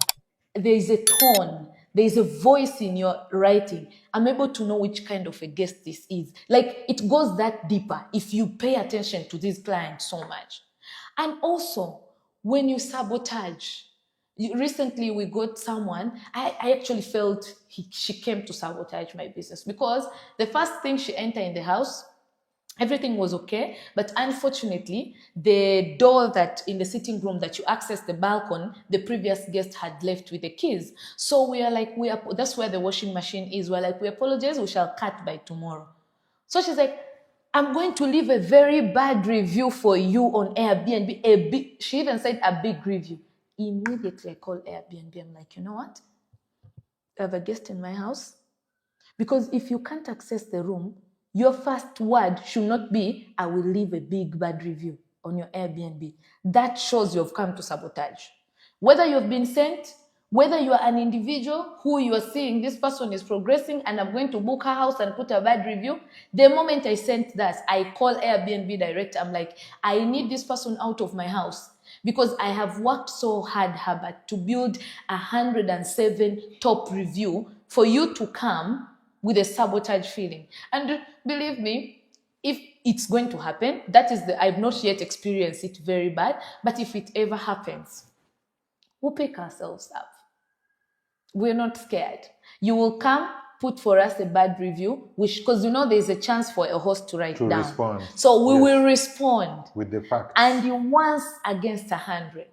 Speaker 2: there is a tone, there is a voice in your writing. I'm able to know which kind of a guest this is. Like it goes that deeper if you pay attention to this client so much. And also, when you sabotage, recently we got someone, I actually felt she came to sabotage my business because the first thing she entered in the house, everything was okay, but unfortunately, the door that in the sitting room that you access the balcony, the previous guest had left with the keys. So we are like, that's where the washing machine is. We're like, we apologize, we shall cut by tomorrow. So she's like, I'm going to leave a very bad review for you on Airbnb. She even said a big review. Immediately I call Airbnb. I'm like, you know what? I have a guest in my house. Because if you can't access the room, your first word should not be, I will leave a big bad review on your Airbnb. That shows you've come to sabotage. Whether you've been sent, whether you are an individual who you are seeing, this person is progressing and I'm going to book her house and put a bad review. The moment I sent that, I call Airbnb direct. I'm like, I need this person out of my house because I have worked so hard, Herbert, to build 107 top review for you to come with a sabotage feeling. And believe me, if it's going to happen, I've not yet experienced it very bad, but if it ever happens, we'll pick ourselves up. We're not scared. You will come, put for us a bad review, because there's a chance for a host to write down.
Speaker 1: Respond.
Speaker 2: So we will respond.
Speaker 1: With the facts.
Speaker 2: And once against 100,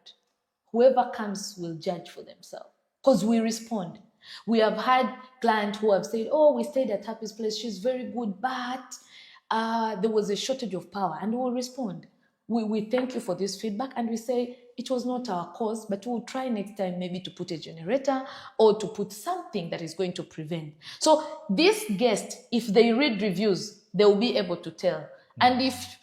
Speaker 2: whoever comes will judge for themselves. Because we respond. We have had clients who have said, oh, we stayed at Happy's place. She's very good, but there was a shortage of power. And we'll respond. We thank you for this feedback. And we say, it was not our cause, but we'll try next time maybe to put a generator or to put something that is going to prevent. So this guest, if they read reviews, they will be able to tell. And if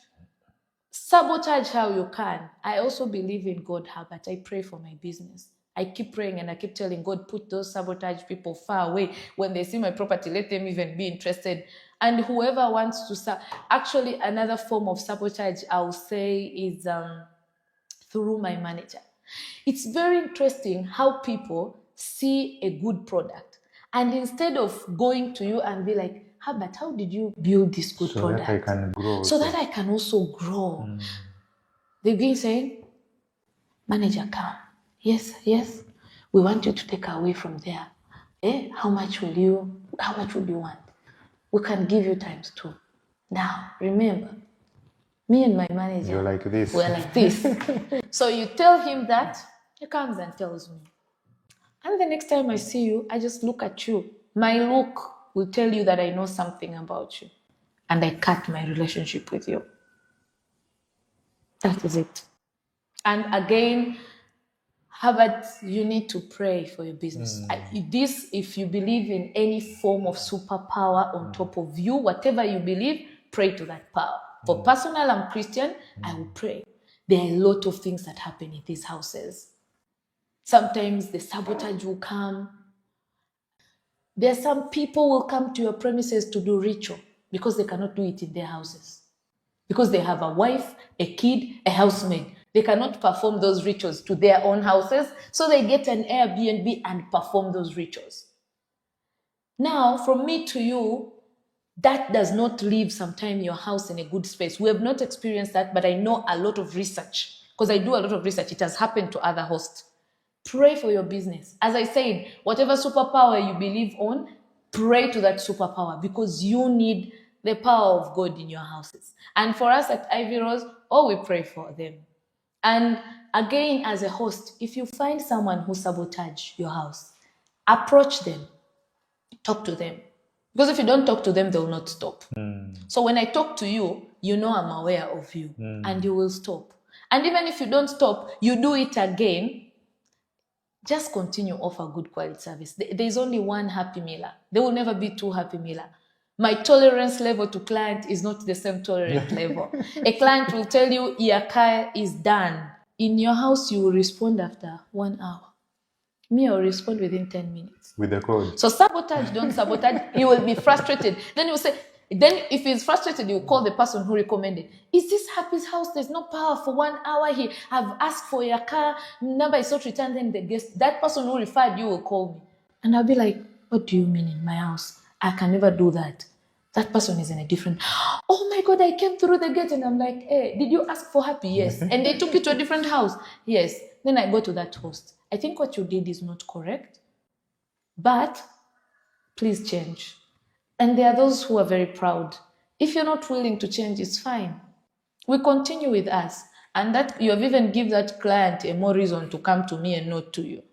Speaker 2: sabotage how you can, I also believe in God, Herbert. I pray for my business. I keep praying and I keep telling God, put those sabotage people far away. When they see my property, let them even be interested. And whoever wants to actually, another form of sabotage, I will say, is through my manager. It's very interesting how people see a good product. And instead of going to you and be like, Herbert, how did you build this good product?
Speaker 1: So that I can grow.
Speaker 2: So that I can also grow. They begin saying, manager, come. Yes, we want you to take away from there. How much would you want? We can give you ×2. Now, remember, me and my manager,
Speaker 1: you're like this.
Speaker 2: We're like this. So you tell him that, he comes and tells me. And the next time I see you, I just look at you. My look will tell you that I know something about you. And I cut my relationship with you. That is it. And again, Herbert, you need to pray for your business. If you believe in any form of superpower on top of you, whatever you believe, pray to that power. For personal, I'm Christian, I will pray. There are a lot of things that happen in these houses. Sometimes the sabotage will come. There are some people will come to your premises to do ritual because they cannot do it in their houses. Because they have a wife, a kid, a housemaid. They cannot perform those rituals to their own houses, so they get an Airbnb and perform those rituals. Now, from me to you, that does not leave sometime your house in a good space. We have not experienced that, but I know a lot of research. Because I do a lot of research. It has happened to other hosts. Pray for your business. As I said, whatever superpower you believe on, pray to that superpower because you need the power of God in your houses. And for us at Ivyrose, we pray for them. And again, as a host, if you find someone who sabotages your house, approach them, talk to them. Because if you don't talk to them, they will not stop. So when I talk to you, you know I'm aware of you and you will stop. And even if you don't stop, you do it again, just continue to offer good quality service. There's only one Happy Mmila. There will never be two Happy Mmila. My tolerance level to client is not the same tolerance level. A client will tell you, your car is done. In your house, you will respond after 1 hour. Me, I will respond within 10 minutes.
Speaker 1: With the code.
Speaker 2: So sabotage, don't sabotage. He will be frustrated. Then he will say, if he's frustrated, he will call the person who recommended. Is this Happy's house? There's no power for 1 hour here. I've asked for your car. Number is not returned. Then the guest, that person who referred you will call me. And I'll be like, what do you mean in my house? I can never do that. That person is in a different, oh my God, I came through the gate and I'm like, hey, did you ask for Happy? Yes. And they took you to a different house. Yes. Then I go to that host. I think what you did is not correct, but please change. And there are those who are very proud. If you're not willing to change, it's fine. We continue with us. And that you have even given that client a more reason to come to me and not to you.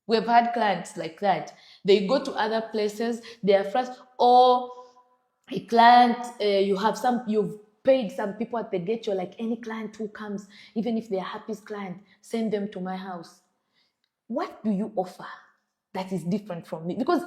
Speaker 2: We've had clients like that. They go to other places, they are frustrated, or a client, you've paid some people at the gate, you're like, any client who comes, even if they're Happy's client, send them to my house. what do you offer that is different from me? Because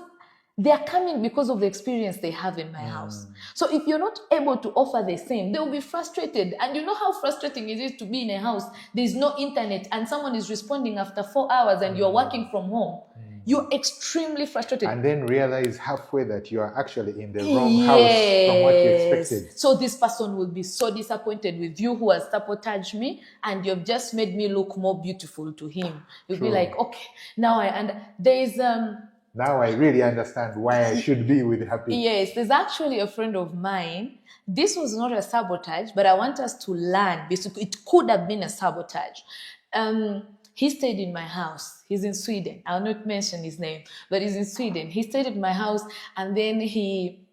Speaker 2: they are coming because of the experience they have in my house. So if you're not able to offer the same, they will be frustrated. And you know how frustrating it is to be in a house, there's no internet, and someone is responding after 4 hours and you're working from home. You're extremely frustrated.
Speaker 1: And then realize halfway that you are actually in the wrong house from what you expected.
Speaker 2: So this person will be so disappointed with you who has sabotaged me, and you've just made me look more beautiful to him. You'll be like, okay, now
Speaker 1: now I really understand why I should be with Happy.
Speaker 2: Yes, there's actually a friend of mine. This was not a sabotage, but I want us to learn. Basically, it could have been a sabotage. He stayed in my house. He's in Sweden. I'll not mention his name, but he's in Sweden. He stayed in my house, and then he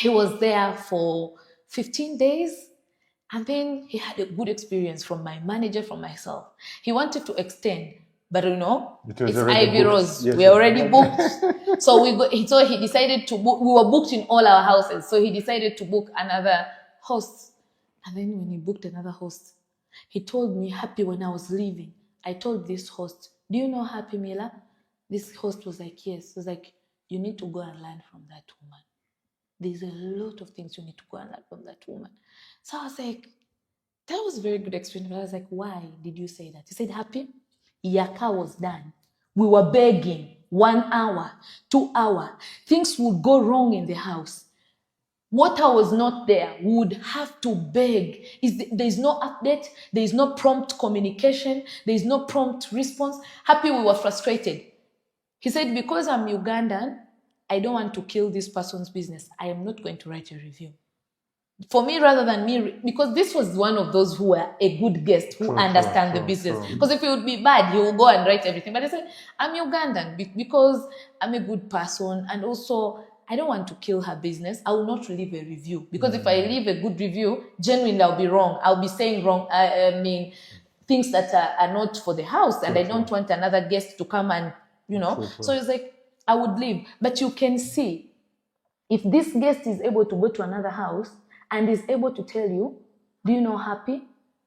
Speaker 2: was there for 15 days. And then he had a good experience from my manager, from myself. He wanted to extend, but you know, it's Ivyrose.
Speaker 1: Yes,
Speaker 2: we're already booked. So he decided to book. We were booked in all our houses. So he decided to book another host. And then when he booked another host, he told me, Happy, when I was leaving, I told this host, do you know Happy Mmila? This host was like, yes. He was like, you need to go and learn from that woman. There's a lot of things you need to go and learn from that woman. So I was like, that was a very good experience. But I was like, why did you say that? He said, Happy, Yaka was done. We were begging 1 hour, 2 hours. Things would go wrong in the house. Water was not there. We would have to beg. There's no update. There's no prompt communication. There's no prompt response. Happy, we were frustrated. He said, because I'm Ugandan, I don't want to kill this person's business. I am not going to write a review. For me, rather than me, because this was one of those who were a good guest, who understand the business. Because if it would be bad, he will go and write everything. But I said, I'm Ugandan because I'm a good person, and also I don't want to kill her business. I will not leave a review. Because if I leave a good review, genuinely I'll be wrong. I'll be saying wrong, things that are not for the house. And I don't want another guest to come and, you know. So it's like, I would leave. But you can see, if this guest is able to go to another house and is able to tell you, do you know Happy?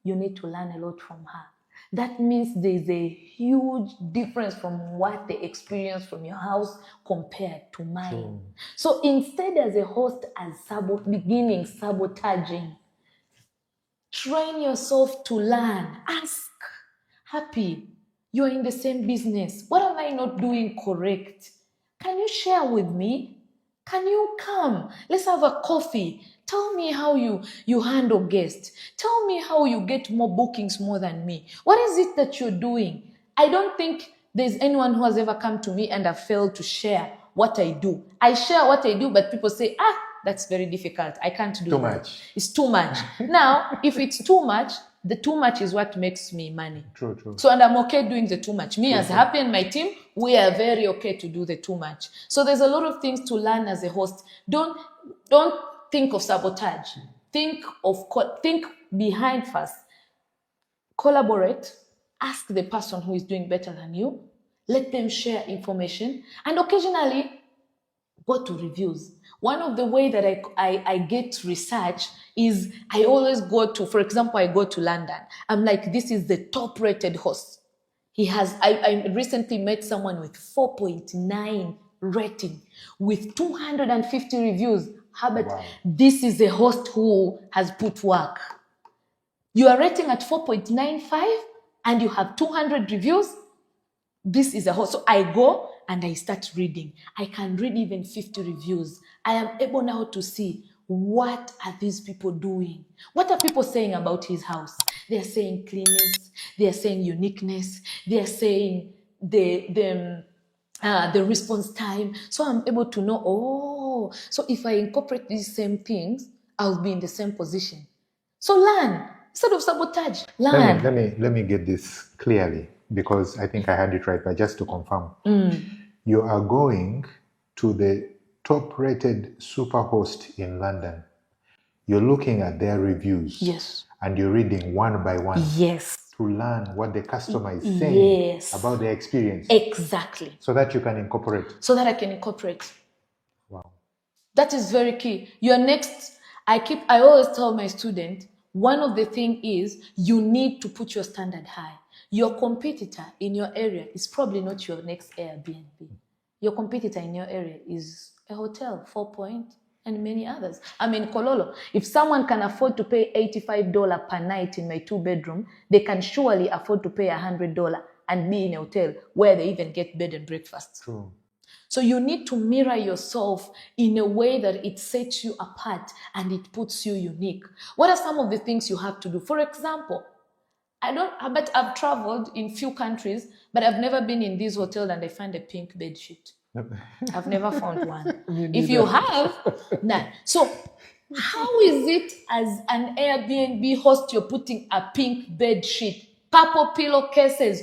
Speaker 2: You need to learn a lot from her. That means there's a huge difference from what they experience from your house compared to mine. So instead, as a host, as beginning sabotaging, train yourself to learn. Ask, Happy, you're in the same business. What am I not doing correct? Can you share with me? Can you come? Let's have a coffee. Tell me how you handle guests. Tell me how you get more bookings more than me. What is it that you're doing? I don't think there's anyone who has ever come to me and have failed to share what I do. I share what I do, but people say, that's very difficult. I can't do that. Too much. It's too much. Now, if it's too much, the too much is what makes me money.
Speaker 1: True.
Speaker 2: So, and I'm okay doing the too much. Me as Happy and my team, we are very okay to do the too much. So there's a lot of things to learn as a host. Don't think of sabotage. Think behind first. Collaborate. Ask the person who is doing better than you. Let them share information. And occasionally, go to reviews. One of the way that I get research is I always go to, for example, I go to London. I'm like, this is the top rated host. I recently met someone with 4.9 rating with 250 reviews. How about this is a host who has put work. You are rating at 4.95 and you have 200 reviews. This is a host. So I go and I start reading. I can read even 50 reviews. I am able now to see, what are these people doing? What are people saying about his house? They are saying cleanness. They are saying uniqueness. They are saying the response time. So I'm able to know, so if I incorporate these same things, I'll be in the same position. So learn. Instead of sabotage, learn.
Speaker 1: Let me get this clearly, because I think I had it right, but just to confirm. You are going to the top-rated Superhost in London. You're looking at their reviews.
Speaker 2: Yes.
Speaker 1: And you're reading one by one.
Speaker 2: Yes.
Speaker 1: To learn what the customer is saying about their experience.
Speaker 2: Exactly.
Speaker 1: So that you can incorporate.
Speaker 2: So that I can incorporate.
Speaker 1: Wow.
Speaker 2: That is very key. Your next, I always tell my students, one of the things is you need to put your standard high. Your competitor in your area is probably not your next Airbnb. Your competitor in your area is a hotel, 4 Point, and many others. I mean, Kololo, if someone can afford to pay $85 per night in my 2-bedroom, they can surely afford to pay $100 and be in a hotel where they even get bed and breakfast.
Speaker 1: True.
Speaker 2: So you need to mirror yourself in a way that it sets you apart and it puts you unique. What are some of the things you have to do? For example, but I've traveled in few countries, but I've never been in this hotel and I find a pink bed sheet. I've never found one. If you have, nah. So how is it as an Airbnb host you're putting a pink bed sheet, purple pillowcases?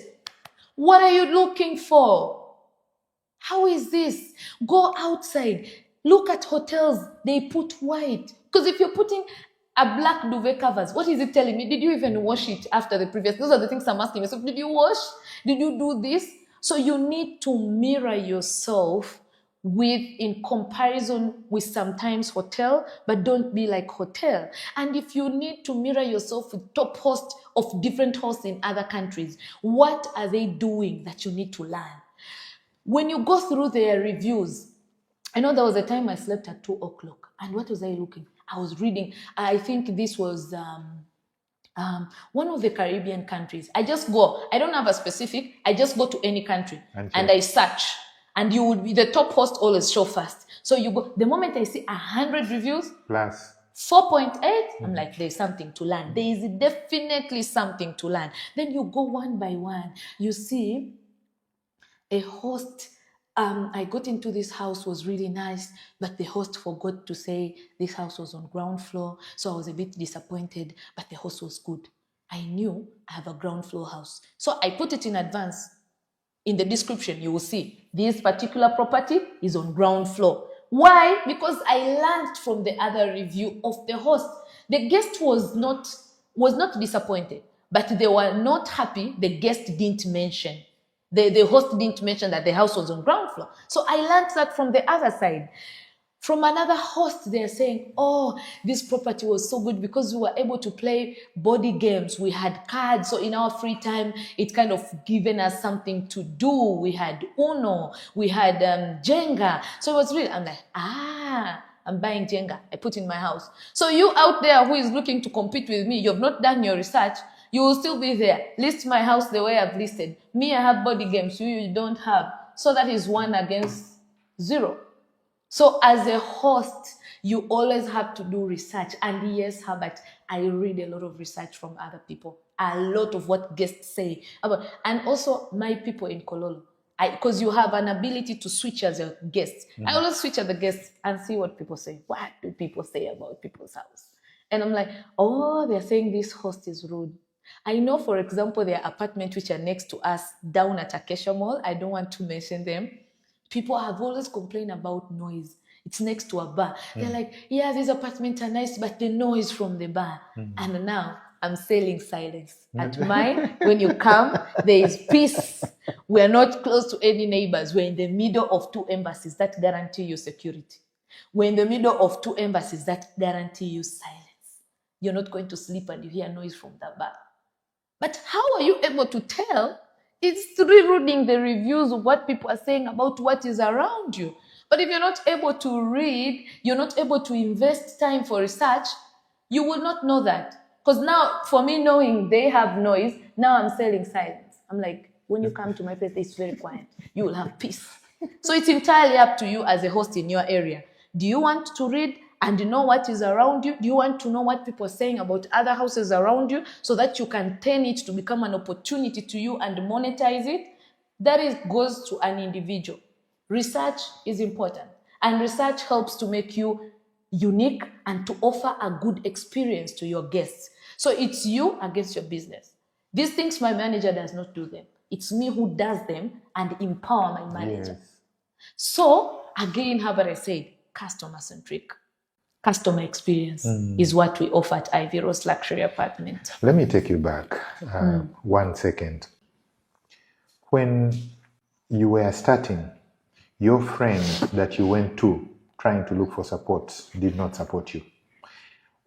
Speaker 2: What are you looking for? How is this? Go outside. Look at hotels. They put white. Because if you're putting a black duvet covers, what is it telling me? Did you even wash it after the previous? Those are the things I'm asking myself. Did you wash? Did you do this? So you need to mirror yourself in comparison with sometimes hotel, but don't be like hotel. And if you need to mirror yourself with top hosts of different hosts in other countries, what are they doing that you need to learn? When you go through their reviews, I know there was a time I slept at 2 o'clock. And what was I looking? I was reading. I think this was one of the Caribbean countries. I just go. I don't have a specific. I just go to any country and I search. And you would be the top host always show first. So you go. The moment I see 100 reviews
Speaker 1: plus
Speaker 2: 4.8, I'm like, there's something to learn. There is definitely something to learn. Then you go one by one. You see a host. I got into this house, was really nice, but the host forgot to say this house was on ground floor. So I was a bit disappointed, but the host was good. I knew I have a ground floor house. So I put it in advance. In the description, you will see this particular property is on ground floor. Why? Because I learned from the other review of the host. The guest was not disappointed, but they were not happy. The guest didn't mention. The host didn't mention that the house was on ground floor. So I learned that from the other side. From another host, they're saying, oh, this property was so good because we were able to play body games. We had cards. So in our free time, it kind of given us something to do. We had Uno. We had Jenga. So it was really, I'm like, I'm buying Jenga. I put in my house. So you out there who is looking to compete with me, you've not done your research. You will still be there. List my house the way I've listed. Me, I have body games. You don't have. So that is 1 against 0. So as a host, you always have to do research. And yes, Herbert, I read a lot of research from other people. A lot of what guests say. And also my people in Kololo. Because you have an ability to switch as a guest. Mm-hmm. I always switch as a guest and see what people say. What do people say about people's house? And I'm like, oh, they're saying this host is rude. I know, for example, there are apartments which are next to us down at Acacia Mall. I don't want to mention them. People have always complained about noise. It's next to a bar. They're like, yeah, these apartments are nice, but the noise from the bar. And now I'm selling silence. At mine, when you come, there is peace. We're not close to any neighbors. We're in the middle of 2 embassies that guarantee you security. We're in the middle of 2 embassies that guarantee you silence. You're not going to sleep and you hear noise from the bar. But how are you able to tell? It's rereading the reviews of what people are saying about what is around you. But if you're not able to read, you're not able to invest time for research, you will not know that. Because now, for me knowing they have noise, now I'm selling silence. I'm like, when you come to my place, it's very quiet. You will have peace. So it's entirely up to you as a host in your area. Do you want to read and know what is around you? Do you want to know what people are saying about other houses around you so that you can turn it to become an opportunity to you and monetize it? That goes to an individual. Research is important, and research helps to make you unique and to offer a good experience to your guests. So it's you against your business. These things my manager does not do them. It's me who does them and empower my manager. Yes. So again, how about I said, customer-centric. Customer experience is what we offer at Ivyrose Luxury Apartments.
Speaker 1: Let me take you back 1 second. When you were starting, your friend that you went to trying to look for support did not support you.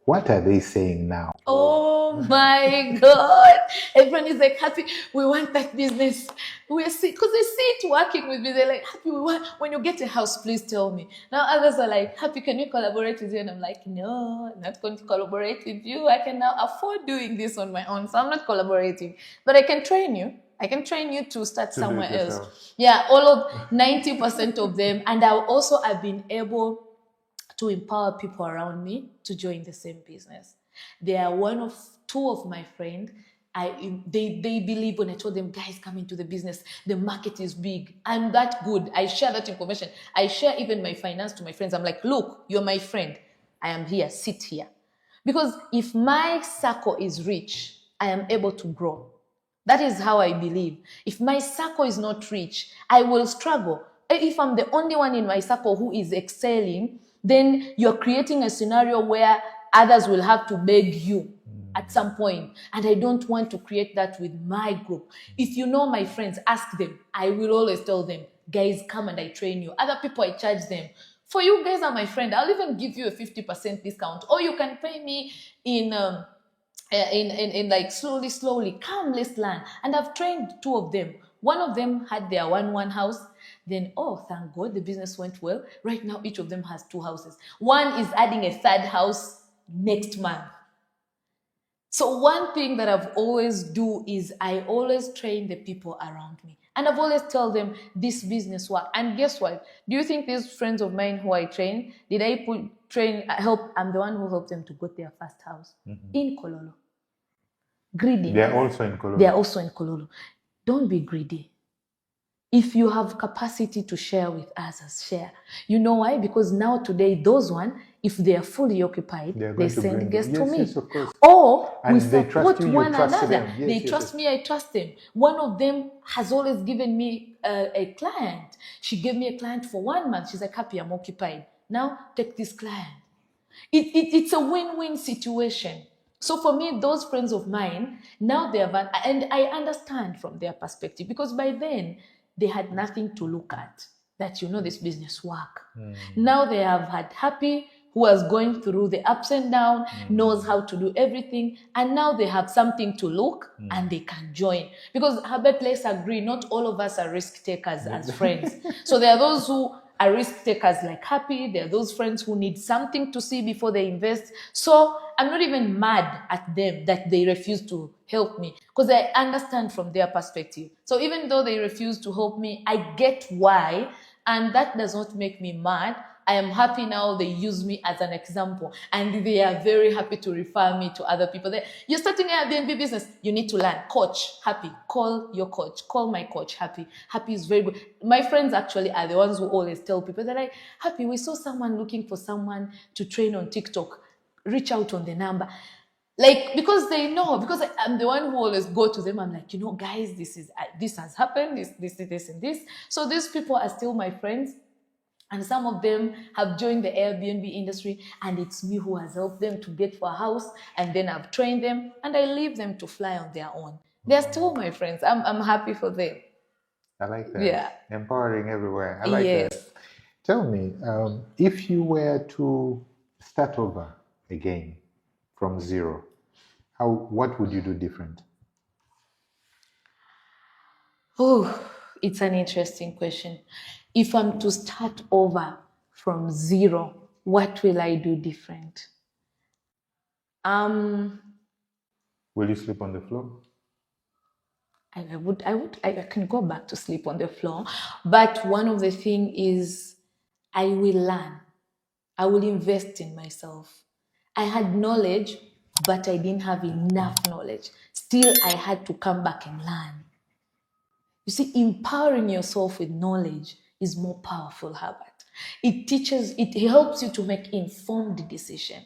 Speaker 1: What are they saying now?
Speaker 2: Oh my God. Everyone is like, Happy, we want that business. We're see, because they see it working with me. They're like, Happy, we want, when you get a house, please tell me. Now others are like, Happy, can we collaborate with you? And I'm like, no, I'm not going to collaborate with you. I can now afford doing this on my own. So I'm not collaborating. But I can train you. I can train you to start somewhere else. Yeah, all of 90% of them. And I've been able to empower people around me to join the same business. They are two of my friends. They believe when I told them, guys, come into the business. The market is big. I'm that good. I share that information. I share even my finance to my friends. I'm like, look, you're my friend. I am here. Sit here. Because if my circle is rich, I am able to grow. That is how I believe. If my circle is not rich, I will struggle. If I'm the only one in my circle who is excelling, then you're creating a scenario where others will have to beg you at some point. And I don't want to create that with my group. If you know my friends, ask them. I will always tell them, guys, come and I train you. Other people, I charge them. For you guys are my friend, I'll even give you a 50% discount. Or you can pay me in like slowly, come, let's learn. And I've trained two of them. One of them had their one house. Then, oh, thank God, the business went well. Right now, each of them has 2 houses. One is adding a 3rd house next month. So one thing that I've always do is I always train the people around me. And I've always tell them this business work. And guess what? Do you think these friends of mine who I train, I'm the one who helped them to get their first house in Kololo. Greedy.
Speaker 1: They are also in Kololo.
Speaker 2: They are also in Kololo. Don't be greedy. If you have capacity to share with others, share. You know why? Because now today, those one, if they are fully occupied, they send guests to me.
Speaker 1: Yes, of course.
Speaker 2: Or
Speaker 1: and
Speaker 2: we
Speaker 1: they
Speaker 2: support
Speaker 1: trust you,
Speaker 2: one
Speaker 1: trust
Speaker 2: another.
Speaker 1: Them. Yes,
Speaker 2: they trust me, I trust them. One of them has always given me a client. She gave me a client for 1 month. She's like, Happy, I'm occupied. Now take this client. It's a win-win situation. So for me, those friends of mine, now they have, and I understand from their perspective, because by then, they had nothing to look at, that this business work. Now they have had Happy, who was going through the ups and downs, knows how to do everything, and now they have something to look and they can join. Because Herbert, let's agree, not all of us are risk takers as friends. So there are those who are risk takers like Happy. There are those friends who need something to see before they invest. So I'm not even mad at them that they refuse to help me, because I understand from their perspective. So even though they refuse to help me, I get why, and that does not make me mad. I am happy now they use me as an example, and they are very happy to refer me to other people. You're starting an Airbnb business, you need to learn. Coach, Happy, call your coach. Call my coach, Happy. Happy is very good. My friends actually are the ones who always tell people, they're like, Happy, we saw someone looking for someone to train on TikTok. Reach out on the number. Like, because they know, because I'm the one who always go to them. I'm like, guys, this has happened, this, and this. So these people are still my friends. And some of them have joined the Airbnb industry, and it's me who has helped them to get for a house, and then I've trained them, and I leave them to fly on their own. They're still my friends. I'm happy for them.
Speaker 1: I like that.
Speaker 2: Yeah.
Speaker 1: Empowering everywhere. I like that. Tell me, if you were to start over again from zero, what would you do different?
Speaker 2: Oh, it's an interesting question. If I'm to start over from zero, what will I do different?
Speaker 1: Will you sleep on the floor?
Speaker 2: I can go back to sleep on the floor. But one of the things is I will learn. I will invest in myself. I had knowledge, but I didn't have enough knowledge. Still, I had to come back and learn. You see, empowering yourself with knowledge is more powerful, Herbert. It helps you to make informed decision.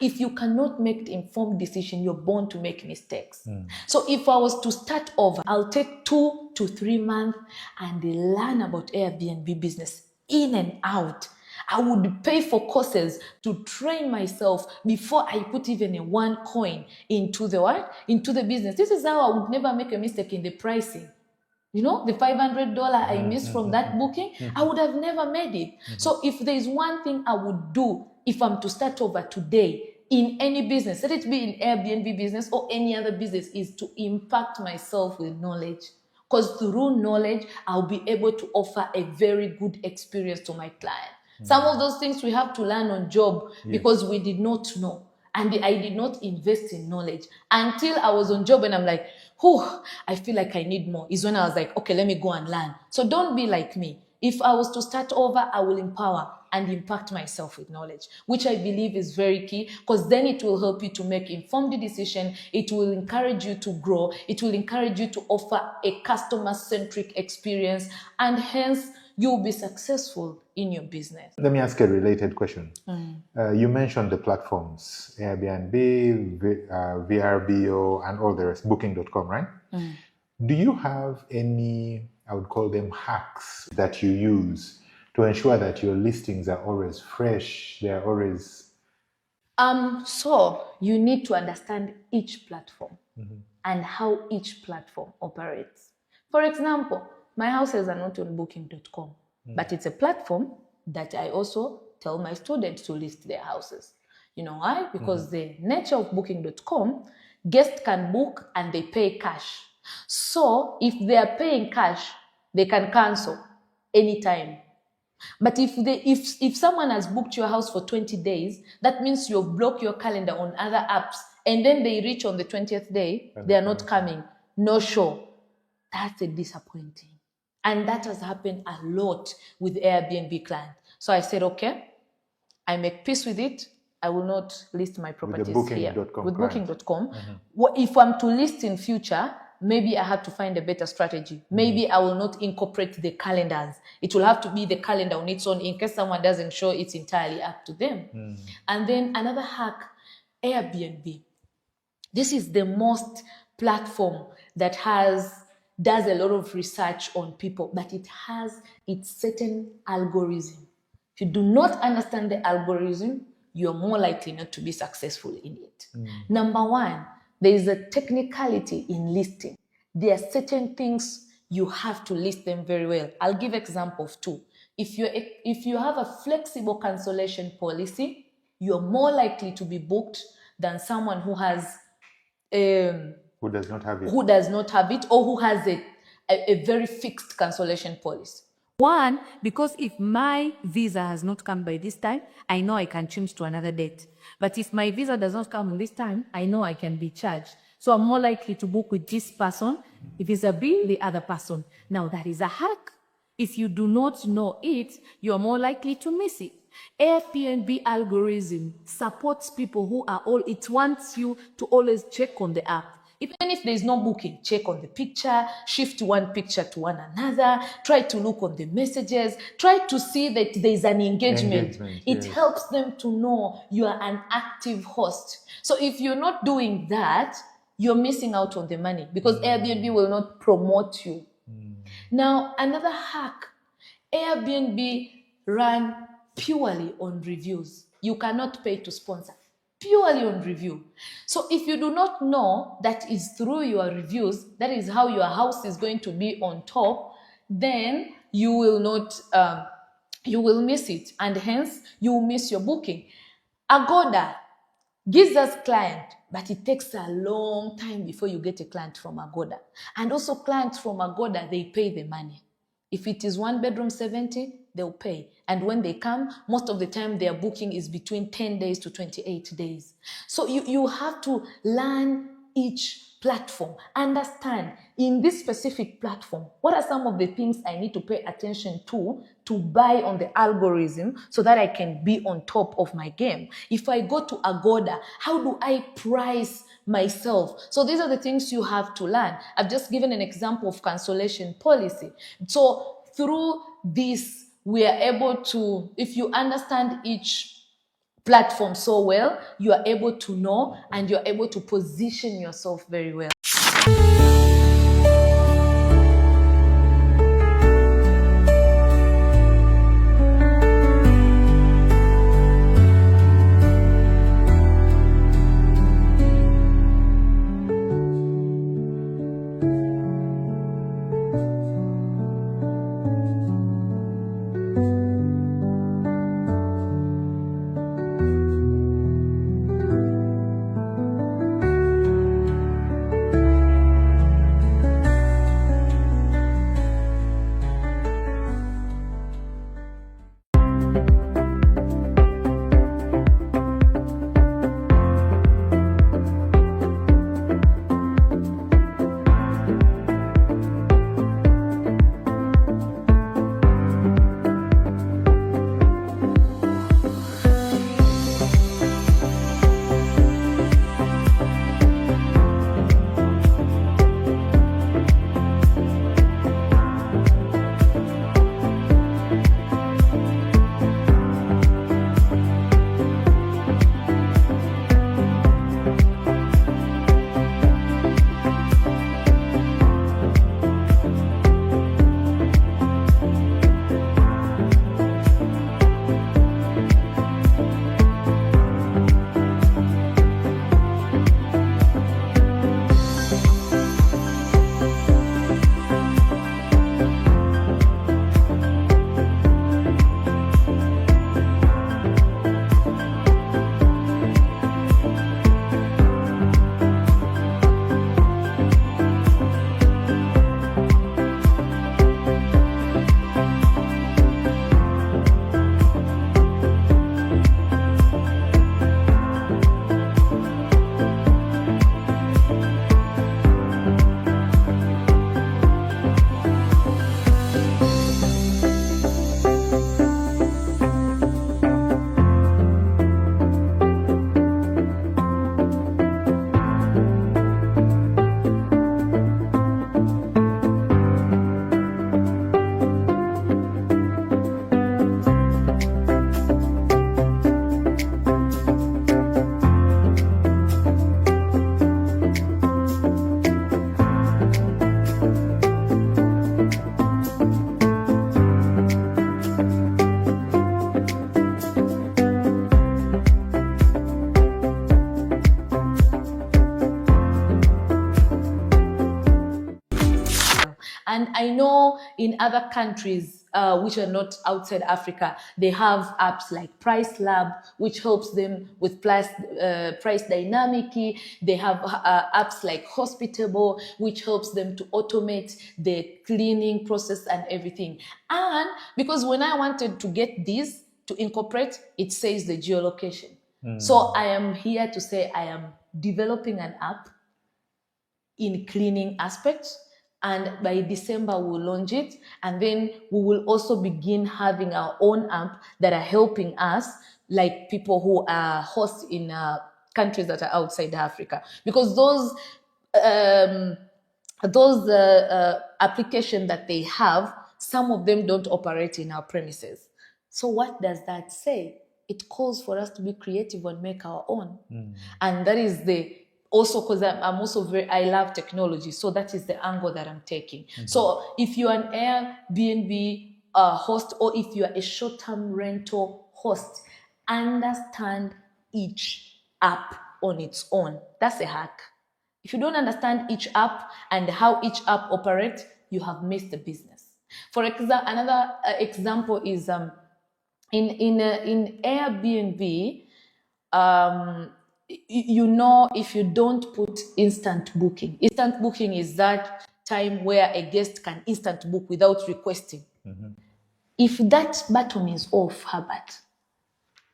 Speaker 2: If you cannot make the informed decision, you're born to make mistakes. So if I was to start over, I'll take 2 to 3 months and learn about Airbnb business in and out. I would pay for courses to train myself before I put even a 1 coin into the business. This is how I would never make a mistake in the pricing. The $500 I missed from that booking, I would have never made it. So if there's one thing I would do if I'm to start over today, in any business, let it be in Airbnb business or any other business, is to impact myself with knowledge. Because through knowledge, I'll be able to offer a very good experience to my client. Some of those things we have to learn on job because we did not know. And I did not invest in knowledge until I was on job and I'm like, I feel like I need more. Is when I was like, okay, let me go and learn. So don't be like me. If I was to start over, I will empower and impact myself with knowledge, which I believe is very key, because then it will help you to make informed decisions. It will encourage you to grow. It will encourage you to offer a customer-centric experience, and hence you'll be successful in your business.
Speaker 1: Let me ask a related question. You mentioned the platforms, Airbnb, VRBO, and all the rest, booking.com, right? Do you have any, I would call them hacks, that you use to ensure that your listings are always fresh, they're always...
Speaker 2: So you need to understand each platform and how each platform operates. For example, my houses are not on booking.com, but it's a platform that I also tell my students to list their houses. You know why? Because the nature of booking.com, guests can book and they pay cash. So if they are paying cash, they can cancel anytime. But if someone has booked your house for 20 days, that means you've blocked your calendar on other apps, and then they reach on the 20th day, they are not coming, no show. That's a disappointing. And that has happened a lot with Airbnb clients. So I said, okay, I make peace with it. I will not list my properties here. With booking.com. If I'm to list in future, maybe I have to find a better strategy. Maybe I will not incorporate the calendars. It will have to be the calendar on its own. In case someone doesn't show, it's entirely up to them. And then another hack, Airbnb. This is the most platform that does a lot of research on people, but it has its certain algorithm. If you do not understand the algorithm, you're more likely not to be successful in it. Number one, there is a technicality in listing. There are certain things you have to list them very well. I'll give example of two. If you have a flexible cancellation policy, you're more likely to be booked than someone who has
Speaker 1: who does not have
Speaker 2: it, or who has a very fixed cancellation policy.
Speaker 3: One, because if my visa has not come by this time, I know I can change to another date. But if my visa does not come this time, I know I can be charged. So I'm more likely to book with this person. If it's a B, the other person. Now that is a hack. If you do not know it, you're more likely to miss it. Airbnb algorithm supports people who are it wants you to always check on the app.
Speaker 2: Even if there is no booking, check on the picture, shift one picture to one another, try to look on the messages, try to see that there is an engagement. It helps them to know you are an active host. So if you're not doing that, you're missing out on the money, because Airbnb will not promote you. Now, another hack, Airbnb run purely on reviews. You cannot pay to sponsor. Purely on review. So if you do not know that is through your reviews, that is how your house is going to be on top, then you will not, you will miss it, and hence you will miss your booking. Agoda gives us client, but it takes a long time before you get a client from Agoda. And also clients from Agoda, they pay the money. If it is 1 bedroom 70, they'll pay. And when they come, most of the time their booking is between 10 days to 28 days. So you have to learn each platform. Understand, in this specific platform, what are some of the things I need to pay attention to buy on the algorithm so that I can be on top of my game? If I go to Agoda, how do I price myself? So these are the things you have to learn. I've just given an example of cancellation policy. So through this, we are able to, if you understand each platform so well, you are able to know and you're able to position yourself very well. And I know in other countries, which are not outside Africa, they have apps like Price Lab, which helps them with price dynamic. They have apps like Hospitable, which helps them to automate the cleaning process and everything. And because when I wanted to get these to incorporate, it says the geolocation. So I am here to say I am developing an app in cleaning aspects, and by December we'll launch it, and then we will also begin having our own app that are helping us, like people who are hosts in countries that are outside Africa, because those applications that they have, some of them don't operate in our premises. So what does that say? It calls for us to be creative and make our own. And that is also because I'm also I love technology. So that is the angle that I'm taking. So if you're an Airbnb host, or if you are a short-term rental host, understand each app on its own. That's a hack. If you don't understand each app and how each app operates, you have missed the business. For example, another example is in Airbnb, if you don't put instant booking is that time where a guest can instant book without requesting. If that button is off, Herbert,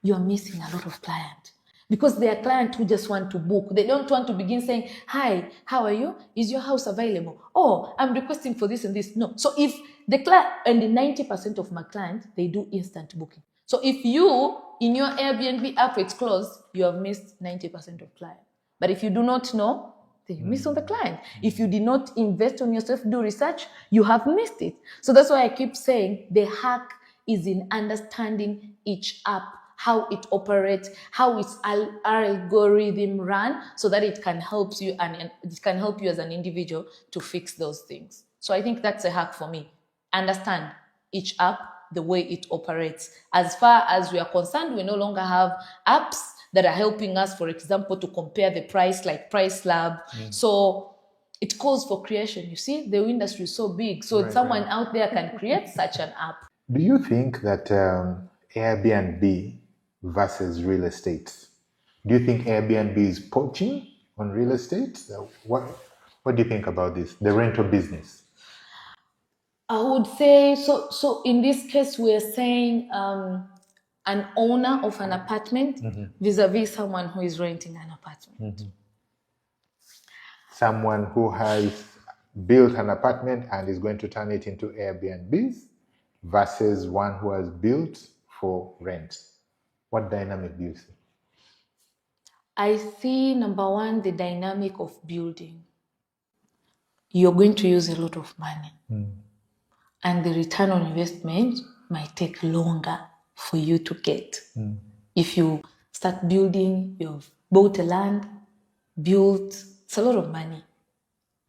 Speaker 2: you're missing a lot of clients, because they are clients who just want to book. They don't want to begin saying, hi, how are you? Is your house available? Oh, I'm requesting for this and this. No. So if the client, and the 90% of my clients, they do instant booking. So if you, in your Airbnb app, it's closed, you have missed 90% of clients. But if you do not know, then you miss on the client. If you did not invest on yourself, do research, you have missed it. So that's why I keep saying the hack is in understanding each app, how it operates, how its algorithm run, so that it can help you, and it can help you as an individual to fix those things. So I think that's a hack for me. Understand each app, the way it operates. As far as we are concerned, we no longer have apps that are helping us, for example, to compare the price, like Price Lab. So it calls for creation. You see, the industry is so big. So someone out there can create such an app.
Speaker 1: Do you think that Airbnb versus real estate, do you think Airbnb is poaching on real estate? What do you think about this, the rental business?
Speaker 2: I would say, so in this case, we're saying an owner of an apartment vis-a-vis someone who is renting an apartment.
Speaker 1: Someone who has built an apartment and is going to turn it into Airbnbs versus one who has built for rent. What dynamic do you see?
Speaker 2: I see, number one, the dynamic of building. You're going to use a lot of money. And the return on investment might take longer for you to get. If you start building, you've bought a land, built, it's a lot of money.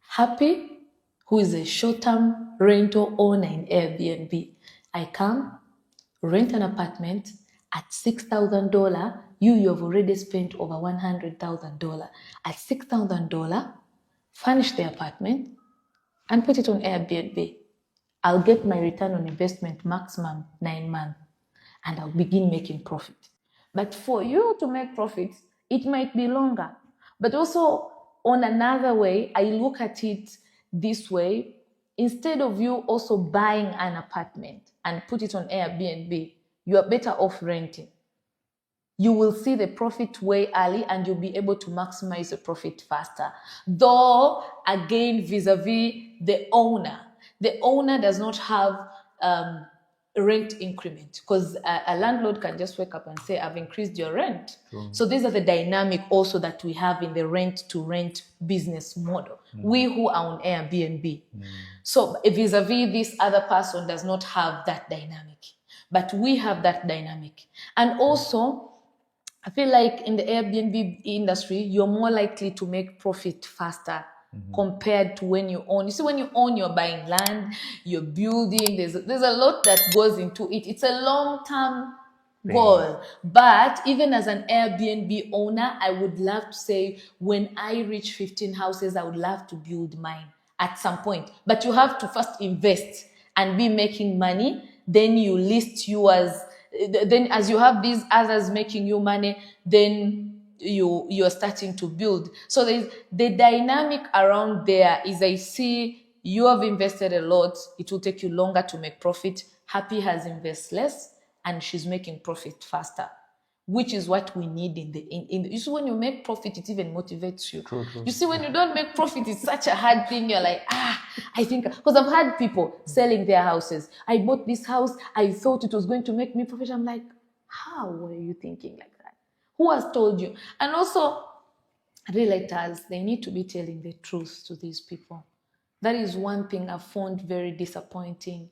Speaker 2: Happy, who is a short-term rental owner in Airbnb, I come, rent an apartment at $6,000, you have already spent over $100,000. At $6,000, furnish the apartment and put it on Airbnb. I'll get my return on investment maximum 9 months, and I'll begin making profit. But for you to make profit, it might be longer. But also, on another way, I look at it this way. Instead of you also buying an apartment and put it on Airbnb, you are better off renting. You will see the profit way early, and you'll be able to maximize the profit faster. Though, again, vis-a-vis the owner does not have rent increment, because a landlord can just wake up and say, I've increased your rent. So these are the dynamic also that we have in the rent-to-rent business model. We who are on Airbnb. So vis-a-vis this other person does not have that dynamic. But we have that dynamic. And also, I feel like in the Airbnb industry, you're more likely to make profit faster compared to when you own. You see, when you own, you're buying land, you're building, there's a lot that goes into it. It's a long-term goal. But even as an Airbnb owner, I would love to say, when I reach 15 houses, I would love to build mine. at some point. But you have to first invest and be making money. Then you list yours. Then as you have these others making you money, then you're starting to build. So the dynamic around there is, I see you have invested a lot. It will take you longer to make profit. Happy has invested less and she's making profit faster, which is what we need you see, when you make profit, it even motivates you.
Speaker 1: True.
Speaker 2: You see, when you don't make profit, it's such a hard thing. You're like, I think, because I've had people selling their houses. I bought this house, I thought it was going to make me profit. I'm like, how were you thinking like that? Who has told you? And also, realtors, they need to be telling the truth to these people. That is one thing I found very disappointing.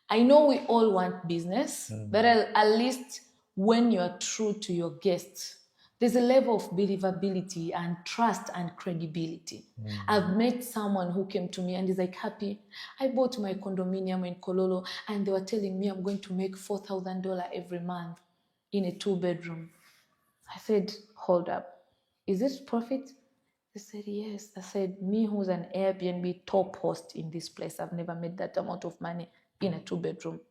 Speaker 2: I know we all want business, but at least when you're true to your guests, there's a level of believability and trust and credibility. I've met someone who came to me and is like, Happy, I bought my condominium in Kololo and they were telling me I'm going to make $4,000 every month in a 2-bedroom. I said, hold up, is this profit? They said, yes. I said, me who's an Airbnb top host in this place, I've never made that amount of money in a 2-bedroom.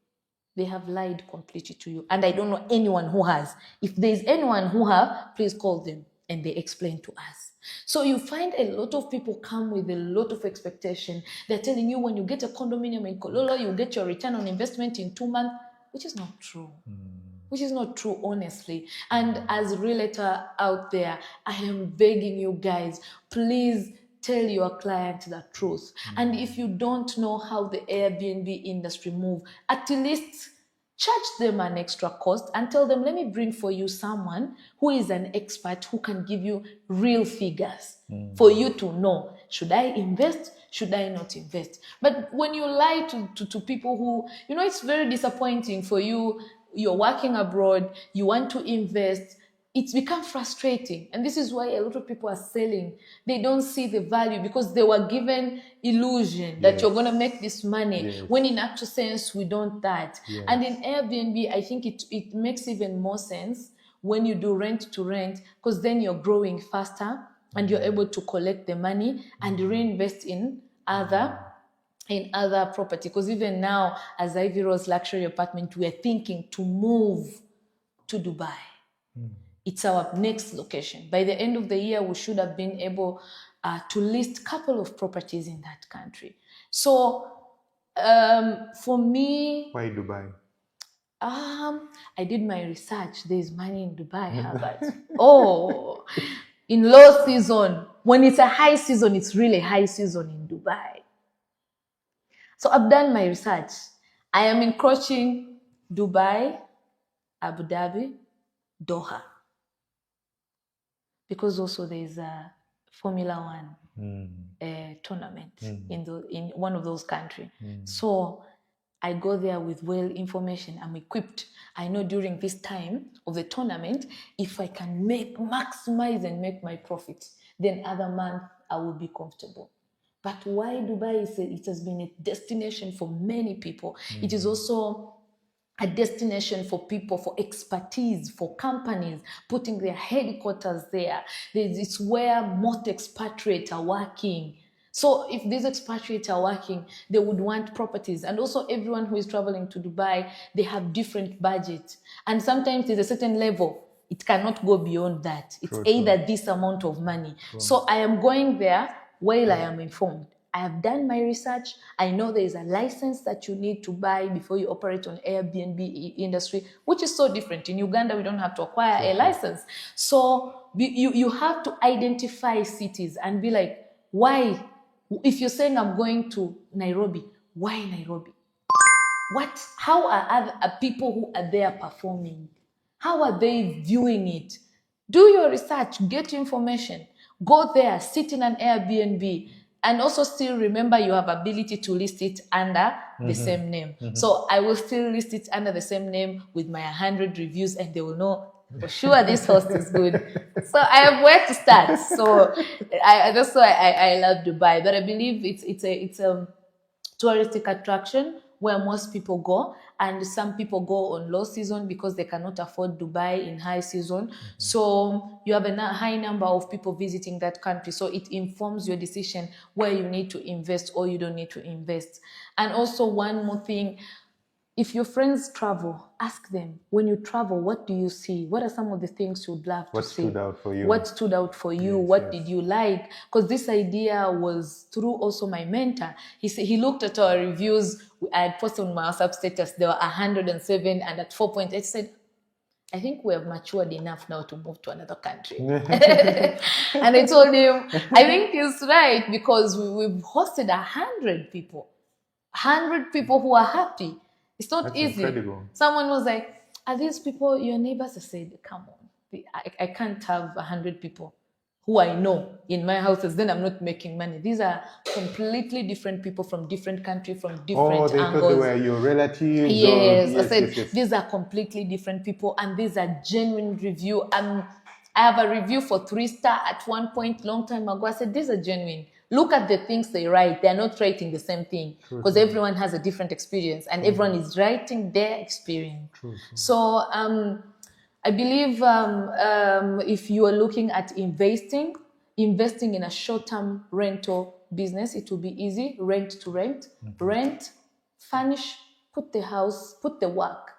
Speaker 2: They have lied completely to you. And I don't know anyone who has. If there's anyone who have, please call them and they explain to us. So you find a lot of people come with a lot of expectation. They're telling you when you get a condominium in Kololo, you get your return on investment in 2 months, which is not true. Which is not true, honestly. And as a realtor out there, I am begging you guys, please tell your client the truth. And if you don't know how the Airbnb industry moves, at least charge them an extra cost and tell them, let me bring for you someone who is an expert who can give you real figures for you to know, should I invest? Should I not invest? But when you lie to people who, it's very disappointing for you. You're working abroad, you want to invest, it's become frustrating. And this is why a lot of people are selling. They don't see the value because they were given illusion that you're going to make this money, when in actual sense, we don't that. And in Airbnb, I think it makes even more sense when you do rent to rent, because then you're growing faster and you're able to collect the money and reinvest in other property. Because even now, as Ivyrose Luxury Apartment, we are thinking to move to Dubai. It's our next location. By the end of the year, we should have been able to list a couple of properties in that country. So for me...
Speaker 1: Why Dubai?
Speaker 2: I did my research. There's money in Dubai, Herbert. In low season. When it's a high season, it's really high season in Dubai. So I've done my research. I am encroaching Dubai, Abu Dhabi, Doha. Because also there's a Formula 1 tournament in one of those countries. So I go there with well information. I'm equipped. I know during this time of the tournament, if I can maximize and make my profit, then other month I will be comfortable. But why Dubai it has been a destination for many people. It is also a destination for people, for expertise, for companies putting their headquarters there. It's where most expatriates are working. So if these expatriates are working, they would want properties. And also everyone who is traveling to Dubai, they have different budgets. And sometimes there's a certain level. It cannot go beyond that. It's either this amount of money. So I am going there while I am informed. I have done my research. I know there is a license that you need to buy before you operate on Airbnb industry, which is so different. In Uganda, we don't have to acquire a license. So you have to identify cities and be like, why? If you're saying I'm going to Nairobi, why Nairobi? How are people who are there performing? How are they viewing it? Do your research, get information, go there, sit in an Airbnb, and also still remember you have ability to list it under the same name. So I will still list it under the same name with my 100 reviews, and they will know for sure this host is good. So I have where to start. So that's why I love Dubai. But I believe it's a touristic attraction where most people go, and some people go on low season because they cannot afford Dubai in high season. So you have a high number of people visiting that country, so it informs your decision where you need to invest or you don't need to invest. And also one more thing, if your friends travel, ask them, when you travel, what do you see? What are some of the things you'd love to see?
Speaker 1: What stood out for you?
Speaker 2: What stood out for you?
Speaker 1: Yes,
Speaker 2: What
Speaker 1: yes.
Speaker 2: did you like? Because this idea was through also my mentor. He looked at our reviews. I had posted on my WhatsApp status. There were 107, and at 4.8 said, I think we have matured enough now to move to another country. And I told him, I think he's right, because we've hosted 100 people. 100 people who are happy. It's not
Speaker 1: That's
Speaker 2: easy.
Speaker 1: incredible.
Speaker 2: Someone was like, are these people your neighbors? I said, come on. I can't have 100 people who I know in my houses, then I'm not making money. These are completely different people from different countries, from different
Speaker 1: they
Speaker 2: angles.
Speaker 1: thought they were your relatives?
Speaker 2: Yes, I said,
Speaker 1: yes.
Speaker 2: these are completely different people, and these are genuine review. I have a review for 3-star at one point, long time ago. I said, these are genuine. Look at the things they write. They're not writing the same thing, because everyone has a different experience, and everyone is writing their experience. So I believe if you are looking at investing in a short-term rental business, it will be easy. Rent to rent, rent, furnish, put the house, put the work,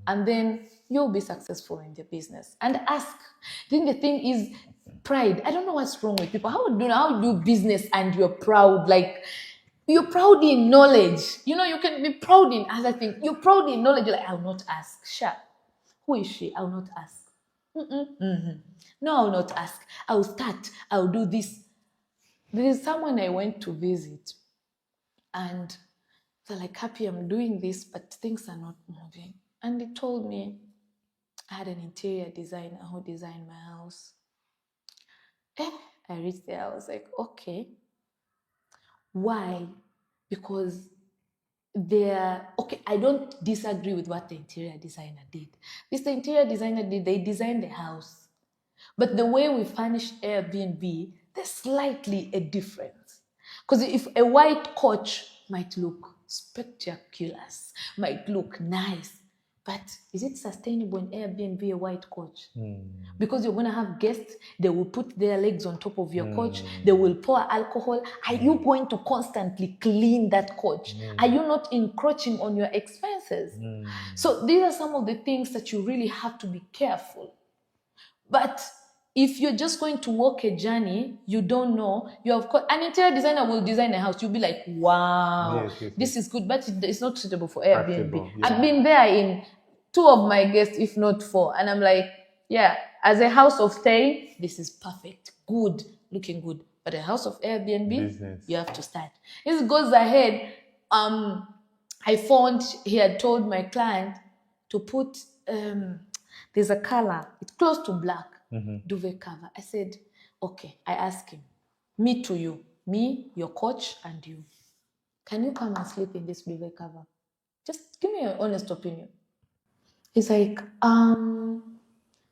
Speaker 2: and then you'll be successful in the business. And ask. Then the thing is pride. I don't know what's wrong with people. How do you do business and you're proud? Like, you're proud in knowledge. You can be proud in other things. You're proud in knowledge. You're like, I'll not ask. Sure. Who is she? I'll not ask. No, I'll not ask. I'll start. I'll do this. There is someone I went to visit, and they're like, Happy, I'm doing this, but things are not moving. And he told me, I had an interior designer who designed my house. I reached there, I was like, okay. Why? Because I don't disagree with what the interior designer did. The interior designer did, they designed the house. But the way we furnish Airbnb, there's slightly a difference. Because if a white couch might look spectacular, might look nice, but is it sustainable in Airbnb, a white couch? Because you're going to have guests, they will put their legs on top of your couch, they will pour alcohol. Are you going to constantly clean that couch? Are you not encroaching on your expenses? So these are some of the things that you really have to be careful. But if you're just going to walk a journey, you don't know, an interior designer will design a house. You'll be like, wow, this is good, but it's not suitable for Airbnb. I've been there in 2 of my guests, if not 4. And I'm like, yeah, as a house of stay, this is perfect, good, looking good. But a house of Airbnb, business, you have to start. This goes ahead. I found he had told my client to put, there's a color, it's close to black, duvet cover. I said, okay. I asked him, me to you, me, your coach, and you. Can you come and sleep in this duvet cover? Just give me your honest opinion. He's like,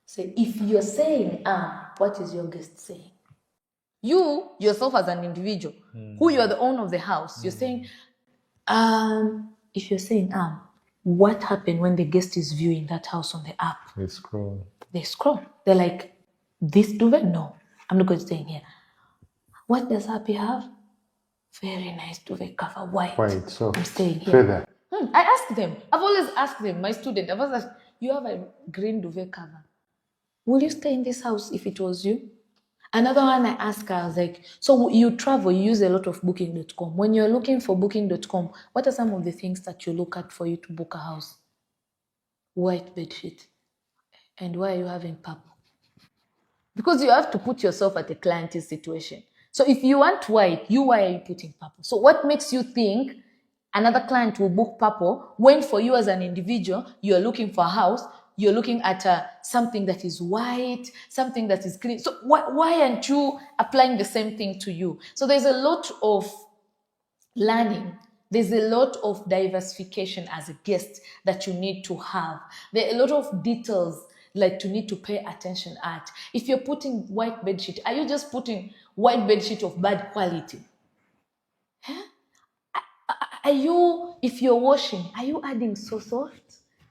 Speaker 2: say, if you're saying, what is your guest saying? You, yourself as an individual, who you are the owner of the house, you're saying, if you're saying, what happened when the guest is viewing that house on the app?
Speaker 1: They scroll.
Speaker 2: They're like, this duvet? No, I'm not going to stay in here. What does Happy have? Very nice duvet cover, white.
Speaker 1: So
Speaker 2: I'm staying here.
Speaker 1: Feather.
Speaker 2: I asked them. I've always asked them, my student. I've always asked, you have a green duvet cover. Will you stay in this house if it was you? Another one I asked her, I was like, so you travel, you use a lot of booking.com. When you're looking for booking.com, what are some of the things that you look at for you to book a house? White bedsheet. And why are you having purple? Because you have to put yourself at the client's situation. So if you want white, why are you putting purple? So what makes you think another client will book purple when for you as an individual, you're looking for a house, you're looking at something that is white, something that is clean. So why aren't you applying the same thing to you? So there's a lot of learning. There's a lot of diversification as a guest that you need to have. There are a lot of details like you need to pay attention at. If you're putting white bedsheet, are you just putting white bedsheet of bad quality? If you're washing, are you adding so soft?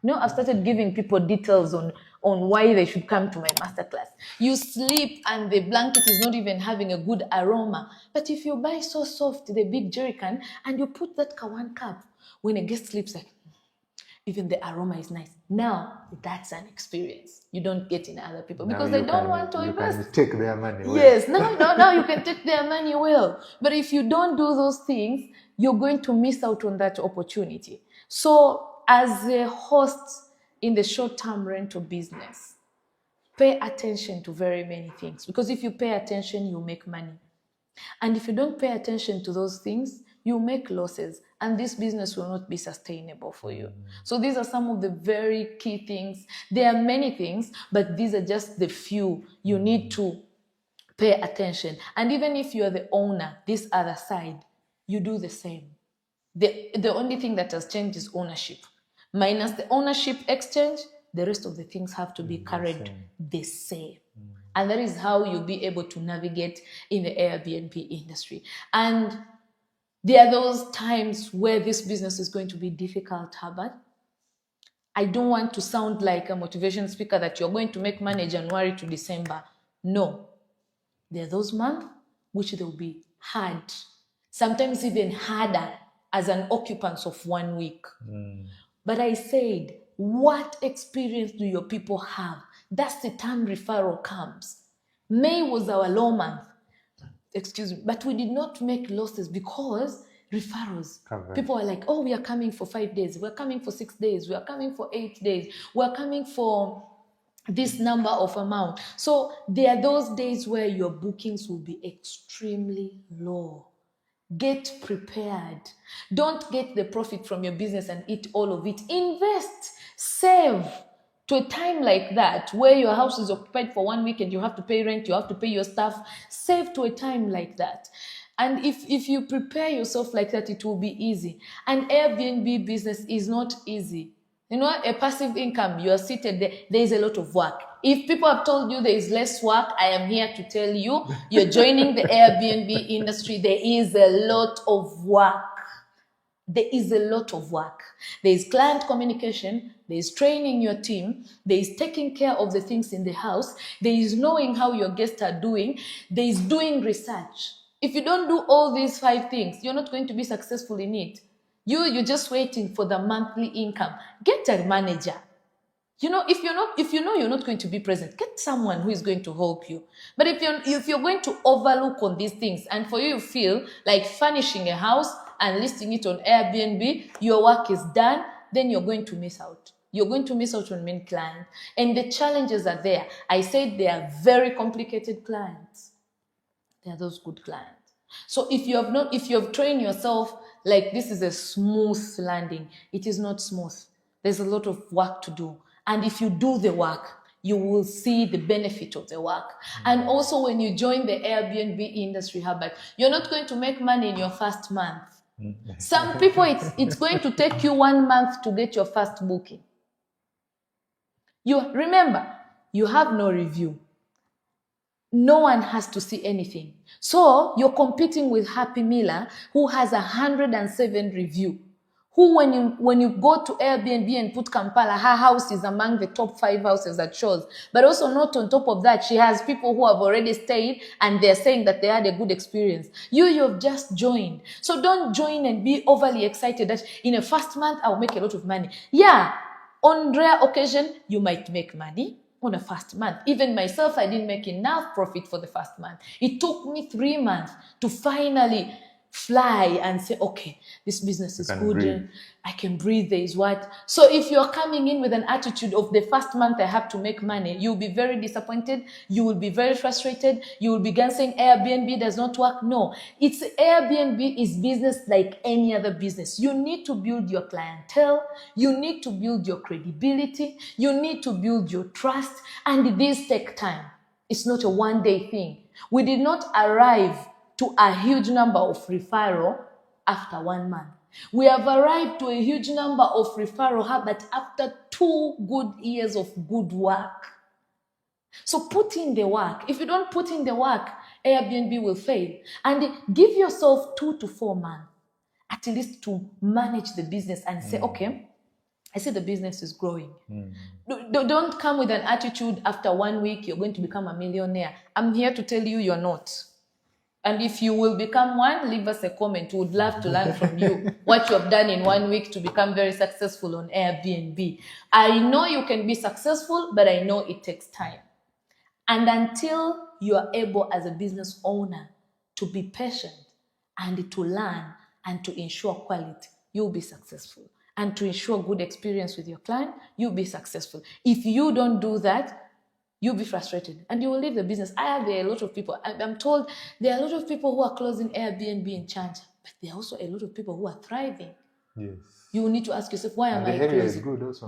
Speaker 2: I've started giving people details on why they should come to my masterclass. You sleep and the blanket is not even having a good aroma. But if you buy so soft, the big jerry can, and you put that one cup, when a guest sleeps, like, even the aroma is nice. Now, that's an experience you don't get in other people because they don't want to invest.
Speaker 1: You can take their money well.
Speaker 2: Yes, now you can take their money well. But if you don't do those things, you're going to miss out on that opportunity. So, as a host in the short-term rental business, pay attention to very many things. Because if you pay attention, you make money. And if you don't pay attention to those things, you make losses. And this business will not be sustainable for you. So these are some of the very key things. There are many things, but these are just the few you need to pay attention. And even if you're the owner, this other side, you do the same. The only thing that has changed is ownership. Minus the ownership exchange, the rest of the things have to be carried the same. And that is how you'll be able to navigate in the Airbnb industry. And there are those times where this business is going to be difficult, Herbert. I don't want to sound like a motivation speaker that you're going to make money January to December. No. There are those months which they will be hard. Sometimes even harder as an occupant of 1 week. But I said, what experience do your people have? That's the time referral comes. May was our low month. Excuse me. But we did not make losses because referrals. People are like, oh, we are coming for 5 days. We're coming for 6 days. We are coming for 8 days. We're coming for this number of amount. So there are those days where your bookings will be extremely low. Get prepared. Don't get the profit from your business and eat all of it. Invest. Save. To a time like that, where your house is occupied for 1 week and you have to pay rent, you have to pay your staff, save to a time like that. And if you prepare yourself like that, it will be easy. And Airbnb business is not easy. A passive income, you are seated there, there is a lot of work. If people have told you there is less work, I am here to tell you, you're joining the Airbnb industry, there is a lot of work. There is a lot of work. There is client communication, there is training your team, there is taking care of the things in the house, there is knowing how your guests are doing, there is doing research. If you don't do all these 5 things, you're not going to be successful in it. You're just waiting for the monthly income. Get a manager. If you know you're not going to be present, get someone who is going to help you. But if you're going to overlook on these things and for you feel like furnishing a house and listing it on Airbnb, your work is done, then you're going to miss out. You're going to miss out on many clients. And the challenges are there. I said they are very complicated clients. They are those good clients. So if you have trained yourself like this is a smooth landing, it is not smooth. There's a lot of work to do. And if you do the work, you will see the benefit of the work. And also when you join the Airbnb industry, Herbert, you're not going to make money in your first month. Some people, it's going to take you 1 month to get your first booking. Remember, you have no review. No one has to see anything. So you're competing with Happy Mmila, who has 107 review. Who, when you go to Airbnb and put Kampala, her house is among the top 5 houses that shows. But also not on top of that, she has people who have already stayed and they're saying that they had a good experience. You've just joined. So don't join and be overly excited that in a first month, I'll make a lot of money. Yeah, on rare occasion, you might make money on a first month. Even myself, I didn't make enough profit for the first month. It took me 3 months to finally fly and say, okay, this business is good.
Speaker 1: Breathe.
Speaker 2: I can breathe. There is what. So if you're coming in with an attitude of the first month I have to make money, you'll be very disappointed. You will be very frustrated. You will begin saying Airbnb does not work. No, Airbnb is business like any other business. You need to build your clientele. You need to build your credibility. You need to build your trust. And these take time. It's not a one-day thing. We did not arrive to a huge number of referral after 1 month. We have arrived to a huge number of referral, but after 2 good years of good work. So put in the work. If you don't put in the work, Airbnb will fail. And give yourself 2 to 4 months. at least to manage the business and say, okay, I see the business is growing. Don't come with an attitude after 1 week you're going to become a millionaire. I'm here to tell you you're not. And if you will become one, leave us a comment. We would love to learn from you what you have done in 1 week to become very successful on Airbnb. I know you can be successful, but I know it takes time. And until you are able as a business owner to be patient and to learn and to ensure quality, you'll be successful. And to ensure good experience with your client, you'll be successful. If you don't do that, you'll be frustrated and you will leave the business. There are a lot of people, I'm told there are a lot of people who are closing Airbnb in Chanja, but there are also a lot of people who are thriving.
Speaker 1: Yes.
Speaker 2: You will need to ask yourself, why am I
Speaker 1: the area
Speaker 2: closing?
Speaker 1: is good also.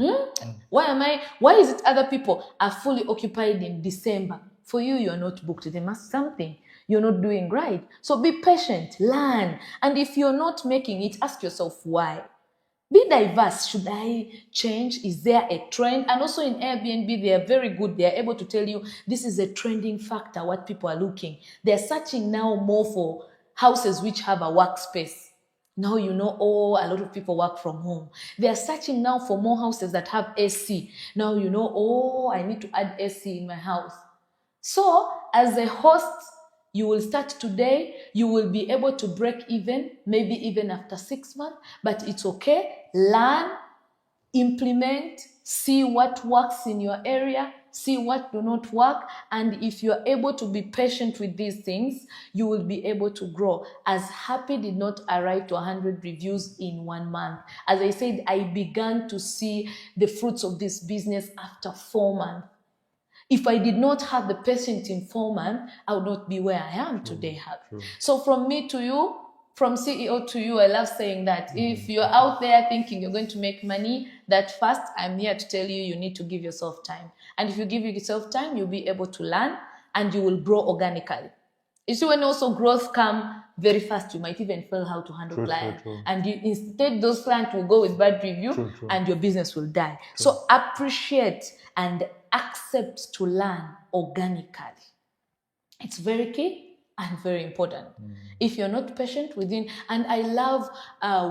Speaker 2: Why is it other people are fully occupied in December? For you, you're not booked. There must be something you're not doing right. So be patient, learn. And if you're not making it, ask yourself why. Be diverse. Should I change? Is there a trend? And also in Airbnb, they are very good. They are able to tell you this is a trending factor, what people are looking. They're searching now more for houses which have a workspace. Now you know, a lot of people work from home. They are searching now for more houses that have AC. Now you know, I need to add AC in my house. So as a host, you will start today, you will be able to break even, maybe even after 6 months, but it's okay. Learn, implement, see what works in your area, see what do not work. And if you're able to be patient with these things, you will be able to grow. As Happy did not arrive to 100 reviews in 1 month. As I said, I began to see the fruits of this business after 4 months. If I did not have the patience in 4 months, I would not be where I am today. So from me to you, from CEO to you, I love saying that. If you're out there thinking you're going to make money that fast, I'm here to tell you, you need to give yourself time. And if you give yourself time, you'll be able to learn and you will grow organically. You see, when also growth comes very fast, you might even fail how to handle clients. And instead, those clients will go with bad review and your business will die. So appreciate and accept to learn organically. It's very key and very important. If you're not patient within, and I love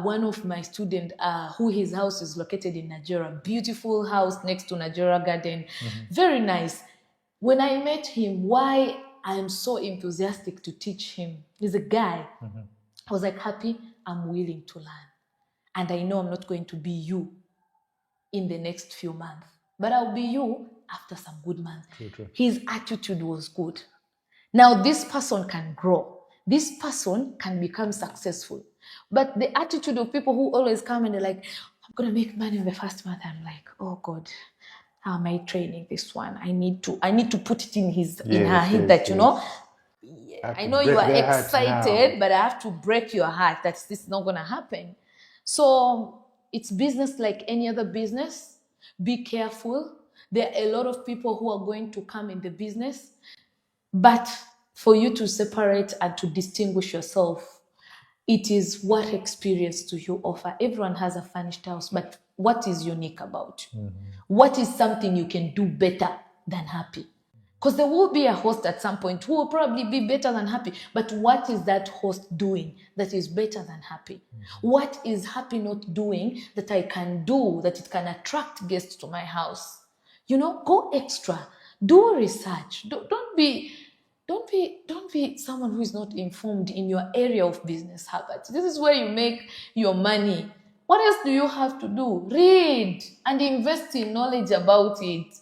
Speaker 2: one of my students who his house is located in Nigeria, beautiful house next to Nigeria Garden, very nice. When I met him, why I'm so enthusiastic to teach him, he's a guy. I was like, Happy, I'm willing to learn. And I know I'm not going to be you in the next few months, but I'll be you after some good months. His attitude was good. Now this person can grow. This person can become successful. But the attitude of people who always come and they're like, I'm going to make money in the first month. I'm like, oh God, how am I training this one? I need to put it in her head that, you know, I know you are excited, but I have to break your heart that this is not going to happen. So it's business like any other business. Be careful. There are a lot of people who are going to come in the business, but for you to separate and to distinguish yourself, it is what experience do you offer. Everyone has a furnished house, but what is unique about you? What is something you can do better than Happy? Because there will be a host at some point who will probably be better than Happy, but what is that host doing that is better than Happy? What is Happy not doing that I can do that it can attract guests to my house? You know, go extra, do research. Don't be someone who is not informed in your area of business habits. This is where you make your money. What else do you have to do? Read and invest in knowledge about it.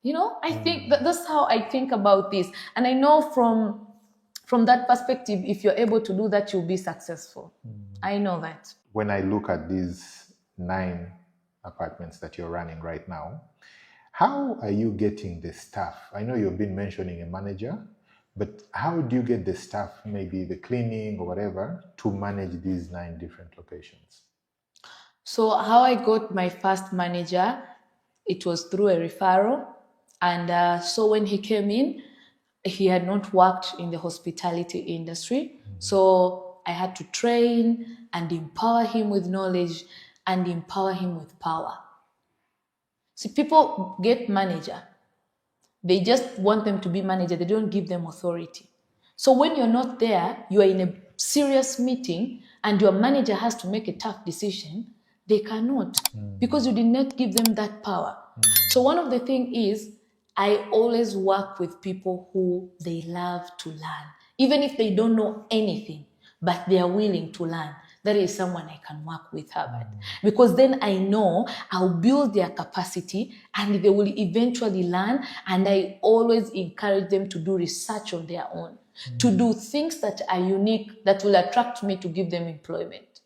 Speaker 2: You know, I think that's how I think about this. And I know from that perspective, if you're able to do that, you'll be successful. I know that.
Speaker 1: When I look at these 9 apartments that you're running right now, how are you getting the staff? I know you've been mentioning a manager, but how do you get the staff, maybe the cleaning or whatever, to manage these 9 different locations?
Speaker 2: So how I got my first manager, it was through a referral. And so when he came in, he had not worked in the hospitality industry. So I had to train and empower him with knowledge and empower him with power. See, people get manager. They just want them to be manager. They don't give them authority. So when you're not there, you are in a serious meeting and your manager has to make a tough decision, they cannot because you did not give them that power. So one of the things is I always work with people who they love to learn, even if they don't know anything, but they are willing to learn. That is someone I can work with, Herbert, because then I know I'll build their capacity and they will eventually learn. And I always encourage them to do research on their own, to do things that are unique, that will attract me to give them employment.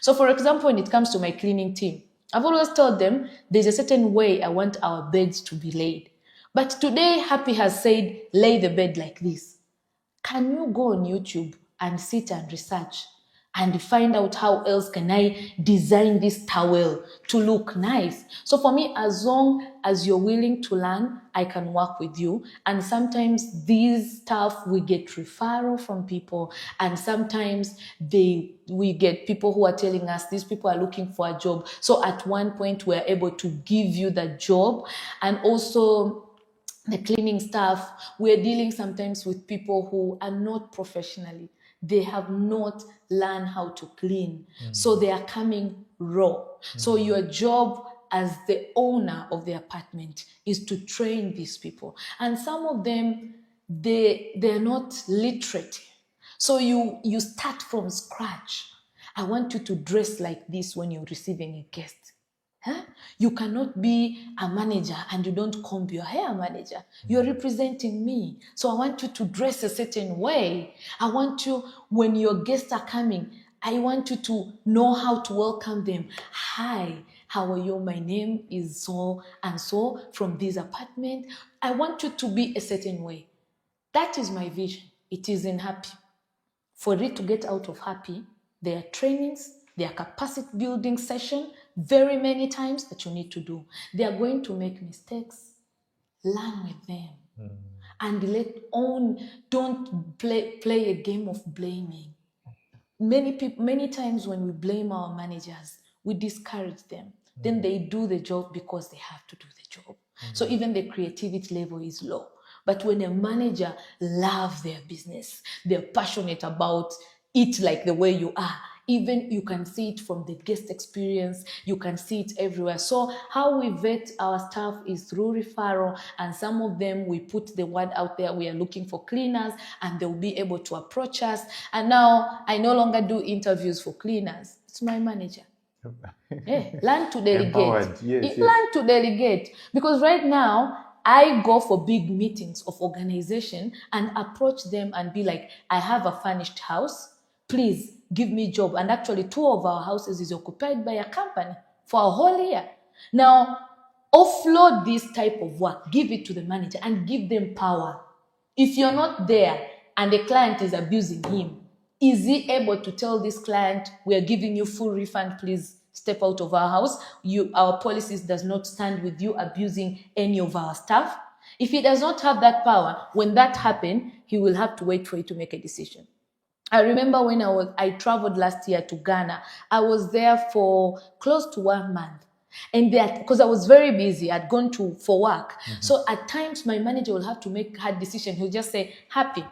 Speaker 2: So for example, when it comes to my cleaning team, I've always told them there's a certain way I want our beds to be laid. But today, Happy has said, lay the bed like this. Can you go on YouTube and sit and research and find out how else can I design this towel to look nice? So for me, as long as you're willing to learn, I can work with you. And sometimes these stuff, we get referral from people. And sometimes we get people who are telling us these people are looking for a job. So at one point, we're able to give you the job. And also, the cleaning staff, we're dealing sometimes with people who are not professionally. They have not learned how to clean. So they are coming raw. So your job as the owner of the apartment is to train these people. And some of them, they're not literate. So you start from scratch. I want you to dress like this when you're receiving a guest. Huh? You cannot be a manager and you don't comb your hair, manager. You're representing me. So I want you to dress a certain way. I want you, when your guests are coming, I want you to know how to welcome them. Hi, how are you? My name is so and so from this apartment. I want you to be a certain way. That is my vision. It is in Happy. For it to get out of Happy, there are trainings, there are capacity building sessions, very many times that you need to do. They are going to make mistakes. Learn with them. And don't play a game of blaming. Many times when we blame our managers, we discourage them. Then they do the job because they have to do the job. So even the creativity level is low. But when a manager loves their business, they're passionate about it like the way you are. Even you can see it from the guest experience, you can see it everywhere. So how we vet our staff is through referral, and some of them we put the word out there, we are looking for cleaners, and they'll be able to approach us. And now I no longer do interviews for cleaners. It's my manager. Learn to delegate. Learn to delegate. Because right now, I go for big meetings of organization and approach them and be like, I have a furnished house. Please give me a job. And actually 2 of our houses is occupied by a company for a whole year. Now, offload this type of work, give it to the manager and give them power. If you're not there and the client is abusing him, is he able to tell this client, we are giving you full refund, please step out of our house. Our policies does not stand with you abusing any of our staff. If he does not have that power, when that happens, he will have to wait for you to make a decision. I remember when I traveled last year to Ghana, I was there for close to 1 month. And because I was very busy, I'd gone for work. So at times my manager will have to make a hard decision. He'll just say, Happy.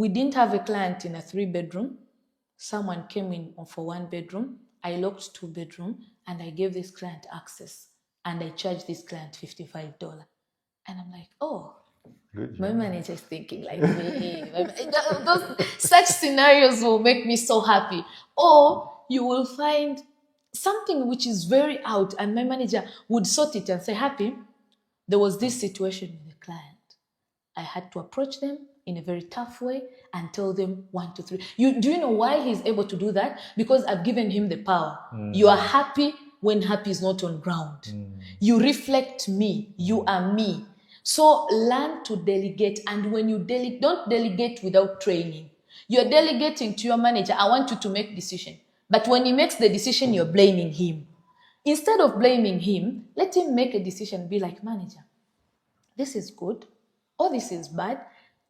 Speaker 2: we didn't have a client in a 3-bedroom. Someone came in for 1 bedroom. I locked 2 bedroom and I gave this client access and I charged this client $55. And I'm like, oh,
Speaker 1: Good
Speaker 2: my
Speaker 1: job.
Speaker 2: manager is thinking like me. Such scenarios will make me so happy. Or you will find something which is very out and my manager would sort it and say, Happy, there was this situation with the client. I had to approach them in a very tough way and tell them 1, 2, 3. Do you know why he's able to do that? Because I've given him the power. You are happy when happy is not on ground. You reflect me. You are me. So learn to delegate. And when you delegate, don't delegate without training. You're delegating to your manager. I want you to make decision. But when he makes the decision, you're blaming him. Instead of blaming him, let him make a decision. Be like, manager, this is good or this is bad.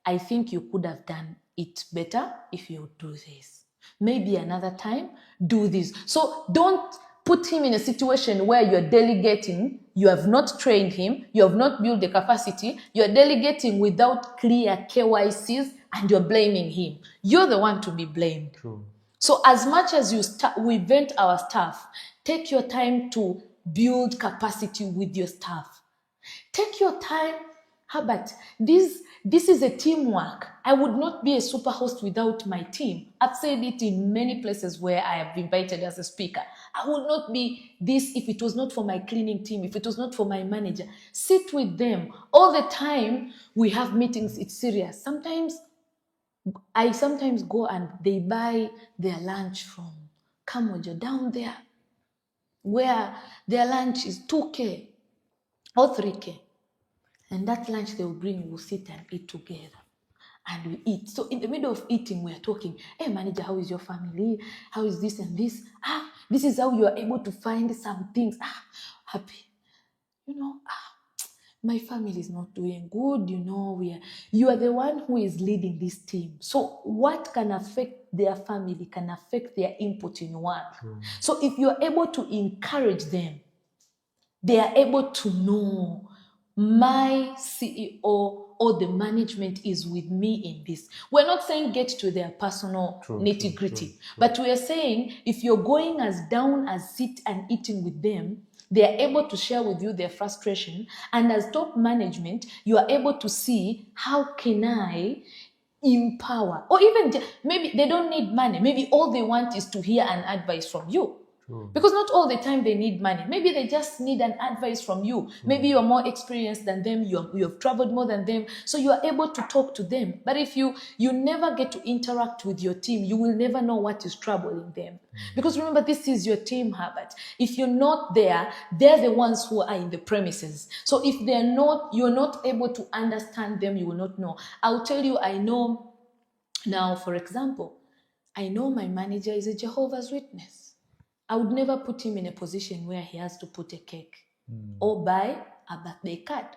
Speaker 2: I think you could have done it better if you do this. Maybe another time, do this. So don't put him in a situation where you're delegating. You have not trained him. You have not built the capacity. You're delegating without clear KYCs and you're blaming him. You're the one to be blamed.
Speaker 1: True.
Speaker 2: So as much as we vent our staff, take your time to build capacity with your staff. Take your time. How about this? This is a teamwork. I would not be a super host without my team. I've said it in many places where I have been invited as a speaker. I would not be this if it was not for my cleaning team, if it was not for my manager. Sit with them. All the time we have meetings, it's serious. I sometimes go and they buy their lunch from Kamojo down there, where their lunch is 2K or 3K. And that lunch they will bring, we'll sit and eat together. And we eat. So in the middle of eating, we are talking, hey manager, how is your family? How is this and this? This is how you are able to find some things. Happy. My family is not doing good, you are the one who is leading this team. So what can affect their family can affect their input in work. So if you are able to encourage them, they are able to know my CEO or the management is with me in this. We're not saying get to their personal nitty-gritty, but we are saying if you're going as down as sit and eating with them, they are able to share with you their frustration. And as top management, you are able to see how can I empower, or even maybe they don't need money. Maybe all they want is to hear an advice from you. Because not all the time they need money. Maybe they just need an advice from you. Maybe you are more experienced than them. You have traveled more than them. So you are able to talk to them. But if you never get to interact with your team, you will never know what is troubling them. Because remember, this is your team, Herbert. If you're not there, they're the ones who are in the premises. So if you're not able to understand them, you will not know. I'll tell you, I know now, for example, I know my manager is a Jehovah's Witness. I would never put him in a position where he has to put a cake or buy a birthday card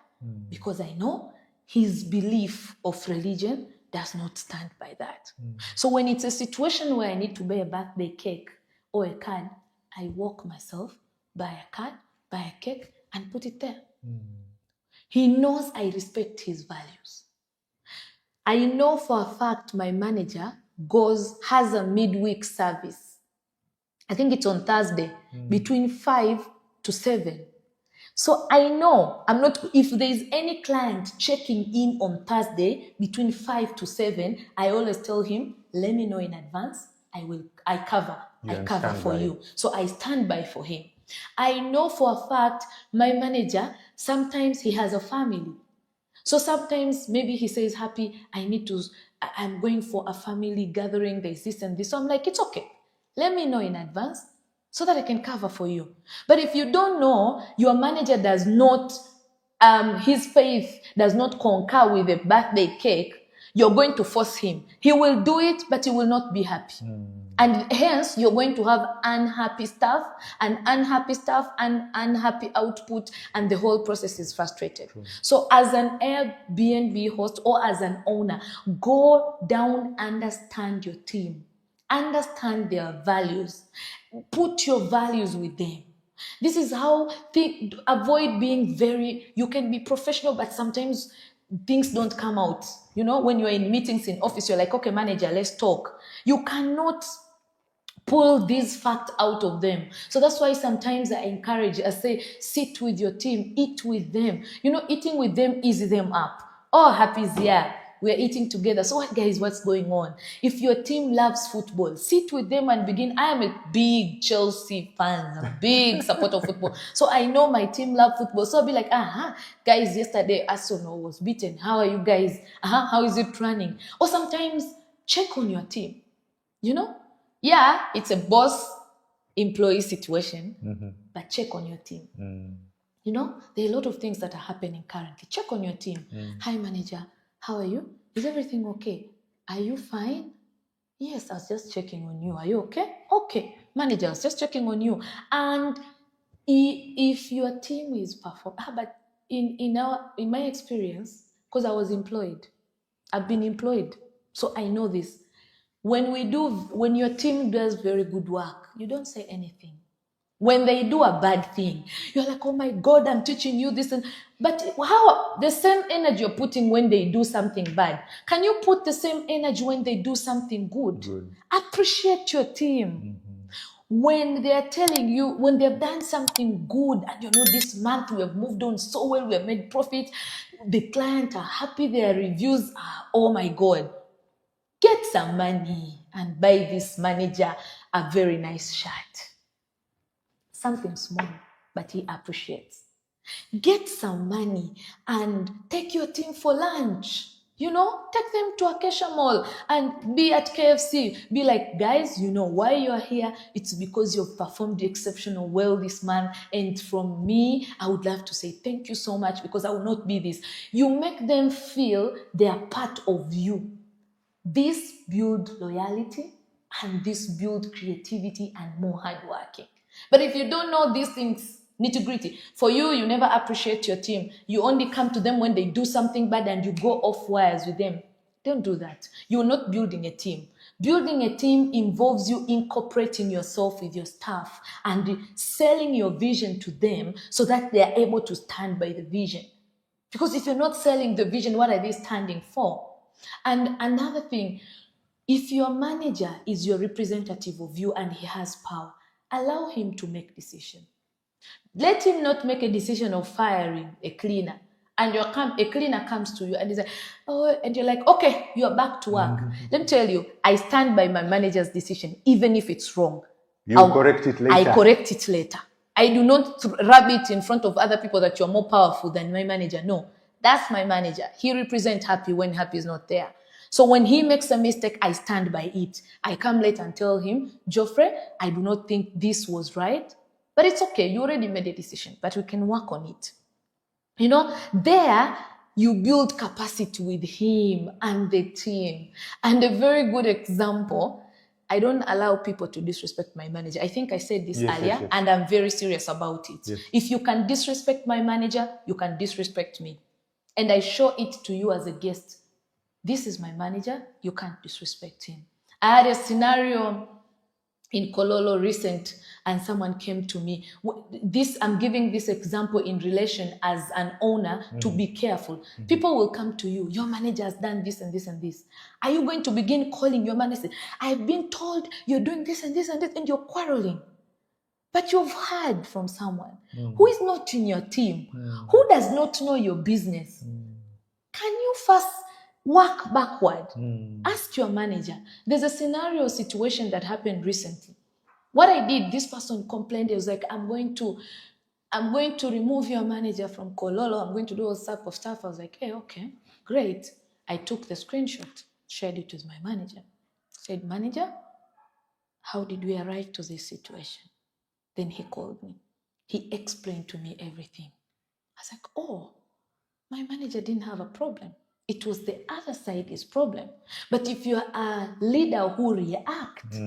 Speaker 2: because I know his belief of religion does not stand by that. So when it's a situation where I need to buy a birthday cake or a card, I walk myself, buy a card, buy a cake, and put it there. He knows I respect his values. I know for a fact my manager has a midweek service. I think it's on Thursday, between 5 to 7. So I know if there's any client checking in on Thursday between 5 to 7, I always tell him, let me know in advance. I cover for you. So I stand by for him. I know for a fact my manager, sometimes he has a family. So sometimes maybe he says, Happy, I'm going for a family gathering, there's this and this. So I'm like, it's okay. Let me know in advance so that I can cover for you. But if you don't know, your manager does not, his faith does not concur with a birthday cake, you're going to force him. He will do it, but he will not be happy. And hence, you're going to have unhappy staff and unhappy output, and the whole process is frustrated. So as an Airbnb host or as an owner, go down, understand your team. Understand their values. Put your values with them. This is how avoid being you can be professional, but sometimes things don't come out. When you're in meetings in office, you're like, okay, manager, let's talk. You cannot pull this fact out of them. So that's why sometimes I encourage, I say, sit with your team, eat with them. Eating with them eases them up. Oh, Happy's here. We're eating together. So what, guys, what's going on? If your team loves football, sit with them and begin. I am a big Chelsea fan, a big supporter of football. So I know my team love football. So I'll be like, guys, yesterday Arsenal was beaten. How are you guys? How is it running? Or sometimes check on your team. Yeah, it's a boss-employee situation, but check on your team. There are a lot of things that are happening currently. Check on your team. Hi, manager. How are you? Is everything okay? Are you fine? Yes, I was just checking on you. Are you okay? Okay. Manager, I was just checking on you. And if your team is performing, but in my experience, because I was employed, I've been employed, so I know this. When your team does very good work, you don't say anything. When they do a bad thing, you're like, oh my God, I'm teaching you this. But how the same energy you're putting when they do something bad, can you put the same energy when they do something good? Appreciate your team. When they're telling you, when they've done something good, and this month we have moved on so well, we have made profit, the clients are happy, their reviews are, oh my God. Get some money and buy this manager a very nice shirt. Something small, but he appreciates. Get some money and take your team for lunch. Take them to Acacia Mall and be at KFC. Be like, guys, why you're here? It's because you've performed exceptional well this month. And from me, I would love to say thank you so much, because I will not be this. You make them feel they are part of you. This builds loyalty, and this builds creativity and more hard working. But if you don't know these things, nitty-gritty, for you never appreciate your team. You only come to them when they do something bad and you go off wires with them. Don't do that. You're not building a team. Building a team involves you incorporating yourself with your staff and selling your vision to them so that they are able to stand by the vision. Because if you're not selling the vision, what are they standing for? And another thing, if your manager is your representative of you and he has power, allow him to make decisions. Let him not make a decision of firing a cleaner. And a cleaner comes to you and he's like, oh, and you're like, okay, you're back to work. Let me tell you, I stand by my manager's decision, even if it's wrong.
Speaker 1: I'll correct it later.
Speaker 2: I correct it later. I do not rub it in front of other people that you're more powerful than my manager. No. That's my manager. He represents Happy when Happy is not there. So when he makes a mistake, I stand by it. I come later and tell him, Geoffrey, I do not think this was right. But it's okay. You already made a decision, but we can work on it. There you build capacity with him and the team. And a very good example, I don't allow people to disrespect my manager. I think I said this earlier, yes. And I'm very serious about it. Yes. If you can disrespect my manager, you can disrespect me. And I show it to you as a guest. This is my manager. You can't disrespect him. I had a scenario in Kololo recent, and someone came to me. I'm giving this example in relation as an owner to be careful. People will come to you. Your manager has done this and this and this. Are you going to begin calling your manager? I've been told you're doing this and this and this, and you're quarreling. But you've heard from someone who is not in your team, who does not know your business. Can you first work backward? Ask your manager. There's a situation that happened recently. What I did, this person complained. He was like, I'm going to remove your manager from Kololo. I'm going to do all type of stuff. I was like, hey, okay, great. I took the screenshot, shared it with my manager. Said, manager, how did we arrive to this situation? Then he called me. He explained to me everything. I was like, oh, my manager didn't have a problem. It was the other side's problem. But if you're a leader who reacts,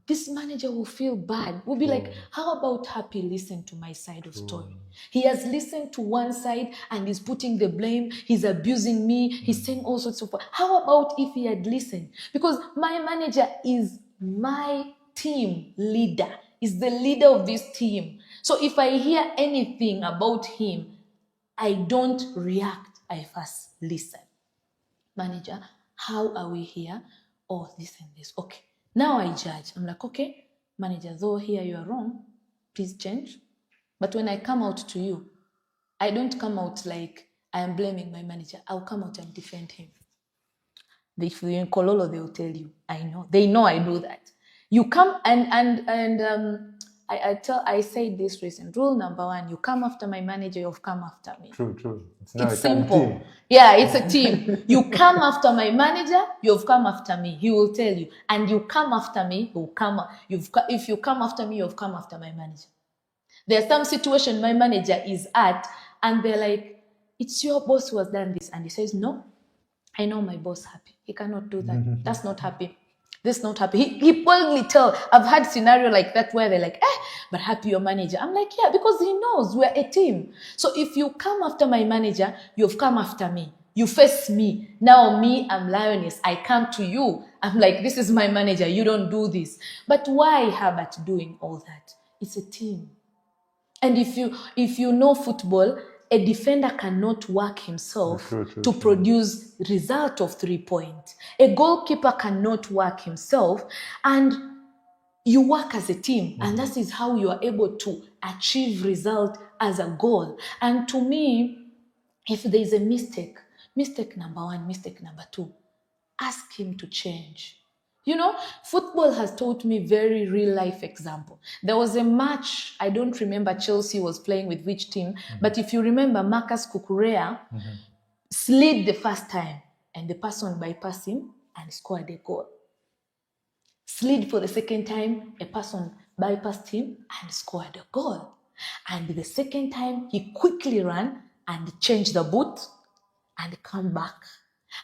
Speaker 2: this manager will feel bad. Will be like, how about Happy listen to my side of story? He has listened to one side and he's putting the blame. He's abusing me. He's saying all sorts of. How about if he had listened? Because my manager is my team leader. Is the leader of this team. So if I hear anything about him, I don't react. I first listen. Manager, how are we here? Oh, this and this. Okay. Now I judge. I'm like, okay, manager, though here you are wrong, please change. But when I come out to you, I don't come out like I am blaming my manager. I'll come out and defend him. If you're in Kololo, they will tell you. I know. They know I do that. You come I say this reason. Rule number 1, you come after my manager, you've come after me.
Speaker 1: True.
Speaker 2: It's simple. Yeah, it's a team. You come after my manager, you've come after me. He will tell you. And you come after me, if you come after me, you've come after my manager. There's some situation my manager is at, and they're like, it's your boss who has done this. And he says, no, I know my boss Happy. He cannot do that. That's not Happy. This is not Happy. He boldly tell. I've had scenario like that where they're like, but Happy your manager. I'm like, yeah, because he knows we're a team. So if you come after my manager, you've come after me. You face me. Now me, I'm lioness. I come to you. I'm like, this is my manager. You don't do this. But why Herbert doing all that? It's a team. And if you know football, a defender cannot work himself to produce result of 3 points. A goalkeeper cannot work himself, and you work as a team, and that is how you are able to achieve result as a goal. And to me, if there is a mistake number 1, mistake number 2, ask him to change. You know, football has taught me very real life example. There was a match, I don't remember Chelsea was playing with which team, but if you remember, Marcus Cucurella slid the first time and the person bypassed him and scored a goal. Slid for the second time, a person bypassed him and scored a goal. And the second time, he quickly ran and changed the boot and come back.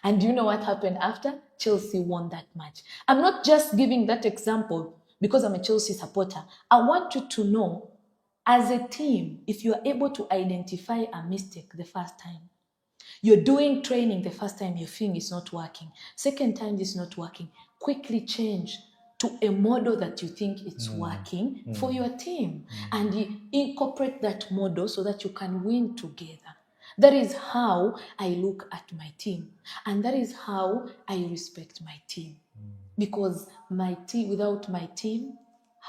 Speaker 2: And do you know what happened after? Chelsea won that match. I'm not just giving that example because I'm a Chelsea supporter. I want you to know, as a team, if you are able to identify a mistake the first time, you're doing training the first time, you think it's not working. Second time, it's not working. Quickly change to a model that you think it's working for your team. And you incorporate that model so that you can win together. That is how I look at my team. And that is how I respect my team. Because my team, without my team,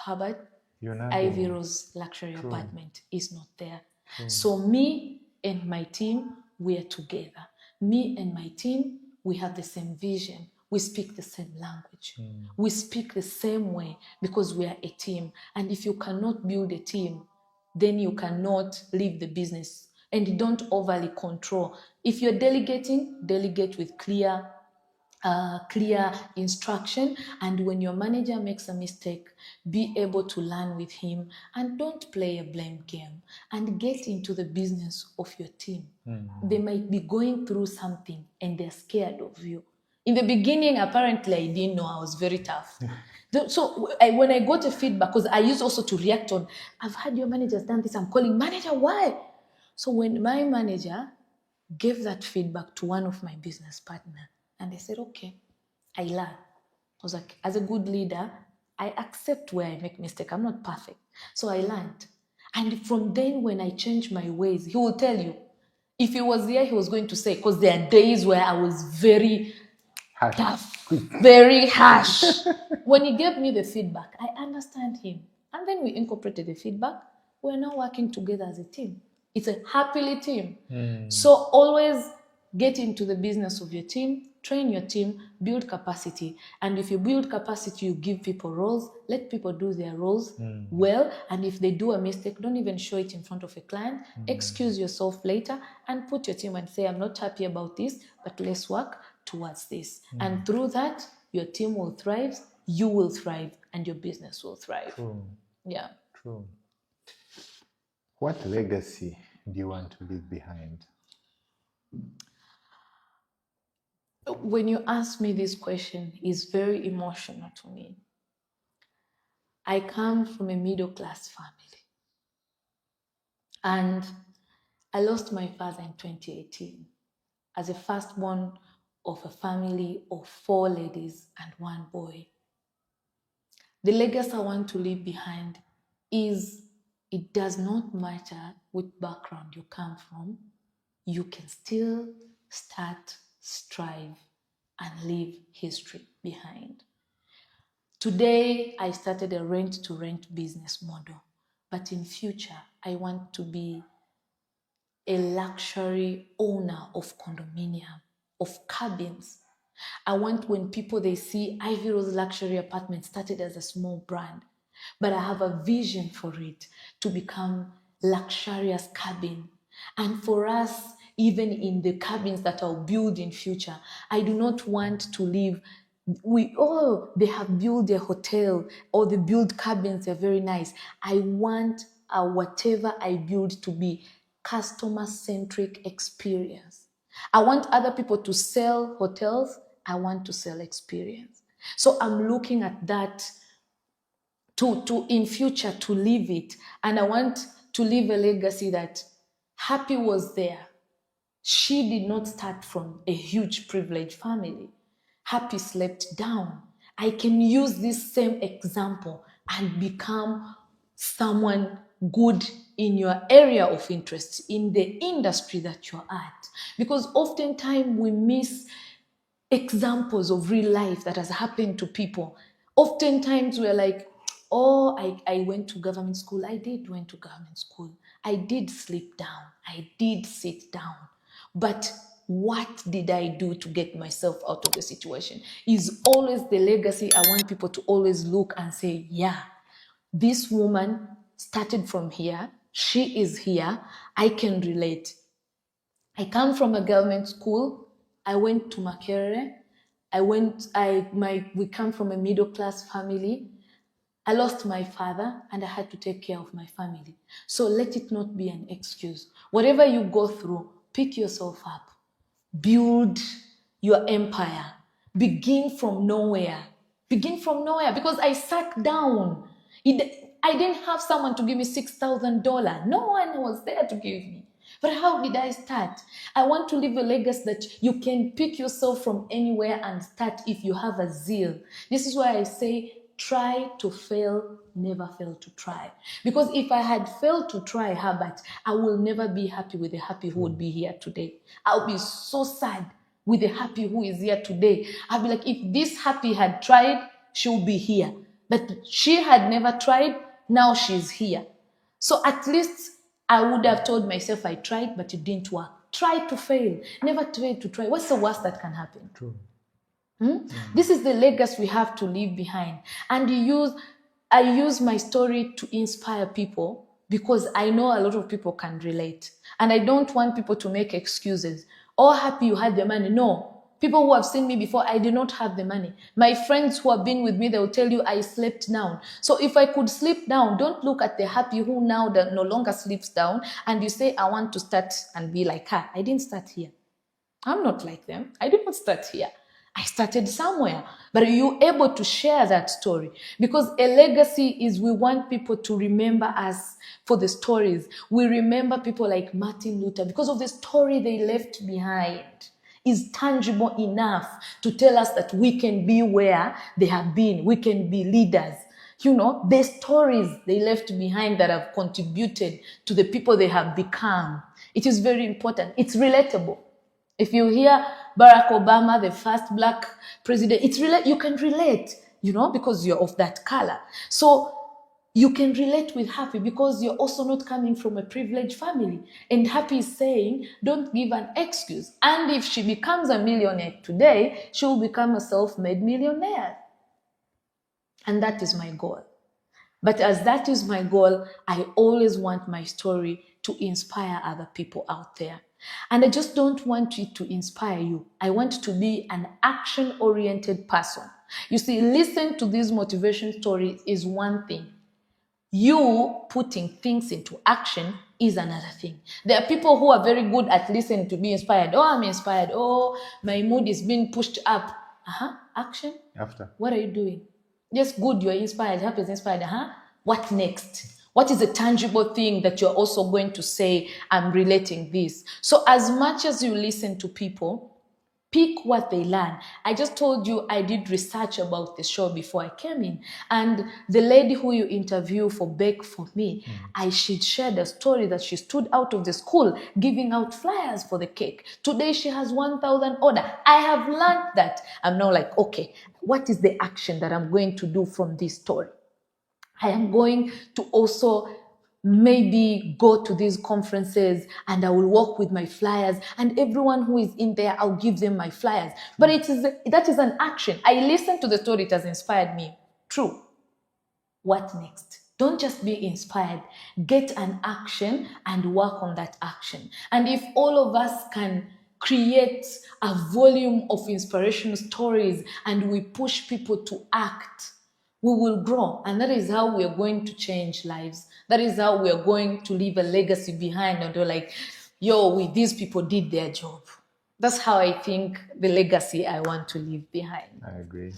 Speaker 2: Herbert, Ivyrose Luxury Apartment is not there. So me and my team, we are together. Me and my team, we have the same vision. We speak the same language. We speak the same way because we are a team. And if you cannot build a team, then you cannot leave the business. And don't overly control. If you're delegating, delegate with clear instruction. And when your manager makes a mistake, be able to learn with him and don't play a blame game and get into the business of your team. They might be going through something and they're scared of you. In the beginning, apparently, I didn't know. I was very tough. So when I got a feedback, because I used also to react on, I've had your manager's done this, I'm calling manager, why? So when my manager gave that feedback to one of my business partners, and they said, okay, I learn. I was like, as a good leader, I accept where I make mistake. I'm not perfect. So I learned. And from then, when I change my ways, he will tell you. If he was here, he was going to say, because there are days where I was very tough, very harsh. When he gave me the feedback, I understand him. And then we incorporated the feedback. We're now working together as a team. It's a happily team. So always get into the business of your team, train your team, build capacity. And if you build capacity, you give people roles, let people do their roles well. And if they do a mistake, don't even show it in front of a client. Excuse yourself later and put your team and say, I'm not happy about this, but let's work towards this. And through that, your team will thrive, you will thrive, and your business will thrive. Yeah.
Speaker 1: True. What legacy do you want to leave behind?
Speaker 2: When you ask me this question, it's very emotional to me. I come from a middle-class family. And I lost my father in 2018 as a firstborn of a family of 4 ladies and 1 boy. The legacy I want to leave behind is it does not matter which background you come from. you can still start, strive, and leave history behind. Today, I started a rent-to-rent business model, but in future, I want to be a luxury owner of condominium, of cabins. I want when people, they see Ivyrose Luxury Apartments started as a small brand, but I have a vision for it to become luxurious cabin. And for us, even in the cabins that I'll build in future, I do not want to live, they have built a hotel or they build cabins, they're very nice. I want whatever I build to be customer-centric experience. I want other people to sell hotels. I want to sell experience. So I'm looking at that to in future to leave it. And I want to leave a legacy that Happy was there. She did not start from a huge privileged family. Happy slept down. I can use this same example and become someone good in your area of interest, in the industry that you're at. Because oftentimes we miss examples of real life that has happened to people. Oftentimes we're like, oh, I went to government school. I did went to government school. I did sleep down. I did sit down. But what did I do to get myself out of the situation? Is always the legacy. I want people to always look and say, yeah, this woman started from here. She is here. I can relate. I come from a government school. I went to Makerere. We come from a middle class family. I lost my father and I had to take care of my family. So let it not be an excuse. Whatever you go through, pick yourself up. Build your empire. Begin from nowhere. Begin from nowhere, because I sat down. I didn't have someone to give me $6,000. No one was there to give me. But how did I start? I want to leave a legacy that you can pick yourself from anywhere and start if you have a zeal. This is why I say, try to fail, never fail to try. Because if I had failed to try, Herbert, I will never be happy with the Happy who would be here today. I'll be so sad with the Happy who is here today. I'll be like, if this Happy had tried, she'll be here. But she had never tried, now she's here. So at least I would have told myself I tried, but it didn't work. Try to fail. Never try to try. What's the worst that can happen?
Speaker 1: True.
Speaker 2: This is the legacy we have to leave behind. And I use my story to inspire people, because I know a lot of people can relate. And I don't want people to make excuses. Oh, Happy, you had the money. No. People who have seen me before, I did not have the money. My friends who have been with me, they will tell you I slept down. So if I could sleep down, don't look at the Happy who now that no longer sleeps down and you say, I want to start and be like her. I didn't start here. I'm not like them. I did not start here. I started somewhere. But are you able to share that story? Because a legacy is, we want people to remember us for the stories. We remember people like Martin Luther because of the story they left behind. Is tangible enough to tell us that we can be where they have been. We can be leaders. You know, the stories they left behind that have contributed to the people they have become. It is very important. It's relatable. If you hear Barack Obama, the first black president, you can relate, you know, because you're of that color. So you can relate with Happy because you're also not coming from a privileged family. And Happy is saying, don't give an excuse. And if she becomes a millionaire today, she will become a self-made millionaire. And that is my goal. But as that is my goal, I always want my story to inspire other people out there. And I just don't want it to inspire you. I want to be an action-oriented person. You see, listen to these motivation stories is one thing. You putting things into action is another thing. There are people who are very good at listening to be inspired. Oh, I'm inspired. Oh, my mood is being pushed up. Action.
Speaker 1: After.
Speaker 2: What are you doing? Yes, good, you're inspired. Happy is inspired. What next? What is a tangible thing that you're also going to say, I'm relating this? So as much as you listen to people, pick what they learn. I just told you I did research about the show before I came in. And the lady who you interview for Bake For Me, she shared a story that she stood out of the school giving out flyers for the cake. Today she has 1,000 order. I have learned that. I'm now like, okay, what is the action that I'm going to do from this story? I am going to also maybe go to these conferences and I will work with my flyers, and everyone who is in there, I'll give them my flyers. But that is an action. I listened to the story, it has inspired me. True. What next? Don't just be inspired. Get an action and work on that action. And if all of us can create a volume of inspirational stories and we push people to act, we will grow. And that is how we are going to change lives. That is how we are going to leave a legacy behind. And they're like, yo, these people did their job. That's how I think the legacy I want to leave behind.
Speaker 1: I agree.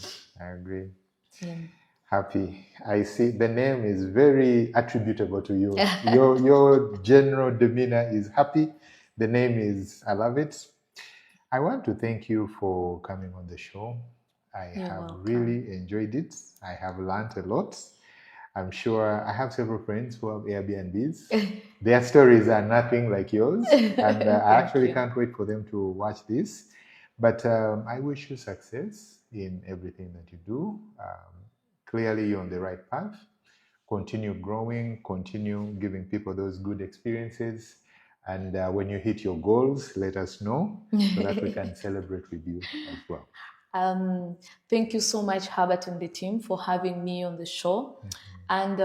Speaker 2: Yeah.
Speaker 1: Happy. I see the name is very attributable to you. Your general demeanor is happy. The name is, I love it. I want to thank you for coming on the show. I have really enjoyed it. I have learned a lot. I'm sure I have several friends who have Airbnbs. Their stories are nothing like yours. And I actually can't wait for them to watch this. But I wish you success in everything that you do. Clearly, you're on the right path. Continue growing, continue giving people those good experiences. And when you hit your goals, let us know so that we can celebrate with you as well.
Speaker 2: Thank you so much, Herbert and the team, for having me on the show. And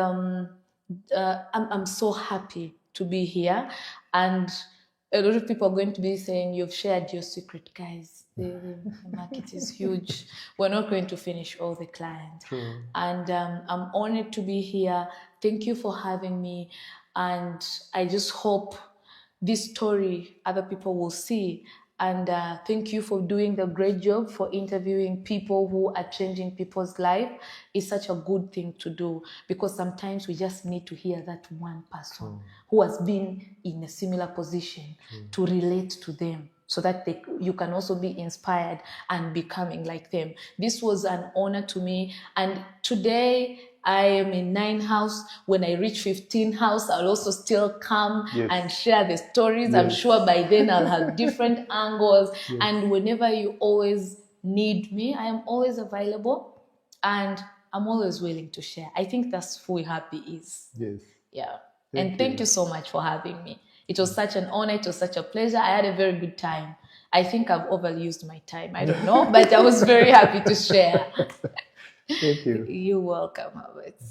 Speaker 2: I'm so happy to be here. And a lot of people are going to be saying, you've shared your secret, guys. The market is huge. We're not going to finish all the clients.
Speaker 1: True.
Speaker 2: And I'm honored to be here. Thank you for having me. And I just hope this story other people will see. And thank you for doing the great job for interviewing people who are changing people's life. It's such a good thing to do, because sometimes we just need to hear that one person who has been in a similar position to relate to them, so that you can also be inspired and becoming like them. This was an honor to me. And today I am in 9 house. When I reach 15 house, I'll also still come and share the stories. I'm sure by then I'll have different angles. And whenever you always need me, I am always available and I'm always willing to share. I think that's who Happy is.
Speaker 1: Yes.
Speaker 2: Yeah. Thank you so much for having me. It was such an honor. It was such a pleasure. I had a very good time. I think I've overused my time. I don't know, but I was very happy to share.
Speaker 1: Thank you.
Speaker 2: You're welcome, Albert.